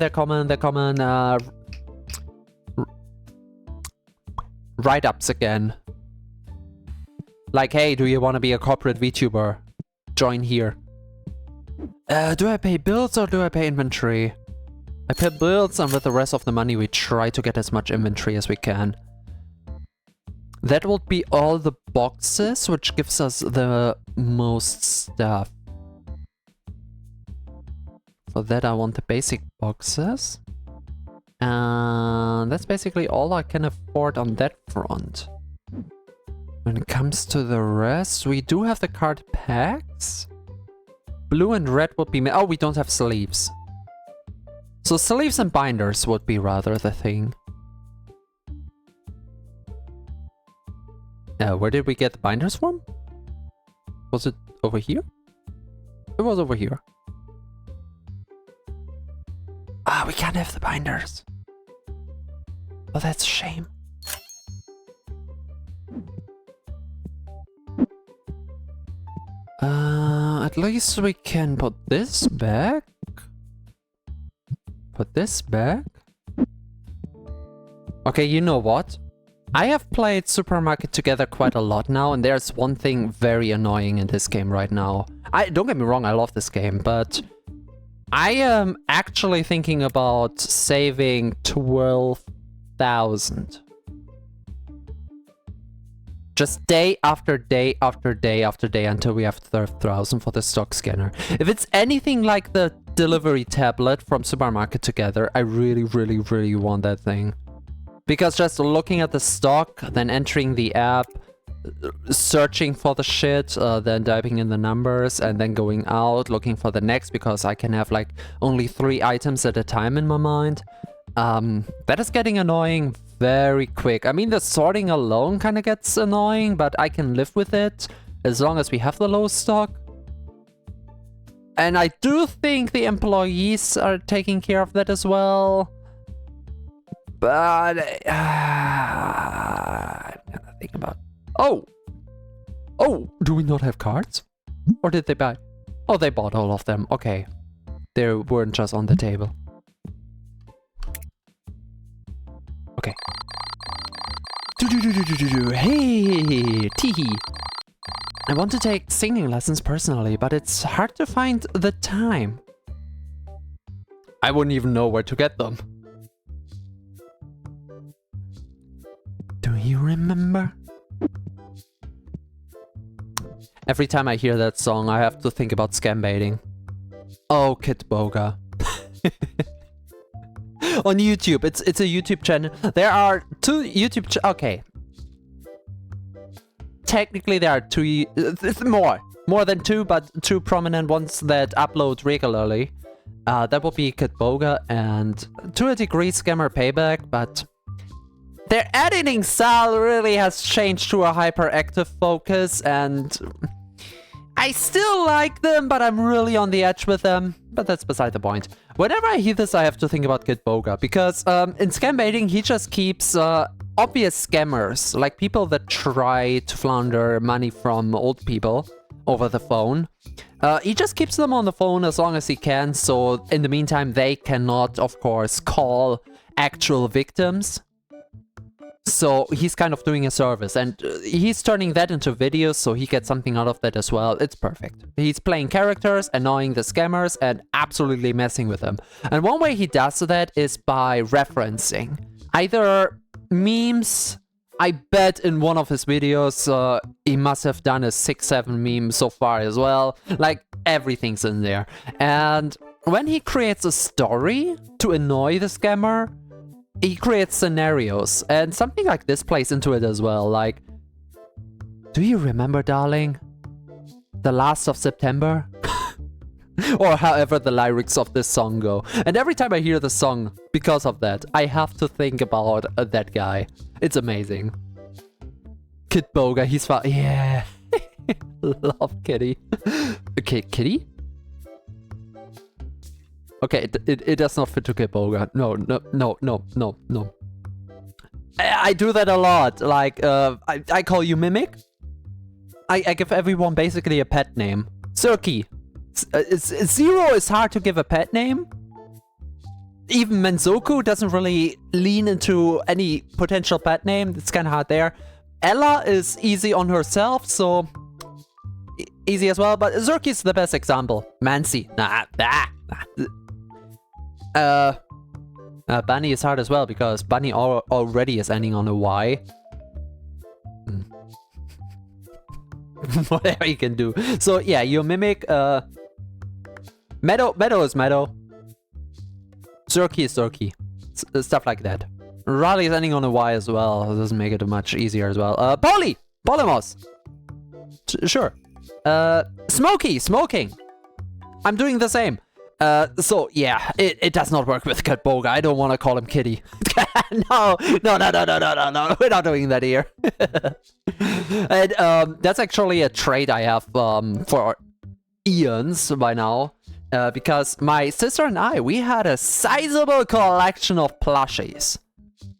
write-ups again. Like, hey, do you want to be a corporate VTuber? Join here. Do I pay bills or do I pay inventory? I pay bills, and with the rest of the money we try to get as much inventory as we can. That will be all the boxes, which gives us the most stuff. For that I want the basic boxes. And that's basically all I can afford on that front. When it comes to the rest, we do have the card packs. Blue and red would be... Oh, we don't have sleeves. So sleeves and binders would be rather the thing. Where did we get the binders from? Was it over here? It was over here. Ah, we can't have the binders. Oh, that's a shame. At least we can put this back. Put this back. Okay, you know what? I have played Supermarket Together quite a lot now, and there's one thing very annoying in this game right now. Don't get me wrong, I love this game, but I am actually thinking about saving 12,000. Just day after day after day after day until we have 30,000 for the stock scanner. If it's anything like the delivery tablet from Supermarket Together, I really, really, really want that thing. Because just looking at the stock, then entering the app, searching for the shit, then typing in the numbers, and then going out, looking for the next, because I can have like only 3 items at a time in my mind. That is getting annoying very quick. I mean, the sorting alone kind of gets annoying, but I can live with it as long as we have the low stock. And I do think the employees are taking care of that as well. But I'm gonna think about... Oh! Oh! Do we not have cards? Or did they buy? Oh, they bought all of them. Okay. They weren't just on the table. Okay. Hey! Teehee! I want to take singing lessons personally, but it's hard to find the time. I wouldn't even know where to get them. Do you remember? Every time I hear that song, I have to think about scam baiting. Oh, Kid Boga. On YouTube, it's a YouTube channel. There are 2 YouTube okay. Technically there are 2, more than 2, but 2 prominent ones that upload regularly. That would be Kid Boga and to a degree Scammer Payback, but their editing style really has changed to a hyperactive focus, and I still like them, but I'm really on the edge with them. But that's beside the point. Whenever I hear this, I have to think about Kid Boga, because in scam baiting, he just keeps obvious scammers, like people that try to launder money from old people over the phone. He just keeps them on the phone as long as he can, so in the meantime, they cannot, of course, call actual victims. So he's kind of doing a service, and he's turning that into videos, so he gets something out of that as well. It's perfect. He's playing characters, annoying the scammers, and absolutely messing with them. And one way he does that is by referencing either memes. I bet in one of his videos he must have done a 6-7 meme so far as well. Like, everything's in there. And when he creates a story to annoy the scammer, he creates scenarios, and something like this plays into it as well. Like, do you remember, darling? The last of September? Or however the lyrics of this song go. And every time I hear the song, because of that, I have to think about that guy. It's amazing. Kid Boga, he's fine. Yeah. Love Kitty. Okay, Kitty? Okay, it does not fit to Kid Boga. No. I do that a lot. Like, I call you Mimic. I give everyone basically a pet name. Zerky. Zero is hard to give a pet name. Even Menzoku doesn't really lean into any potential pet name. It's kind of hard there. Ella is easy on herself, so easy as well. But Zerky is the best example. Mancy. Bunny is hard as well because Bunny already is ending on a Y. Whatever you can do. So yeah, you mimic. Meadow is Meadow. Zerky is Zerky. Stuff like that. Raleigh is ending on a Y as well. It doesn't make it much easier as well. Polymos. Sure. Smoking. I'm doing the same. So yeah, it does not work with Kid Boga. I don't want to call him Kitty. No. We're not doing that here. And that's actually a trait I have for eons by now. Because my sister and I, we had a sizable collection of plushies.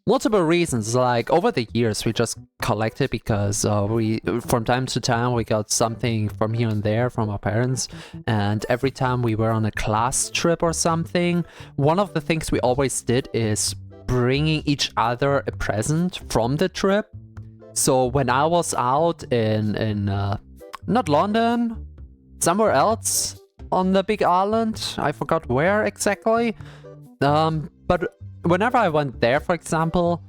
Multiple reasons, like over the years we just collected because we from time to time we got something from here and there from our parents, and every time we were on a class trip or something, one of the things we always did is bringing each other a present from the trip. So when I was out in not London, somewhere else on the big island, I forgot where exactly, but whenever I went there, for example,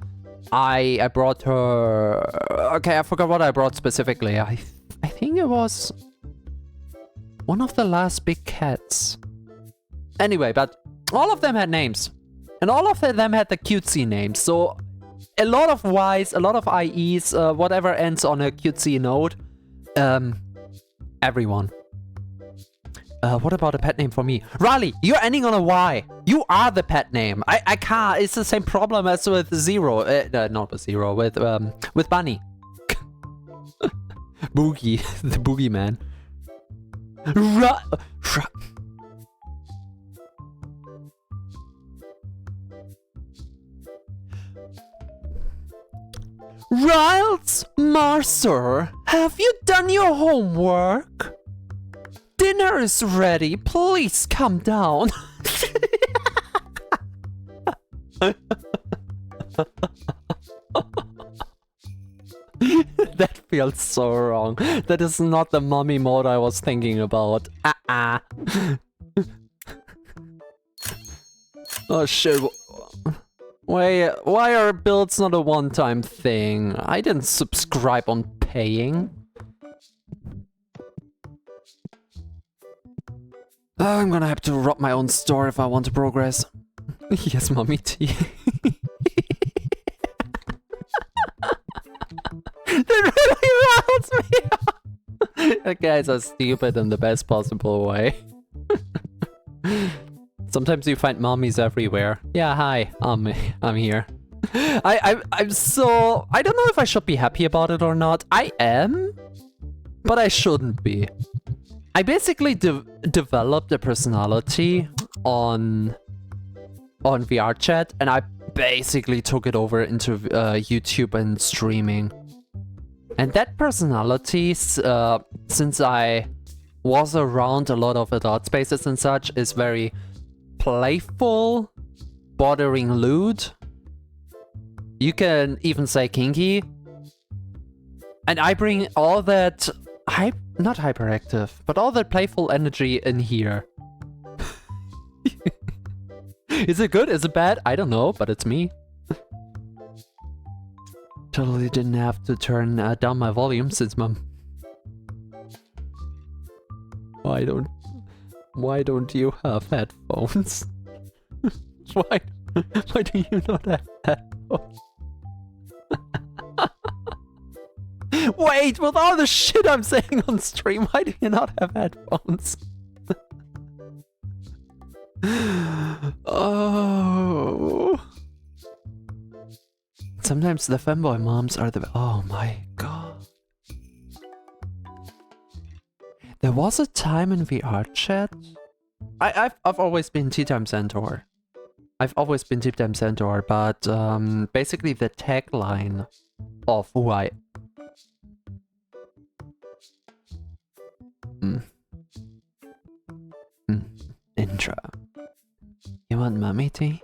I brought her... Okay, I forgot what I brought specifically. I think it was one of the last big cats. Anyway, but all of them had names. And all of them had the cutesy names. So a lot of Ys, a lot of IEs, whatever ends on a cutesy note. Everyone. What about a pet name for me? Raleigh, you're ending on a Y. You are the pet name. I can't. It's the same problem as with Zero. Not with Zero. With Bunny. Boogie, the boogeyman. Riles Mercer, have you done your homework? Dinner is ready. Please come down. That feels so wrong. That is not the mommy mode I was thinking about. Oh shit. Wait, why are builds not a one-time thing? I didn't subscribe on paying. I'm gonna have to rob my own store if I want to progress. Yes, mommy tea. That really riles me. Guys are stupid in the best possible way. Sometimes you find mommies everywhere. Yeah, hi, I'm here. I'm so... I don't know if I should be happy about it or not. I am, but I shouldn't be. I basically developed a personality on VR chat, and I basically took it over into YouTube and streaming. And that personality, since I was around a lot of adult spaces and such, is very playful, bordering lewd. You can even say kinky. And I bring all that not hyperactive, but all that playful energy in here. Is it good? Is it bad? I don't know, but it's me. Totally didn't have to turn down my volume since mom. Why don't you have headphones? Why do you not have headphones? Wait, with all the shit I'm saying on stream, why do you not have headphones? Oh. Sometimes the femboy moms are the... Oh my god. There was a time in VR chat. I've always been Tea Time Centaur. I've always been Tea Time Centaur, but basically the tagline of who I... Intro. You want mummy tea?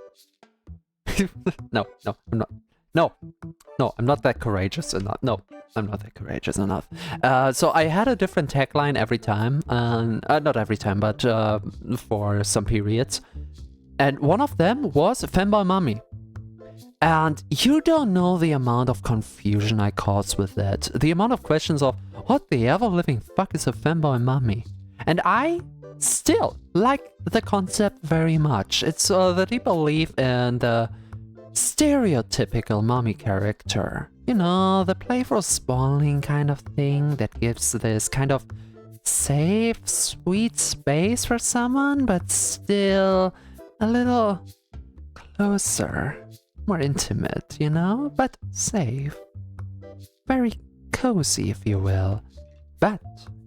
No, I'm not. No, I'm not that courageous enough. No, I'm not that courageous enough. So I had a different tagline every time, and not every time, but for some periods. And one of them was Femboy Mummy. And you don't know the amount of confusion I caused with that. The amount of questions of, what the ever-living fuck is a Femboy Mummy? And I still like the concept very much. It's the deep belief in the stereotypical mommy character. You know, the playful spoiling kind of thing that gives this kind of safe, sweet space for someone, but still a little closer, more intimate, you know, but safe. Very cozy, if you will. But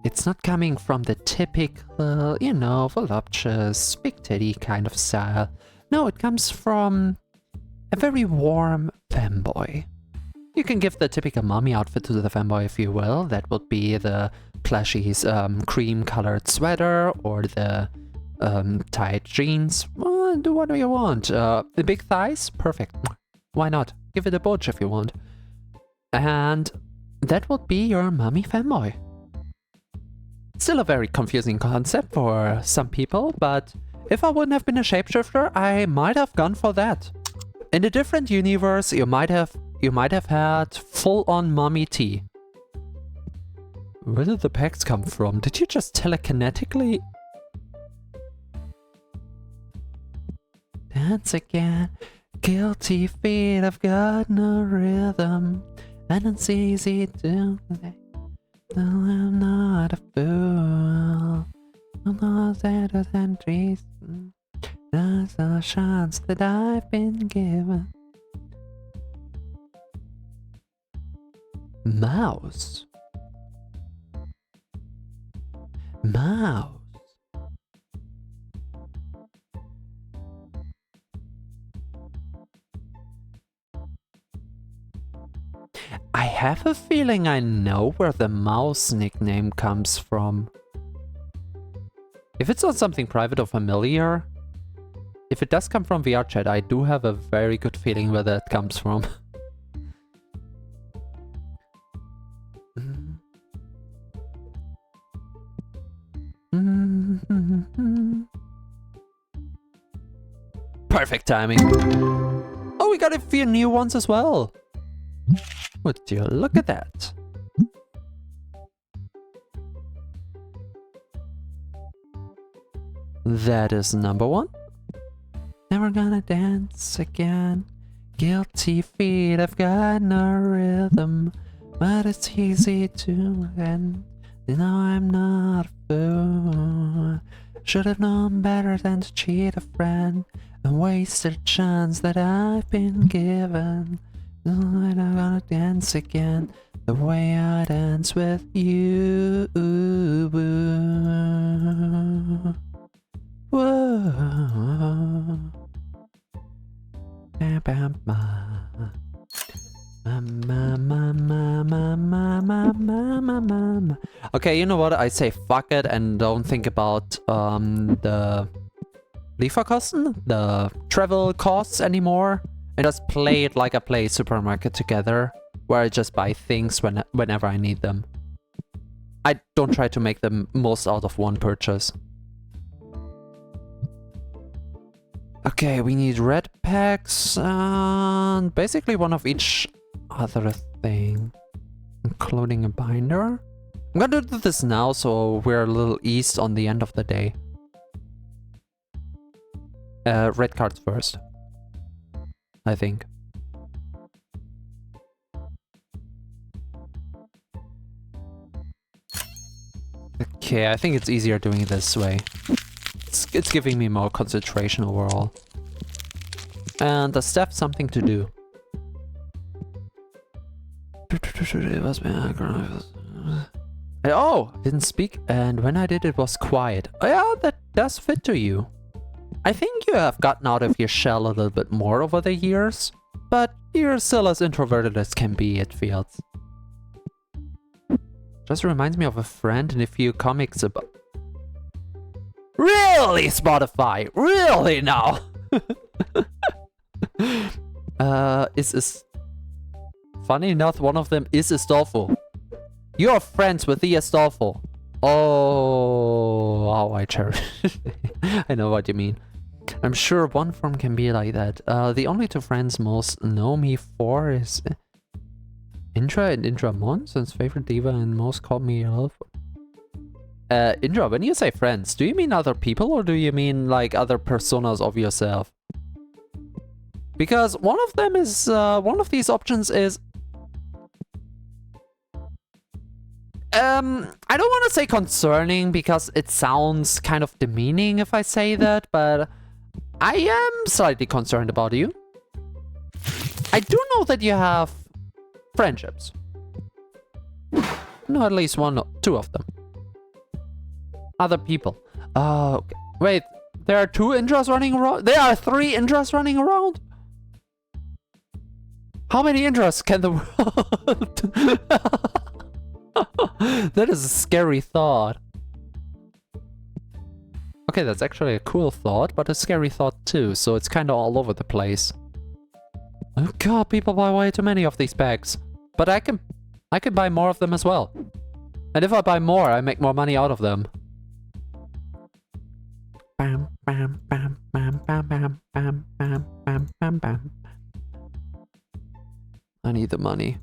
it's not coming from the typical, you know, voluptuous, big titty kind of style. No, it comes from a very warm femboy. You can give the typical mommy outfit to the femboy, if you will. That would be the plushy cream-colored sweater or the tight jeans. Well, do whatever you want. The big thighs? Perfect. Why not? Give it a butch if you want. And that would be your mommy femboy. Still a very confusing concept for some people, but if I wouldn't have been a shapeshifter, I might have gone for that. In a different universe, you might have had full-on mommy tea. Where did the packs come from? Did you just telekinetically... Dance again, guilty feet, I've got no rhythm, and it's easy to say, no, I'm not a fool, I'm not better than trees. There's a chance that I've been given. Mouse. Mouse. I have a feeling I know where the mouse nickname comes from. If it's not something private or familiar, if it does come from VR chat, I do have a very good feeling where that comes from. Perfect timing. Oh, we got a few new ones as well. Would you look at that? That is number one. Never gonna dance again. Guilty feet, I've got no rhythm, but it's easy to end. You know I'm not a fool. Should have known better than to cheat a friend and waste a chance that I've been given. I'm not gonna dance again the way I dance with you. Whoa. Okay, you know what? I say fuck it and don't think about the Lieferkosten, the travel costs anymore, and just play it like I play Supermarket Together, where I just buy things whenever I need them. I don't try to make the most out of one purchase. Okay, we need red packs and basically one of each other thing, including a binder. I'm gonna do this now so we're a little east on the end of the day. Red cards first, I think. Okay, I think it's easier doing it this way. It's giving me more concentration overall. And the staff something to do. Oh, didn't speak, and when I did, it was quiet. Oh, yeah, that does fit to you. I think you have gotten out of your shell a little bit more over the years, but you're still as introverted as can be, it feels. Just reminds me of a friend in a few comics about... Really, Spotify? Really now? Is funny enough, one of them is Astolfo. You're friends with the Astolfo. Oh, how I cherish. I know what you mean. I'm sure one form can be like that. The only two friends most know me for is Indra and Indramon, since favorite diva and most call me Elf. Indra, when you say friends, do you mean other people or do you mean like other personas of yourself? Because one of them is, one of these options is... I don't want to say concerning because it sounds kind of demeaning if I say that, but I am slightly concerned about you. I do know that you have friendships. No, at least two of them. Other people. Okay. Wait, there are 2 Indras running around? There are 3 Indras running around? How many Indras can the world... That is a scary thought. Okay, that's actually a cool thought, but a scary thought too, so it's kind of all over the place. Oh god, people buy way too many of these bags. But I can buy more of them as well. And if I buy more, I make more money out of them. Bam, bam, bam, bam, bam, bam, bam, bam, bam, bam, bam. I need the money.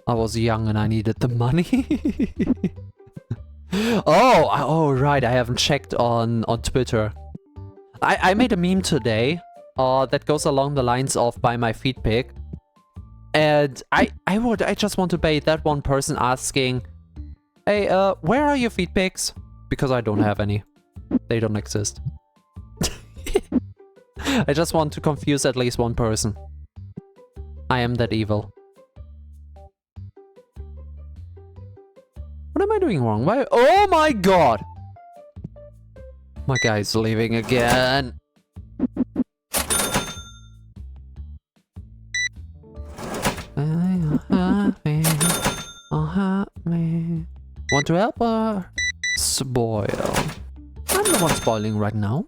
I was young and I needed the money. Oh, right, I haven't checked on Twitter. I made a meme today that goes along the lines of buy my feed pic. And I just want to bait that one person asking, hey, where are your feed pics? Because I don't have any. They don't exist. I just want to confuse at least one person. I am that evil. What am I doing wrong? Why? Oh my god! My guy's leaving again. Want to help or spoil? I'm the one spoiling right now.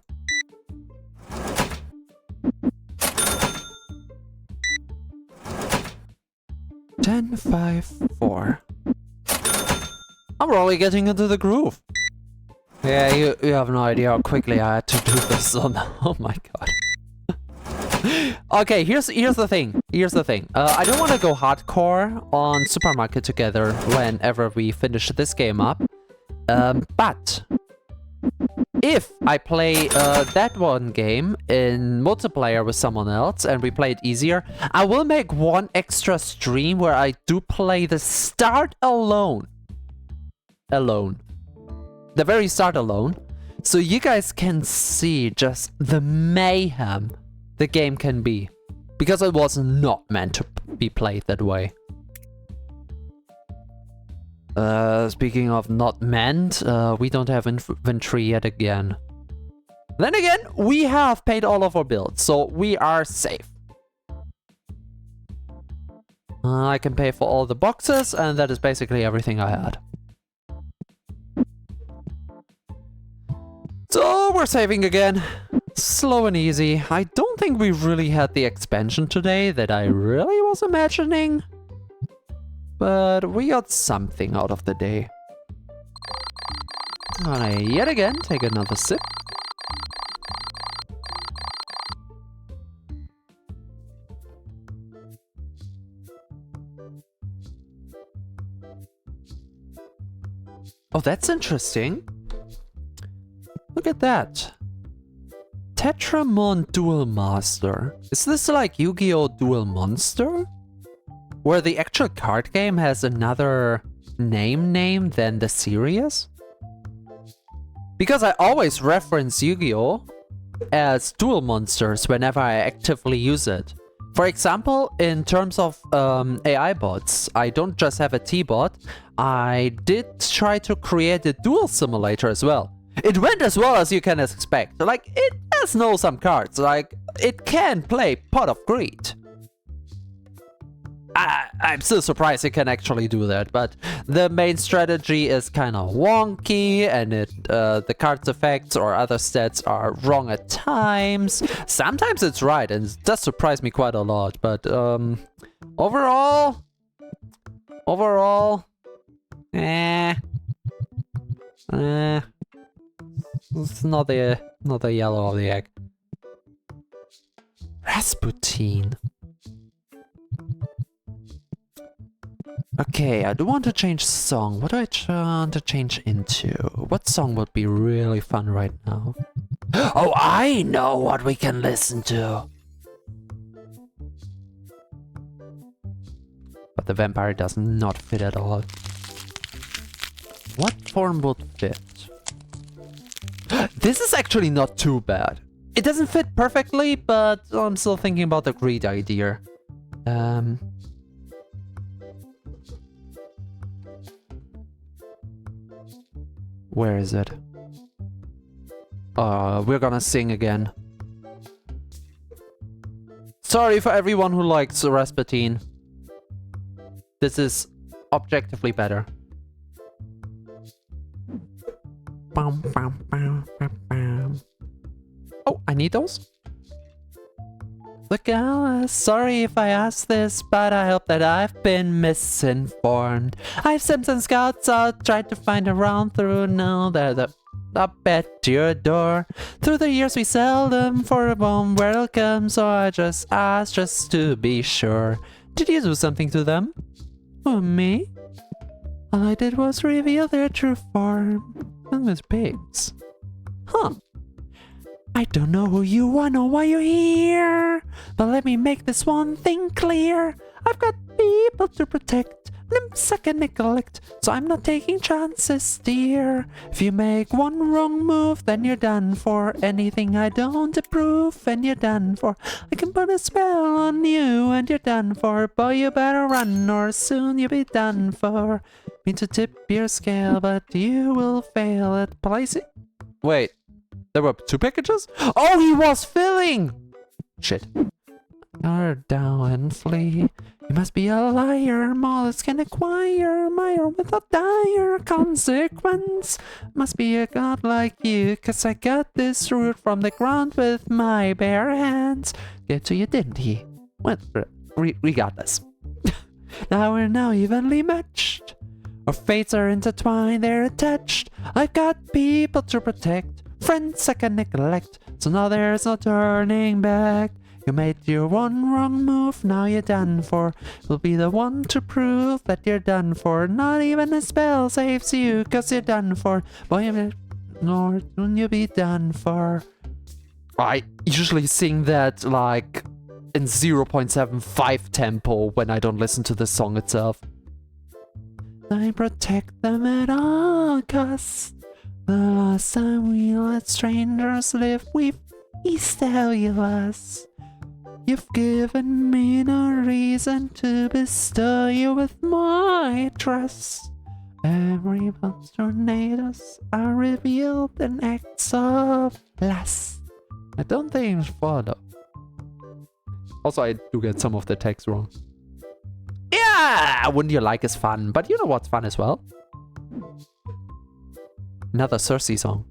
Ten, 5, 4. I'm really getting into the groove. Yeah, you have no idea how quickly I had to do this on. Oh my god. Okay, here's the thing. I don't want to go hardcore on Supermarket Together whenever we finish this game up. But if I play that one game in multiplayer with someone else and we play it easier, I will make one extra stream where I do play the start alone. The very start alone. So you guys can see just the mayhem the game can be. Because it was not meant to be played that way. Speaking of not meant, we don't have inventory yet again. Then again, we have paid all of our bills, so we are safe. I can pay for all the boxes, and that is basically everything I had. So we're saving again. Slow and easy. I don't think we really had the expansion today that I really was imagining. But we got something out of the day. Gonna yet again take another sip. Oh, that's interesting. Look at that. Tetramon Duel Master. Is this like Yu-Gi-Oh! Duel Monster? Where the actual card game has another name than the series? Because I always reference Yu-Gi-Oh! As Duel Monsters whenever I actively use it. For example, in terms of AI bots, I don't just have a T-bot. I did try to create a duel simulator as well. It went as well as you can expect. Like, it does know some cards. Like, it can play Pot of Greed. I'm still surprised it can actually do that, but the main strategy is kind of wonky, and the card's effects or other stats are wrong at times. Sometimes it's right, and it does surprise me quite a lot, but overall, it's not the yellow of the egg. Rasputin. Okay, I do want to change song. What do I want to change into? What song would be really fun right now? Oh, I know what we can listen to! But the vampire does not fit at all. What form would fit? This is actually not too bad. It doesn't fit perfectly, but I'm still thinking about the greed idea. Where is it? We're gonna sing again. Sorry for everyone who likes Rasputin. This is objectively better. Oh, I need those? The gala, sorry if I ask this, but I hope that I've been misinformed. I've sent some scouts out, tried to find around through, now they're up at your door. Through the years we seldom for a warm welcome, so I just asked just to be sure. Did you do something to them? Who, me? All I did was reveal their true form. And with pigs. Huh. I don't know who you are nor why you're here, but let me make this one thing clear. I've got people to protect, limp-suck and neglect, so I'm not taking chances, dear. If you make one wrong move, then you're done for. Anything I don't approve, and you're done for. I can put a spell on you, and you're done for. Boy, you better run, or soon you'll be done for. Mean to tip your scale, but you will fail at placing... Wait. There were 2 packages? Oh, he was filling! Shit. You're down and flee. You must be a liar. Mollusks can acquire mire without dire consequence. Must be a god like you, 'cause I got this root from the ground with my bare hands. Get to you, didn't he? Well, regardless. Now we're now evenly matched. Our fates are intertwined, they're attached. I've got people to protect. Friends I can neglect, so now there's no turning back. You made your one wrong move, now you're done for. Will be the one to prove that you're done for. Not even a spell saves you, 'cause you're done for. Boy, nor soon you'll be done for. I usually sing that like in 0.75 tempo when I don't listen to the song itself. I protect them at all costs. The last time we let strangers live, we feast cellulose. You've given me no reason to bestow you with my trust. Everyone's tornadoes are revealed in acts of lust. I don't think it's fun though. Also, I do get some of the text wrong. Yeah, wouldn't you like is fun, but you know what's fun as well? Another Cersei song.